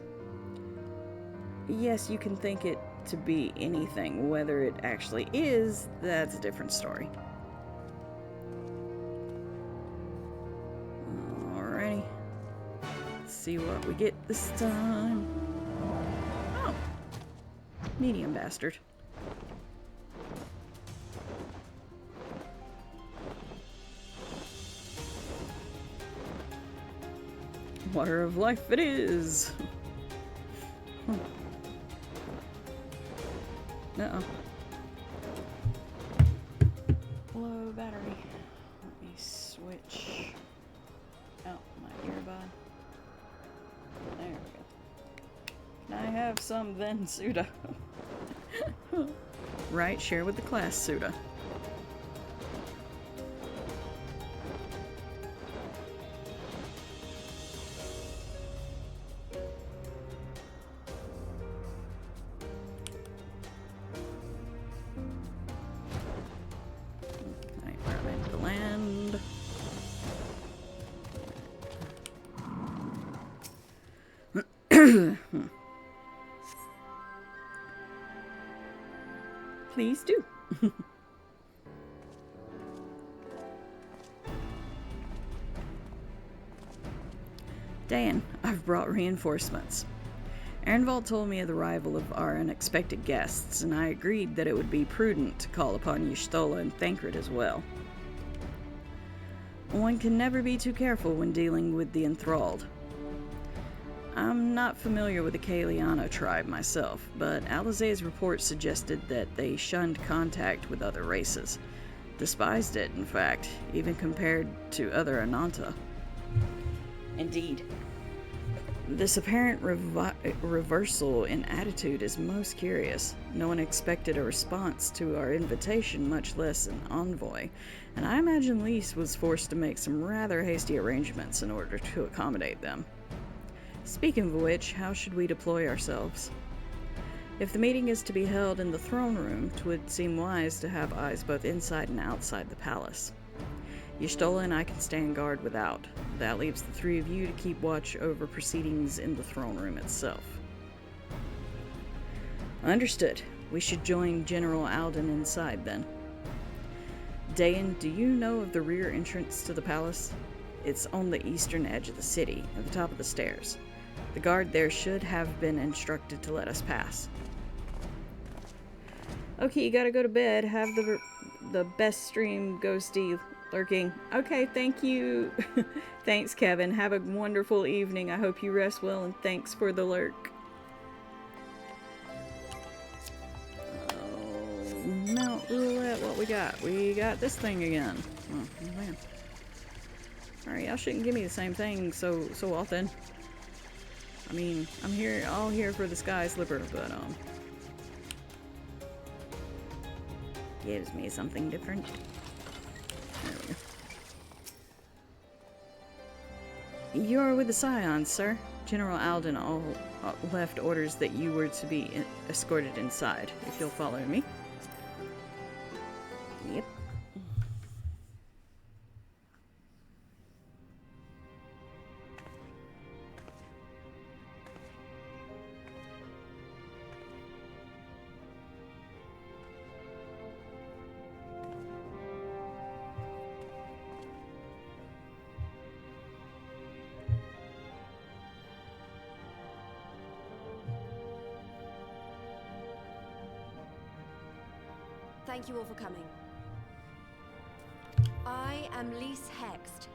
Yes, you can think it to be anything. Whether it actually is, that's a different story. Alrighty. Let's see what we get this time. Oh. Medium bastard. Water of life it is. Uh-oh. Low battery. Let me switch out my earbud. There we go. Can I have some then, Suda? Right, share with the class, Suda. Please do. Dan, I've brought reinforcements. Ehrenwald told me of the arrival of our unexpected guests, and I agreed that it would be prudent to call upon Y'shtola and Thancred as well. One can never be too careful when dealing with the enthralled. I'm not familiar with the Kailiana tribe myself, but Alizé's report suggested that they shunned contact with other races. Despised it, in fact, even compared to other Ananta. Indeed. This apparent reversal in attitude is most curious. No one expected a response to our invitation, much less an envoy, and I imagine Lys was forced to make some rather hasty arrangements in order to accommodate them. Speaking of which, how should we deploy ourselves? If the meeting is to be held in the throne room, 'twould seem wise to have eyes both inside and outside the palace. Y'shtola and I can stand guard without. That leaves the three of you to keep watch over proceedings in the throne room itself. Understood. We should join General Alden inside then. Dayan, do you know of the rear entrance to the palace? It's on the eastern edge of the city, at the top of the stairs. The guard there should have been instructed to let us pass. Okay, you gotta go to bed. Have the best stream, Ghosty lurking. Okay, thank you. Thanks, Kevin. Have a wonderful evening. I hope you rest well, and thanks for the lurk. Oh, Mount Roulette, what we got? We got this thing again. Oh, man. Alright, y'all shouldn't give me the same thing so often. I mean, I'm all here for the Sky Slipper, but gives me something different. There we go. You're with the Scions, sir. General Alden left orders that you were to be escorted inside. If you'll follow me. Yep. Thank you all for coming. I am Lise Hext,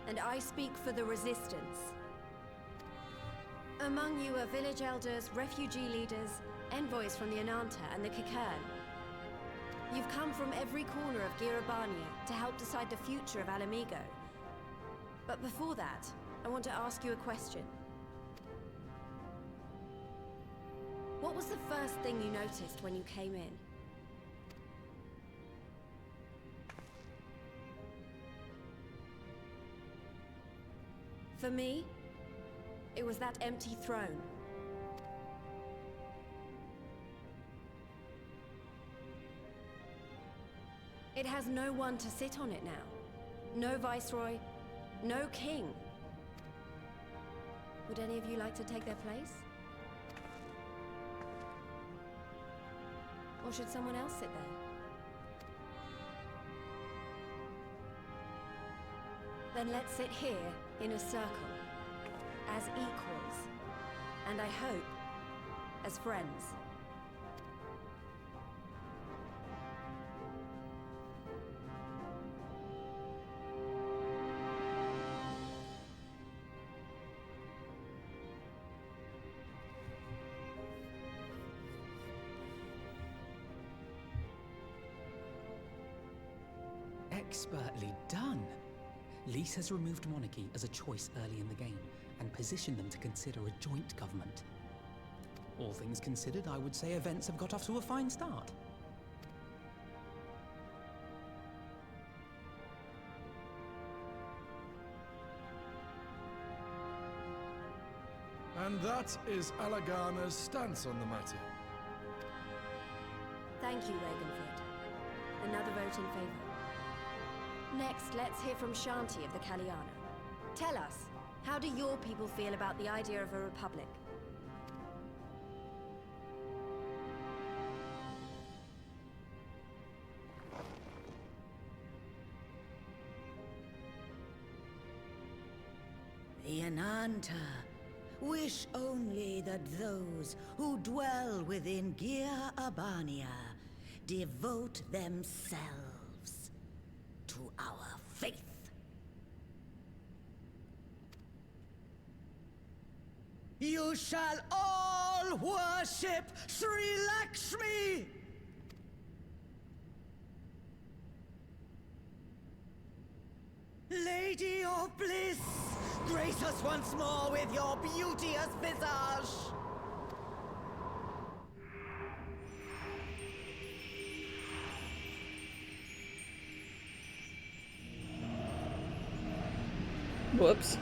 and I speak for the Resistance. Among you are village elders, refugee leaders, envoys from the Ananta and the Kikern. You've come from every corner of Girabania to help decide the future of Alamigo. But before that, I want to ask you a question. What was the first thing you noticed when you came in? For me, it was that empty throne. It has no one to sit on it now. No viceroy, no king. Would any of you like to take their place? Or should someone else sit there? Then let's sit here in a circle, as equals, and I hope, as friends. Expertly done. Lise has removed monarchy as a choice early in the game, and positioned them to consider a joint government. All things considered, I would say events have got off to a fine start. And that is Alagana's stance on the matter. Thank you, Ragenford. Another vote in favor. Next, let's hear from Shanti of the Kaliana. Tell us, how do your people feel about the idea of a republic? The Ananta wish only that those who dwell within Girabania devote themselves to our faith. You shall all worship Sri Lakshmi! Lady of Bliss, grace us once more with your beauteous visage! Whoops.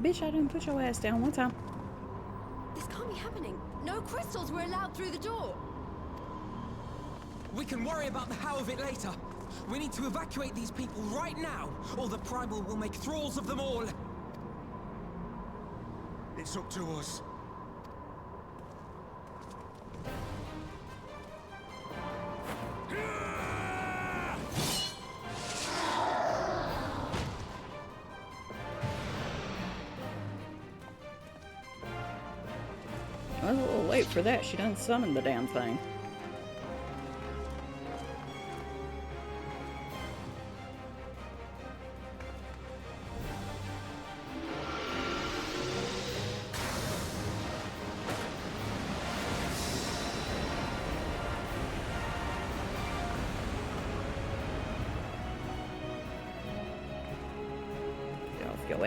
Bitch, I didn't put your ass down one time. This can't be happening. No crystals were allowed through the door. We can worry about the how of it later. We need to evacuate these people right now, or the Primal will make thralls of them all. It's up to us. Well, we'll wait for that. She done summoned the damn thing.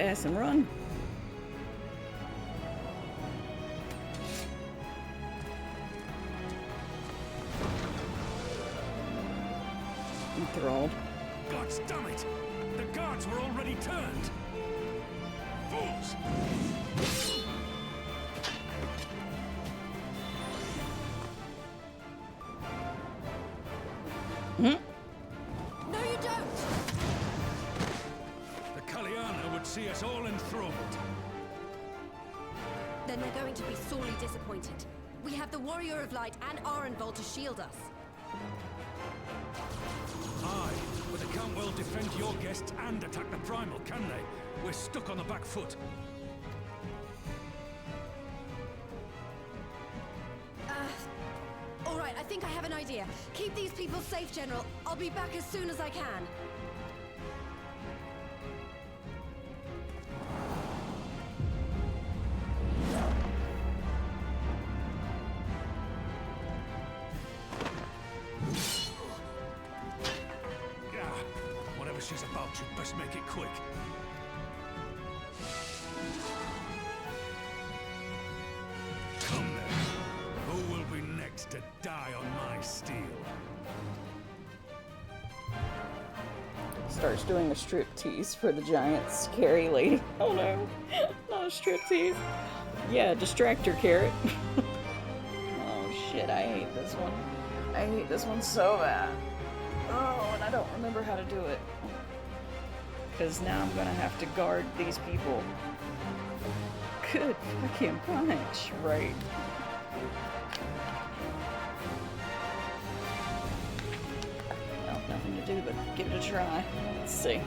ass and run. Enthralled. Gods damn it! The guards were already turned! Fools! Hmm? No, you don't! The Kalyana would see us all enthroned. Then they're going to be sorely disappointed. We have the Warrior of Light and Arenvald to shield us. Aye, but they can't well defend your guests and attack the Primal, can they? We're stuck on the back foot. All right, I think I have an idea. Keep these people safe, General. I'll be back as soon as I can. Whatever she's about, you'd best make it quick. Come then. Who will be next to die on my steel? Starts doing a striptease for the giant scary lady. Oh no, not a striptease. Yeah, distractor carrot. Oh shit, I hate this one. I hate this one so bad. Oh, and I don't remember how to do it. Because now I'm gonna have to guard these people. Good fucking punch, right? Well, nothing to do but give it a try. Let's see.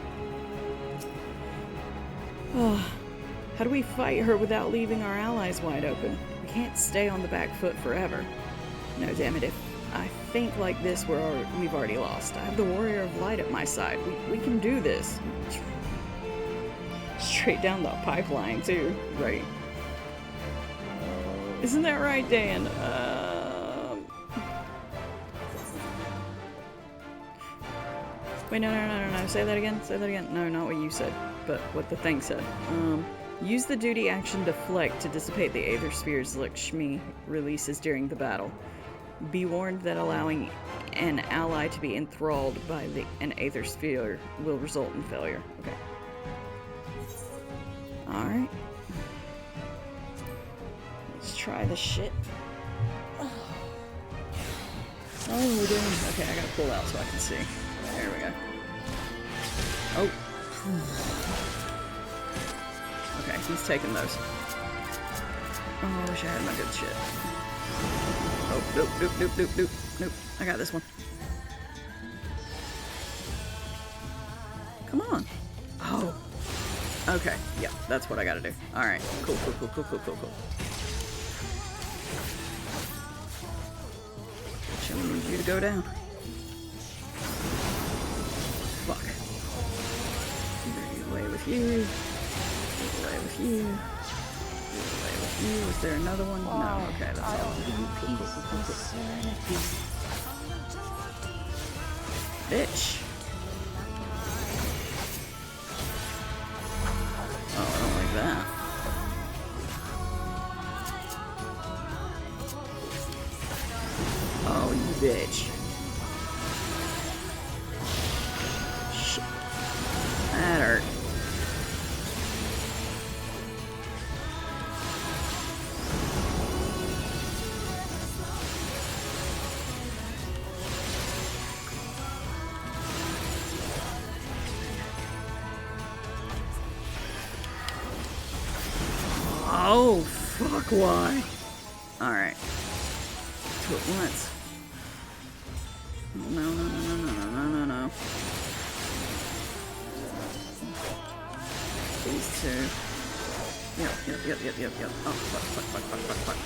Oh, how do we fight her without leaving our allies wide open? We can't stay on the back foot forever. No, damn it, if I think like this, we've already lost. I have the Warrior of Light at my side. We can do this. Straight down the pipeline, too. Right. Isn't that right, Dan? Wait, no. Say that again. Say that again. No, not what you said, but what the thing said. Use the duty action Deflect to dissipate the Aether Sphere's Lakshmi releases during the battle. Be warned that allowing an ally to be enthralled by an Aether Sphere will result in failure. Okay. Alright. Let's try this shit. Oh, we're doing... Okay, I gotta pull out so I can see. There we go. Oh. Okay, he's taking those. Oh, I wish I had my good shit. Oh, nope. I got this one. Come on. Oh. Okay, yeah, that's what I gotta do. Alright, cool. Shall we need you to go down? Fuck. Away with you. Away with you. Away with you. Is there another one? No, okay, that's all. Bitch. Oh, I don't like that. Oh, you bitch. Shit. That hurt. Oh, fuck, why? Alright. Do it once. No. These two. Yep. Oh, fuck.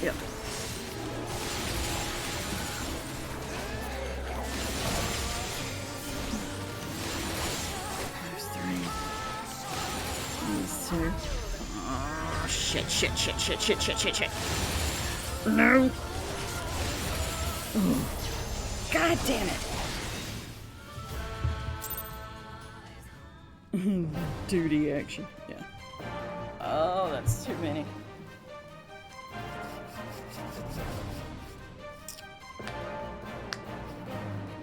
Yep. There's three. These two. Oh, shit. No. Oh. God damn it. Duty action. Yeah. Oh, that's too many.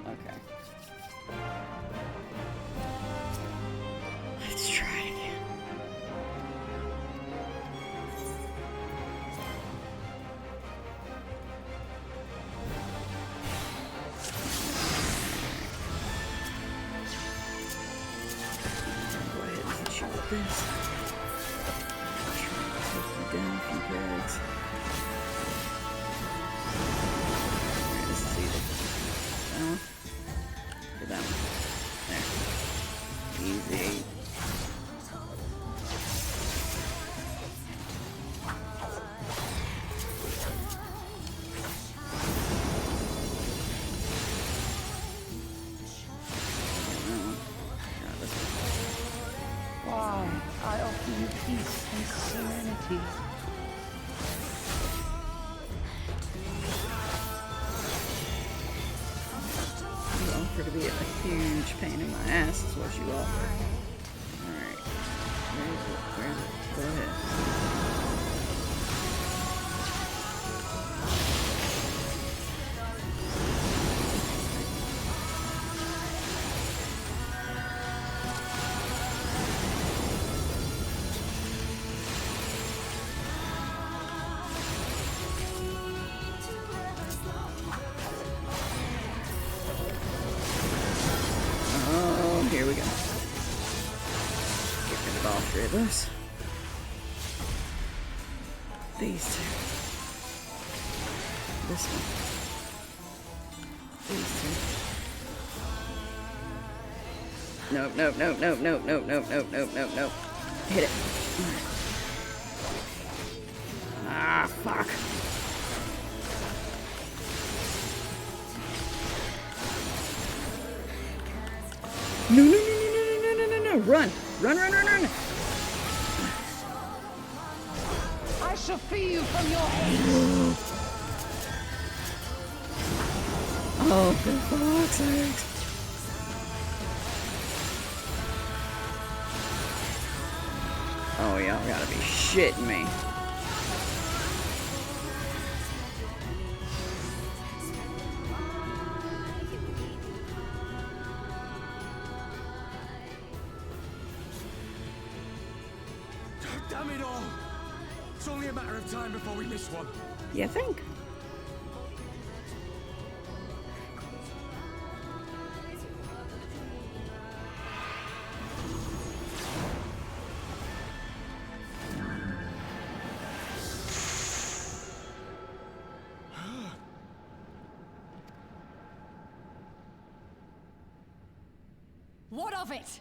Okay. Let's try it again. Go ahead and hit you with this. Try to take you down a few pegs. Alright, this is easy. That one. Get that one. There. Easy. Why? I offer you peace and serenity. You offer to be a huge pain in my ass is what you offer. Alright. Where is it? Where is it? Go ahead. Oh, here we go. Get rid of all three of those. These two. This one. These two. Nope, nope, nope, nope, nope, nope, nope, nope, nope, nope, nope. Hit it. Ah, fuck. No, no, no, no, no, no, no, no, no, run. Run, run, run, run. I shall free you from your hate. Oh, for fuck's sake. Oh, y'all gotta be shitting me. Damn it all! It's only a matter of time before we miss one. You think? What of it?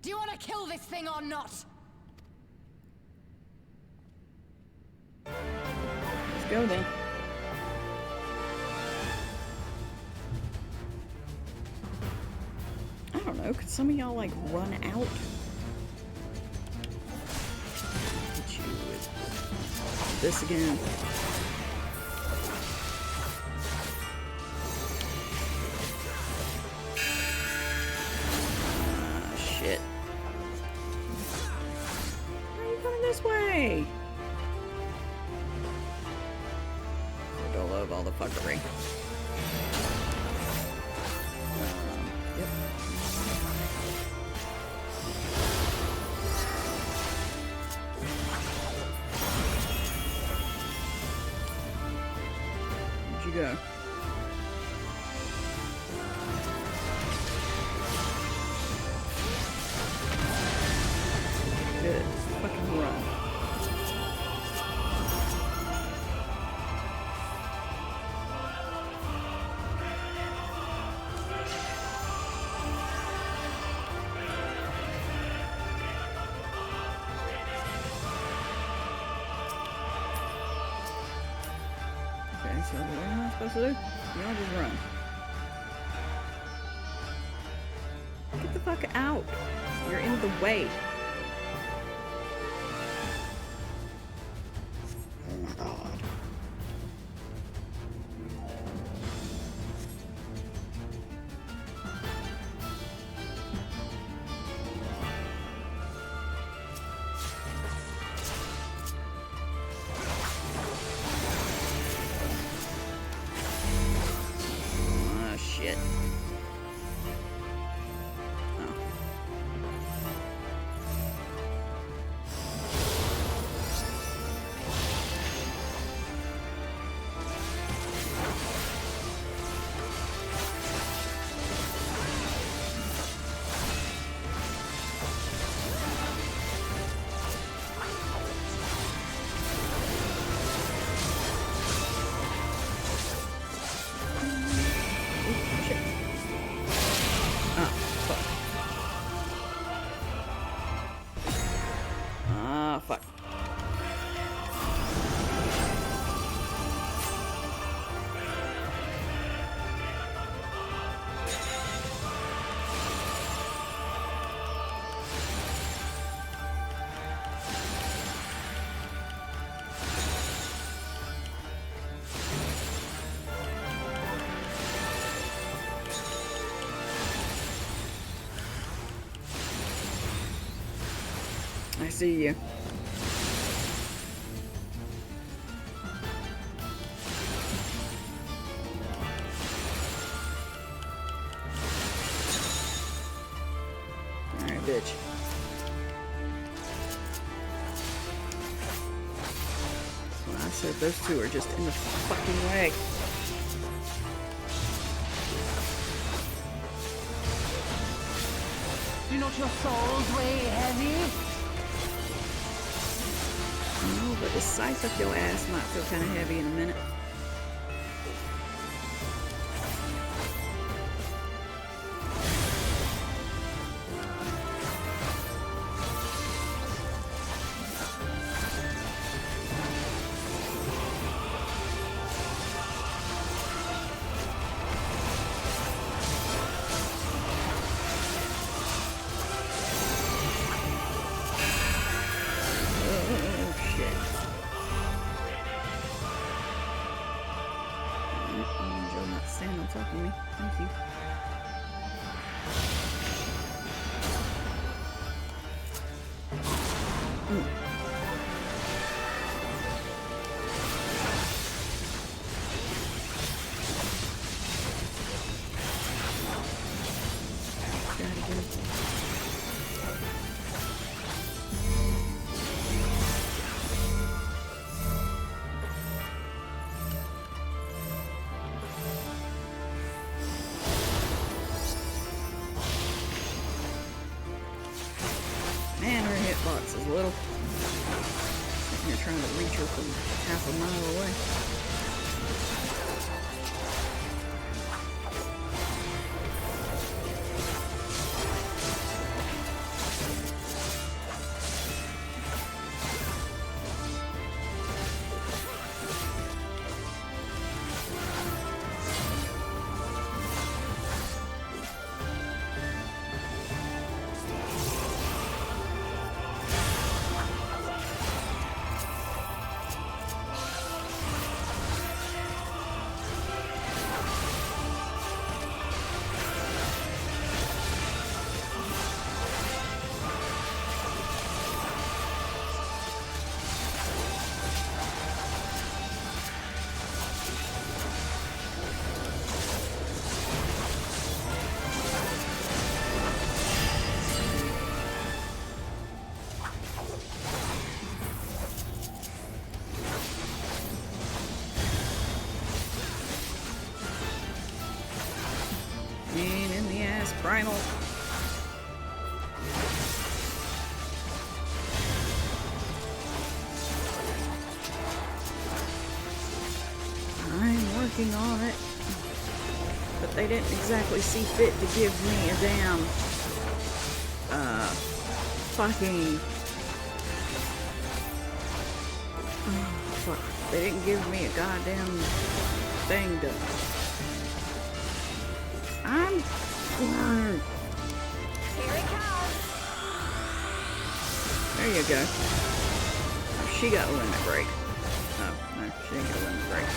Do you want to kill this thing or not? Let's go then. I don't know, could some of y'all like run out? Hit you with this again. Ah, shit. Why are you coming this way? I don't love all the fuckery. Yep. Where'd you go? Good. Fucking run. Okay, so what am I supposed to do? Y'all just run. Get the fuck out. You're in the way. Oh my god. I see you. Alright, bitch. Well, I said those two are just in the fucking way. Do not your souls weigh heavy? No, but the size of your ass might feel kind of heavy in a minute. Man, her hitbox is little. Sitting here trying to reach her from half a mile away. Primal. I'm working on it, but they didn't exactly see fit to give me a damn fucking fuck. They didn't give me a goddamn thing to. Here it comes. There you go. Oh, she got a limit break. Oh, no, she didn't get a limit break.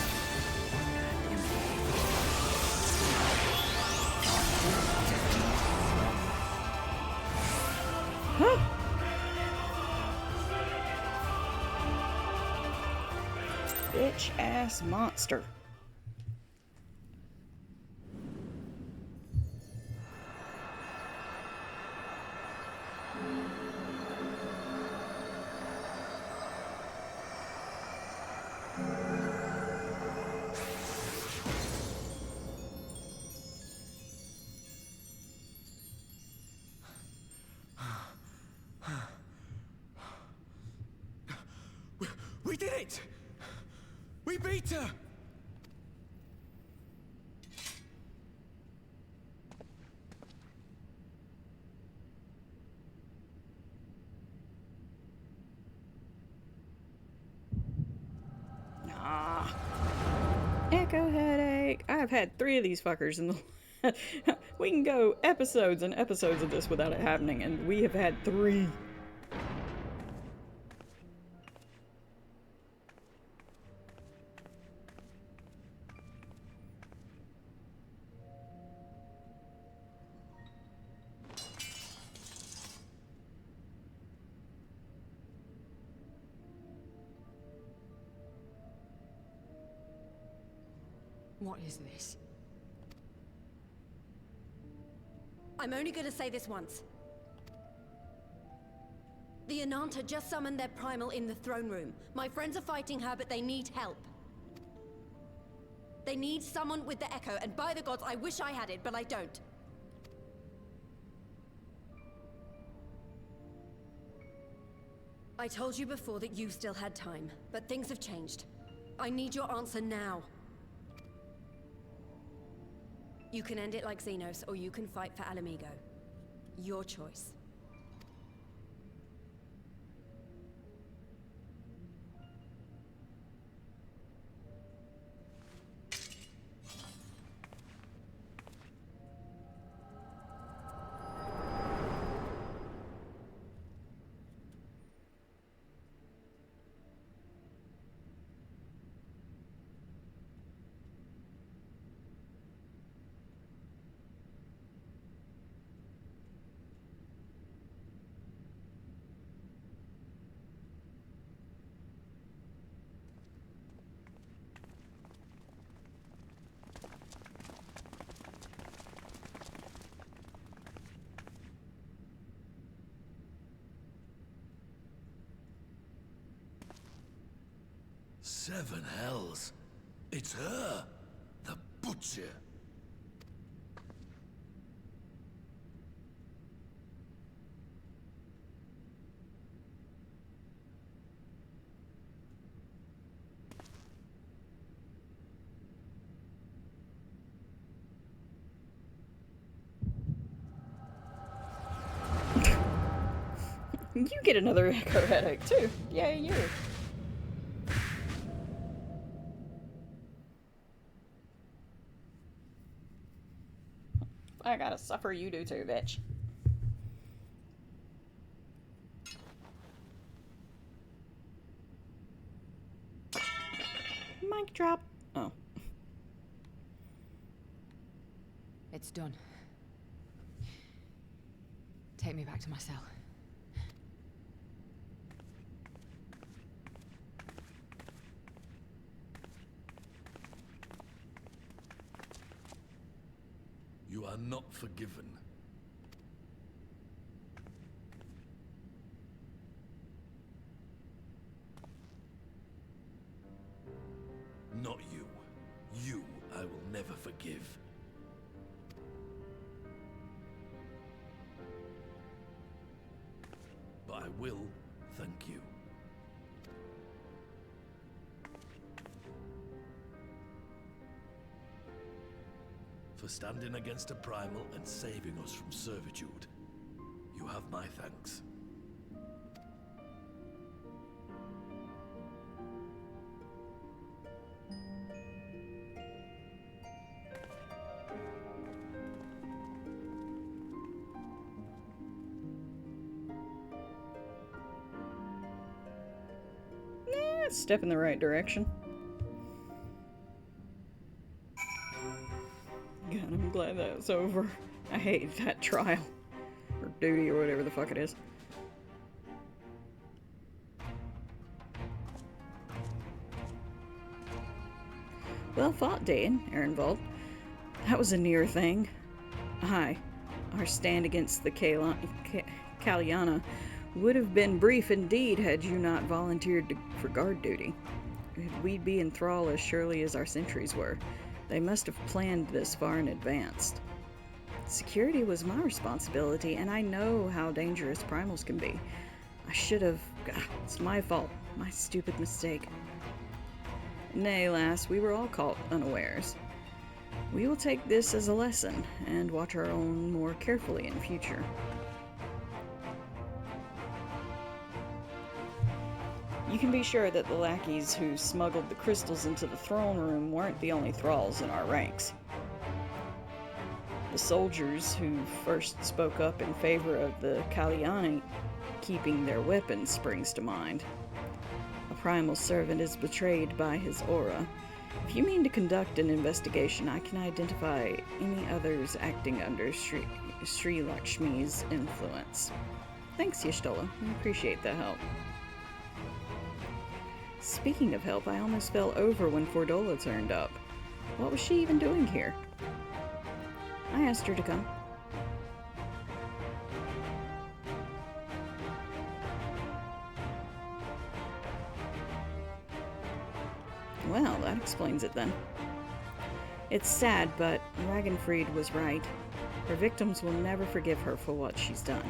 Huh. Bitch ass monster. We did it! We beat her! Ah. Echo headache. I've had 3 of these fuckers in the... We can go episodes and episodes of this without it happening, and we have had 3. What is this? I'm only gonna say this once. The Ananta just summoned their primal in the throne room. My friends are fighting her, but they need help. They need someone with the Echo, and by the gods, I wish I had it, but I don't. I told you before that you still had time, but things have changed. I need your answer now. You can end it like Xenos, or you can fight for Alamigo. Your choice. Seven hells. It's her, the Butcher. You get another echo headache too. Yay, you. I gotta suffer, you do too, bitch. Mic drop. Oh. It's done. Take me back to my cell. You are not forgiven. Not you. You I will never forgive. But I will thank you. For standing against a primal and saving us from servitude. You have my thanks. Yeah, step in the right direction. God, I'm glad that's over. I hate that trial. Or duty, or whatever the fuck it is. Well fought, Dane, Ehrenwald. That was a near thing. Aye, our stand against the Kaliana would have been brief indeed had you not volunteered for guard duty. We'd be in thrall as surely as our sentries were. They must have planned this far in advance. Security was my responsibility, and I know how dangerous primals can be. I should have... It's my fault. My stupid mistake. Nay, lass, we were all caught unawares. We will take this as a lesson, and watch our own more carefully in future. You can be sure that the lackeys who smuggled the crystals into the throne room weren't the only thralls in our ranks. The soldiers who first spoke up in favor of the Kaliani keeping their weapons springs to mind. A primal servant is betrayed by his aura. If you mean to conduct an investigation, I can identify any others acting under Sri Lakshmi's influence. Thanks, Y'shtola. I appreciate the help. Speaking of help, I almost fell over when Fordola turned up. What was she even doing here? I asked her to come. Well, that explains it then. It's sad, but Ragnfried was right. Her victims will never forgive her for what she's done.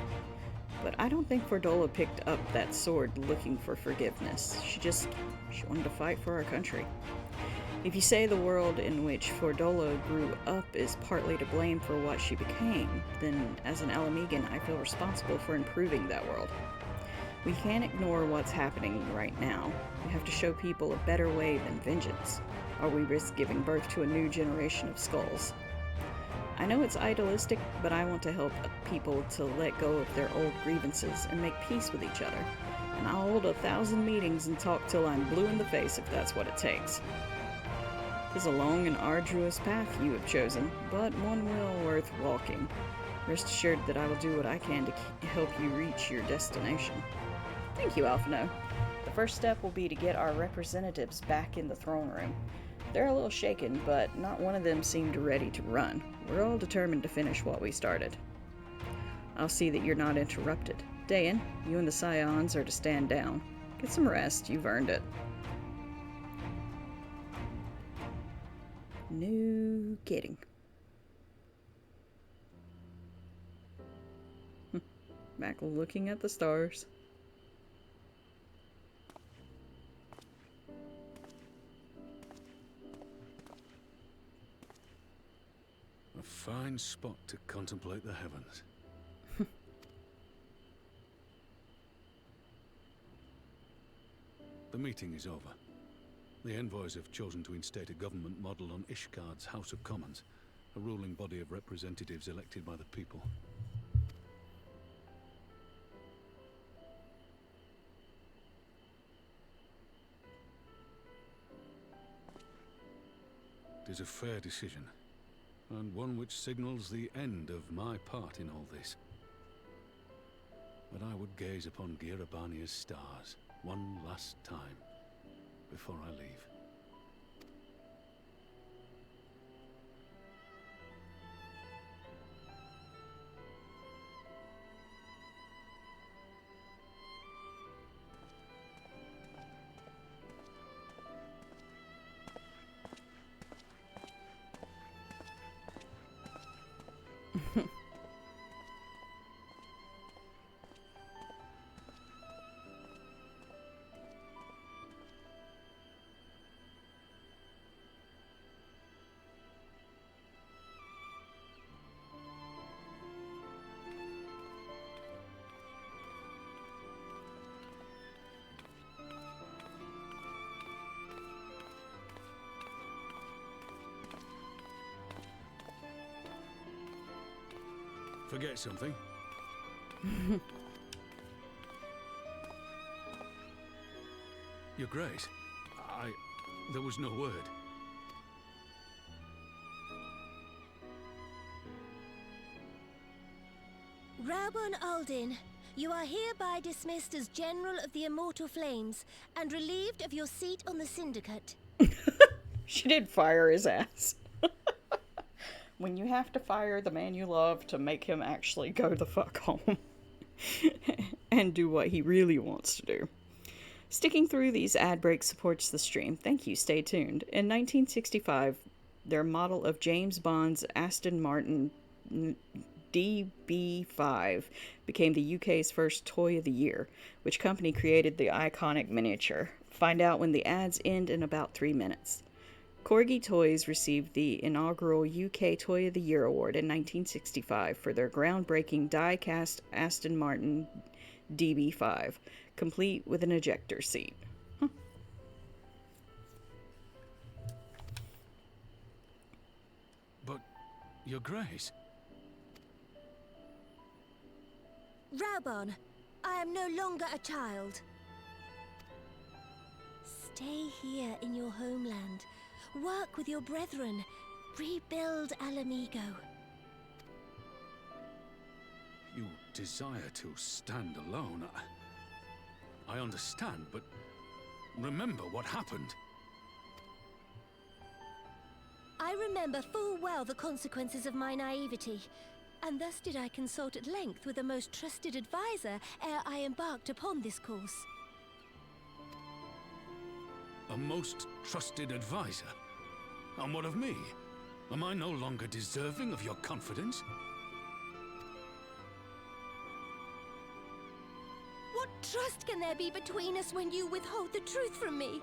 But I don't think Fordola picked up that sword looking for forgiveness. She wanted to fight for our country. If you say the world in which Fordola grew up is partly to blame for what she became, then as an Alamegan, I feel responsible for improving that world. We can't ignore what's happening right now. We have to show people a better way than vengeance, or we risk giving birth to a new generation of skulls. I know it's idealistic, but I want to help people to let go of their old grievances and make peace with each other. And I'll hold 1,000 meetings and talk till I'm blue in the face if that's what it takes. It is a long and arduous path you have chosen, but one well worth walking. Rest assured that I will do what I can to help you reach your destination. Thank you, Alphino. The first step will be to get our representatives back in the throne room. They're a little shaken, but not one of them seemed ready to run. We're all determined to finish what we started. I'll see that you're not interrupted. Dayan, you and the Scions are to stand down. Get some rest, you've earned it. No kidding. Back looking at the stars. A fine spot to contemplate the heavens. The meeting is over. The envoys have chosen to instate a government model on Ishgard's House of Commons, a ruling body of representatives elected by the people. It is a fair decision, and one which signals the end of my part in all this. But I would gaze upon Girabania's stars one last time before I leave. Forget something? Your Grace, there was no word. Rabon Aldin, you are hereby dismissed as General of the Immortal Flames and relieved of your seat on the Syndicate. She did fire his ass. When you have to fire the man you love to make him actually go the fuck home and do what he really wants to do. Sticking through these ad breaks supports the stream. Thank you, stay tuned. In 1965, their model of James Bond's Aston Martin DB5 became the UK's first Toy of the Year. Which company created the iconic miniature? Find out when the ads end in about 3 minutes. Corgi Toys received the inaugural UK Toy of the Year award in 1965 for their groundbreaking die-cast Aston Martin DB5, complete with an ejector seat. Huh. But, Your Grace... Rabon, I am no longer a child. Stay here in your homeland. Work with your brethren. Rebuild Alamigo. You desire to stand alone. I understand, but remember what happened. remember full well the consequences of my naivety, and thus did I consult at length with a most trusted advisor ere I embarked upon this course. A most trusted advisor? And what of me? Am I no longer deserving of your confidence? What trust can there be between us when you withhold the truth from me?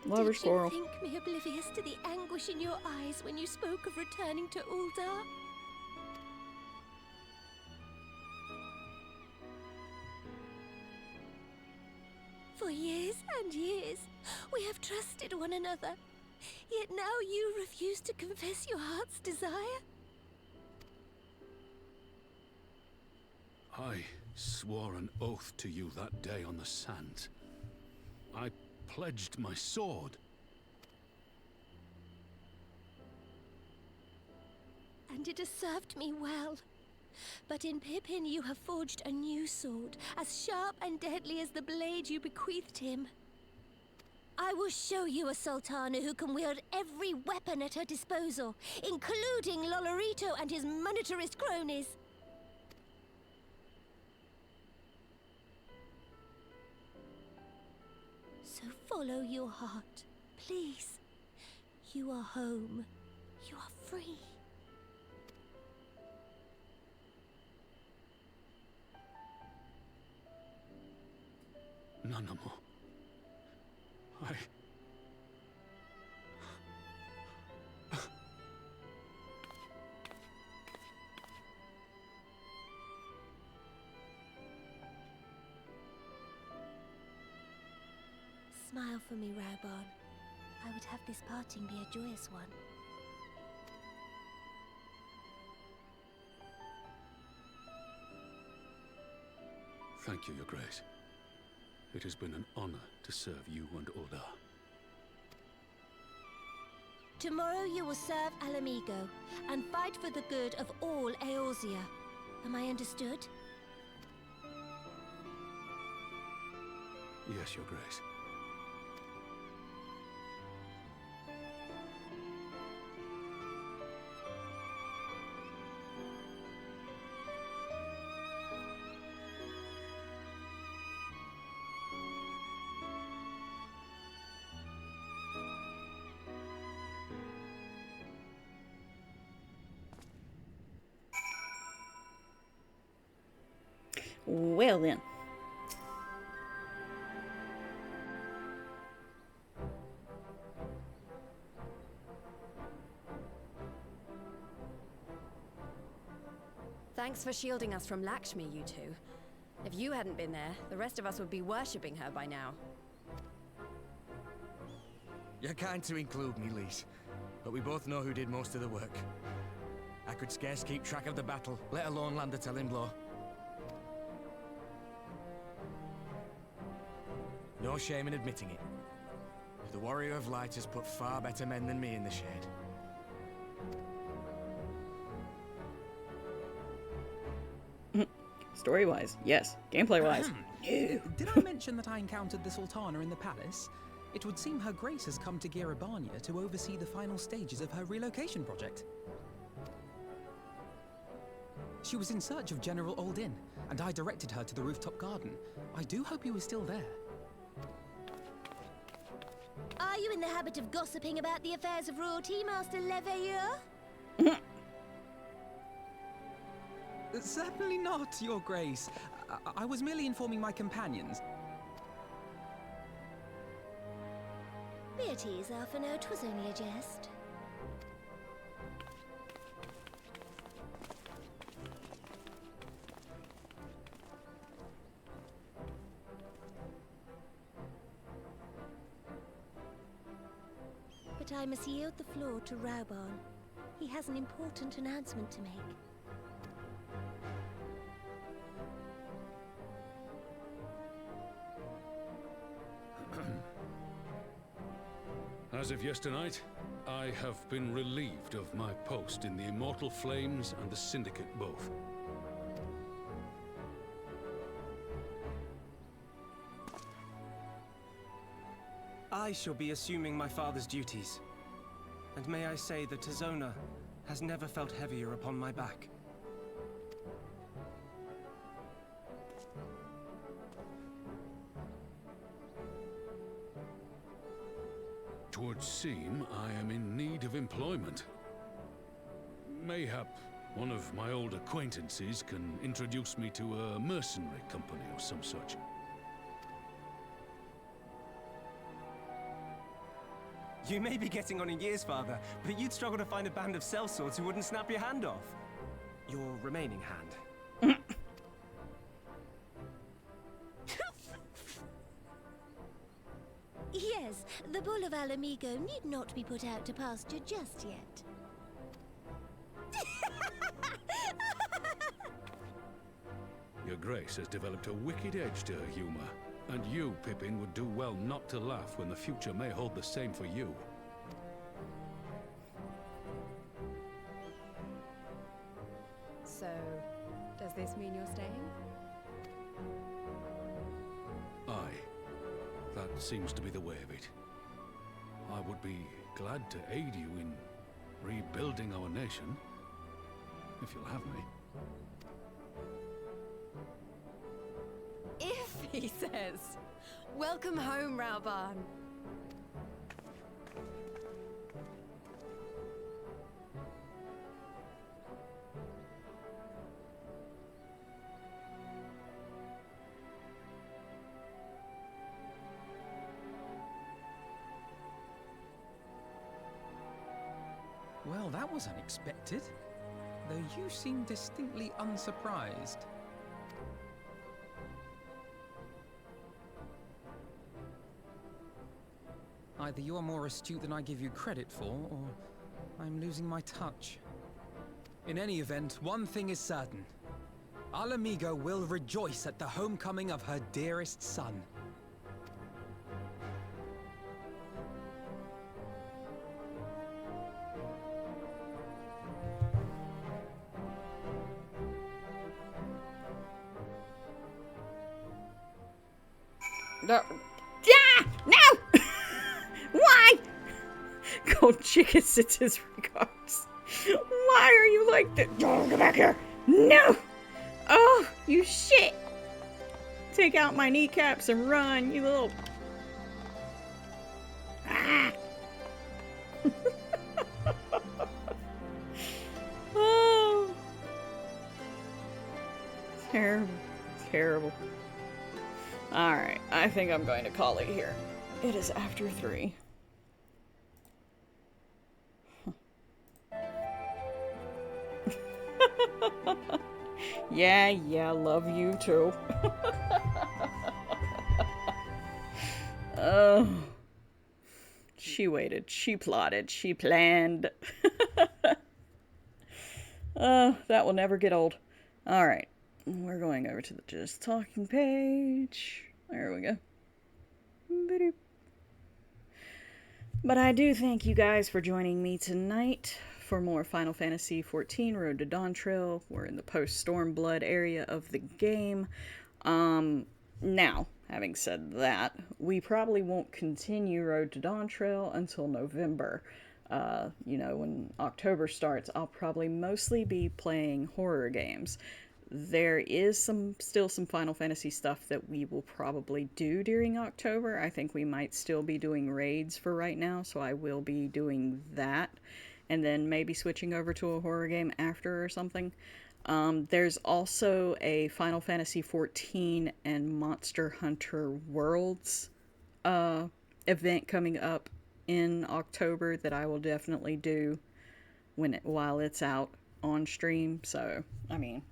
Lover squirrel. Did you think me oblivious to the anguish in your eyes when you spoke of returning to Uldar? For years and years, we have trusted one another. Yet now you refuse to confess your heart's desire? I swore an oath to you that day on the sands. I pledged my sword. And it has served me well. But in Pippin you have forged a new sword, as sharp and deadly as the blade you bequeathed him. I will show you a Sultana who can wield every weapon at her disposal, including Lolorito and his monetarist cronies. So follow your heart, please. You are home. You are free. None more. Smile for me, Raubon. I would have this parting be a joyous one. Thank you, Your Grace. It has been an honor to serve you and Uldar. Tomorrow you will serve Alamigo and fight for the good of all Eorzea. Am I understood? Yes, Your Grace. Well then. Thanks for shielding us from Lakshmi, you two. If you hadn't been there, the rest of us would be worshipping her by now. You're kind to include me, Lise, but we both know who did most of the work. I could scarce keep track of the battle, let alone land a telling blow. No shame in admitting it. The Warrior of Light has put far better men than me in the shade. Story-wise, yes. Gameplay-wise, Did I mention that I encountered the Sultana in the palace? It would seem Her Grace has come to Girabania to oversee the final stages of her relocation project. She was in search of General Oldin, and I directed her to the rooftop garden. I do hope he was still there. Are you in the habit of gossiping about the affairs of royalty, Master Leveilleur? Certainly not, Your Grace. I was merely informing my companions. Be at ease, Alphino. 'Twas only a jest. But I must yield the floor to Raubon. He has an important announcement to make. As of yesternight, I have been relieved of my post in the Immortal Flames and the Syndicate both. I shall be assuming my father's duties. And may I say that Tizona has never felt heavier upon my back. Twould seem I am in need of employment. Mayhap one of my old acquaintances can introduce me to a mercenary company or some such. You may be getting on in years, father, but you'd struggle to find a band of sellswords who wouldn't snap your hand off. Your remaining hand. Yes, the bull of Alamigo need not be put out to pasture just yet. Your Grace has developed a wicked edge to her humor, and you, Pippin, would do well not to laugh when the future may hold the same for you. So, does this mean you're staying? Aye. That seems to be the way of it. I would be glad to aid you in rebuilding our nation, if you'll have me. If, he says. Welcome home, Rauban. Well, that was unexpected. Though you seem distinctly unsurprised. Either you're more astute than I give you credit for, or I'm losing my touch. In any event, one thing is certain. Alamigo will rejoice at the homecoming of her dearest son. No. Yeah! No! Why? Gold Chicken sends his regards. Why are you like that? Don't go back here. No! Oh, you shit! Take out my kneecaps and run, you little... Ah! Oh. Terrible. Terrible. Alright, I think I'm going to call it here. It is after 3. Yeah, love you too. Oh. She waited, she plotted, she planned. That will never get old. Alright. We're going over to the Just Talking page. There we go. But I do thank you guys for joining me tonight for more Final Fantasy XIV Road to Dawntrail. We're in the post-Stormblood area of the game. Now, having said that, we probably won't continue Road to Dawntrail until November. When October starts, I'll probably mostly be playing horror games. There is still some Final Fantasy stuff that we will probably do during October. I think we might still be doing raids for right now, so I will be doing that. And then maybe switching over to a horror game after or something. There's also a Final Fantasy XIV and Monster Hunter Worlds event coming up in October that I will definitely do while it's out on stream. So, I mean...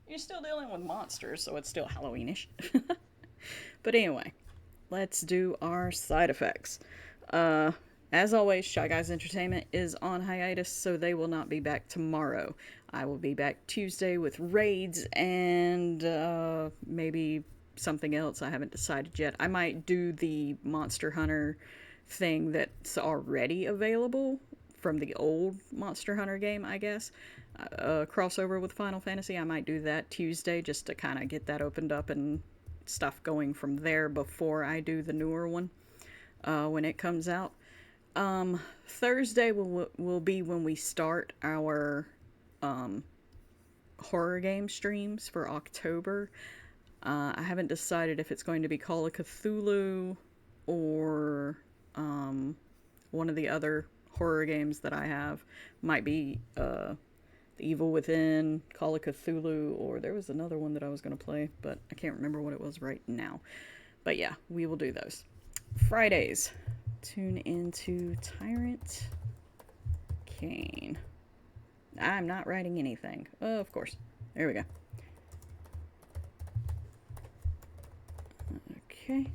You're still dealing with monsters, so it's still Halloweenish. But anyway, let's do our side effects. As always, Shy Guys Entertainment is on hiatus, so they will not be back tomorrow. I will be back Tuesday with raids and maybe something else I haven't decided yet. I might do the Monster Hunter thing that's already available from the old Monster Hunter game, I guess. Crossover with Final Fantasy. I might do that Tuesday just to kind of get that opened up and stuff going from there before I do the newer one. when it comes out. Thursday will be when we start our horror game streams for October. I haven't decided if it's going to be Call of Cthulhu or one of the other horror games that I have. Might be The Evil Within, Call of Cthulhu, or there was another one that I was going to play, but I can't remember what it was right now. But yeah, we will do those. Fridays, tune into Tyrant Kane. I'm not writing anything. Oh, of course. There we go. Okay.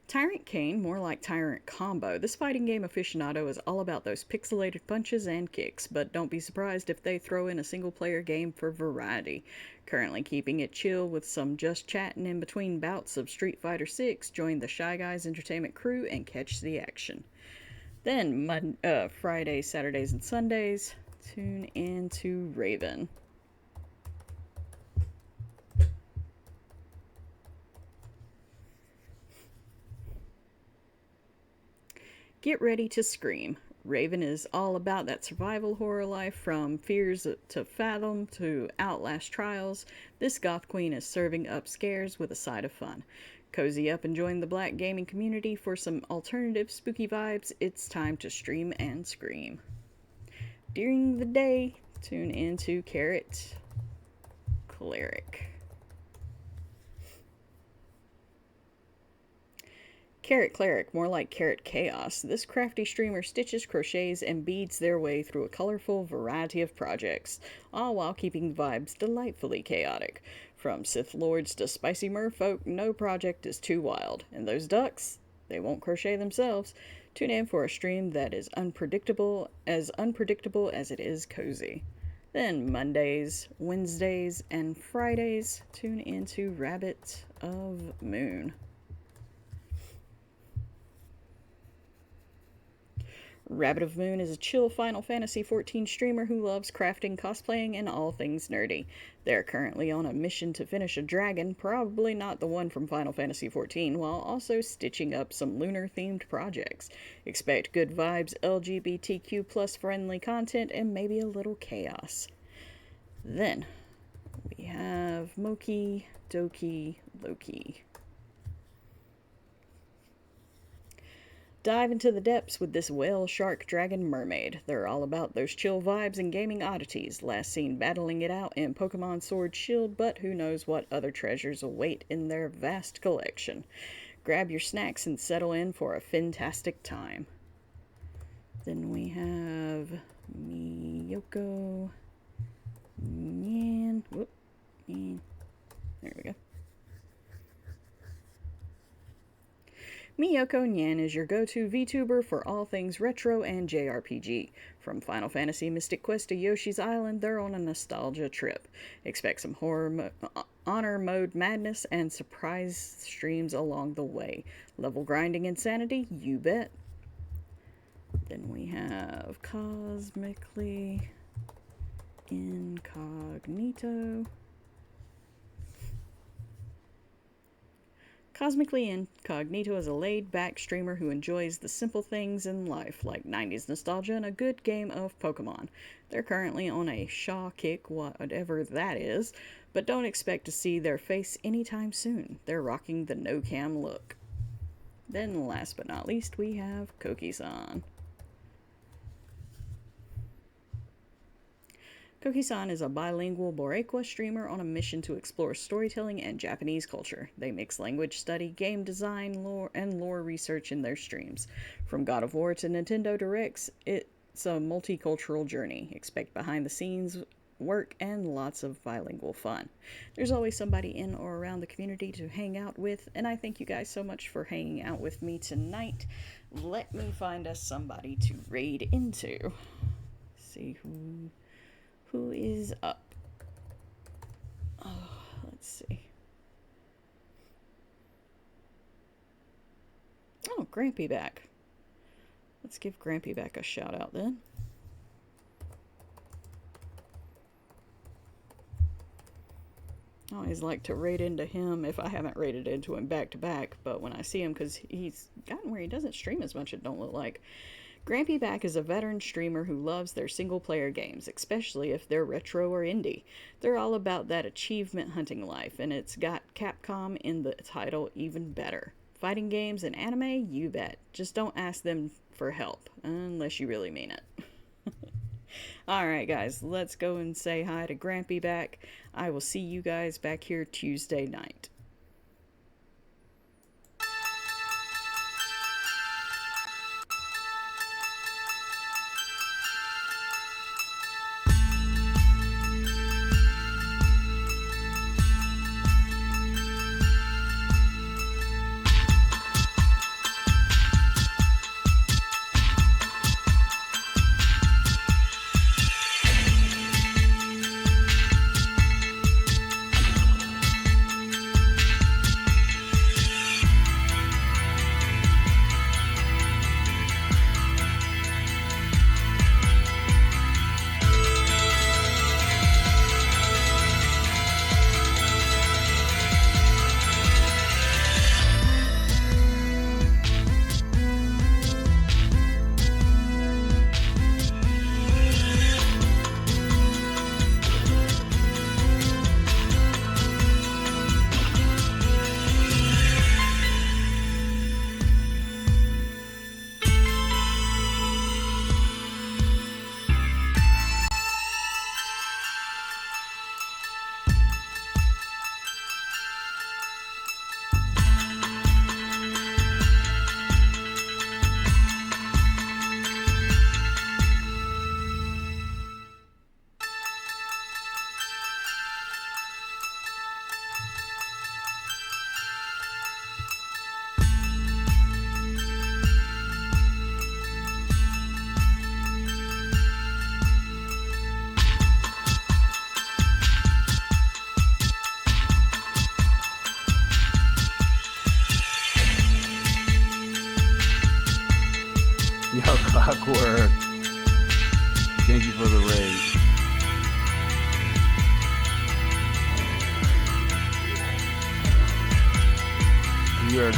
Tyrant Kane, more like Tyrant Combo. This fighting game aficionado is all about those pixelated punches and kicks, but don't be surprised if they throw in a single-player game for variety. Currently keeping it chill with some just chatting in between bouts of Street Fighter VI, join the Shy Guys Entertainment crew and catch the action. Then, Fridays, Saturdays, and Sundays, tune into Raven. Get ready to scream. Raven is all about that survival horror life, from Fears to Fathom to Outlast Trials. This goth queen is serving up scares with a side of fun. Cozy up and join the black gaming community for some alternative spooky vibes. It's time to stream and scream. During the day, tune into Carrot Cleric. Carrot Cleric, more like Carrot Chaos. This crafty streamer stitches, crochets, and beads their way through a colorful variety of projects, all while keeping the vibes delightfully chaotic. From Sith Lords to spicy merfolk, no project is too wild. And those ducks, they won't crochet themselves. Tune in for a stream that is unpredictable as it is cozy. Then Mondays, Wednesdays, and Fridays, tune into Rabbit of Moon. Rabbit of Moon is a chill Final Fantasy XIV streamer who loves crafting, cosplaying, and all things nerdy. They're currently on a mission to finish a dragon, probably not the one from Final Fantasy XIV, while also stitching up some lunar-themed projects. Expect good vibes, LGBTQ+ friendly content, and maybe a little chaos. Then, we have Moki Doki Loki. Dive into the depths with this whale, shark, dragon, mermaid. They're all about those chill vibes and gaming oddities, last seen battling it out in Pokemon Sword Shield, but who knows what other treasures await in their vast collection. Grab your snacks and settle in for a fantastic time. Then we have Miyoko Nyan. Whoop. Nyan. There we go. Miyoko Nyan is your go-to VTuber for all things retro and JRPG. From Final Fantasy Mystic Quest to Yoshi's Island, they're on a nostalgia trip. Expect some honor mode madness and surprise streams along the way. Level grinding insanity? You bet. Then we have Cosmically Incognito. Cosmically Incognito is a laid-back streamer who enjoys the simple things in life, like 90s nostalgia and a good game of Pokemon. They're currently on a Shaw kick, whatever that is, but don't expect to see their face anytime soon. They're rocking the no-cam look. Then, last but not least, we have Koki-san. Koki-san is a bilingual Boricua streamer on a mission to explore storytelling and Japanese culture. They mix language study, game design, lore research in their streams. From God of War to Nintendo Directs, it's a multicultural journey. Expect behind-the-scenes work and lots of bilingual fun. There's always somebody in or around the community to hang out with, and I thank you guys so much for hanging out with me tonight. Let me find us somebody to raid into. See who is up. Oh, let's see. Oh, Grampy back. Let's give Grampy back a shout out then. I always like to raid into him if I haven't raided into him back to back, but when I see him, because he's gotten where he doesn't stream as much, it don't look like. Grampy Back is a veteran streamer who loves their single-player games, especially if they're retro or indie. They're all about that achievement hunting life, and it's got Capcom in the title even better. Fighting games and anime? You bet. Just don't ask them for help, unless you really mean it. Alright guys, let's go and say hi to Grampy Back. I will see you guys back here Tuesday night. Yo, Clockwork. Thank you for the raid. You are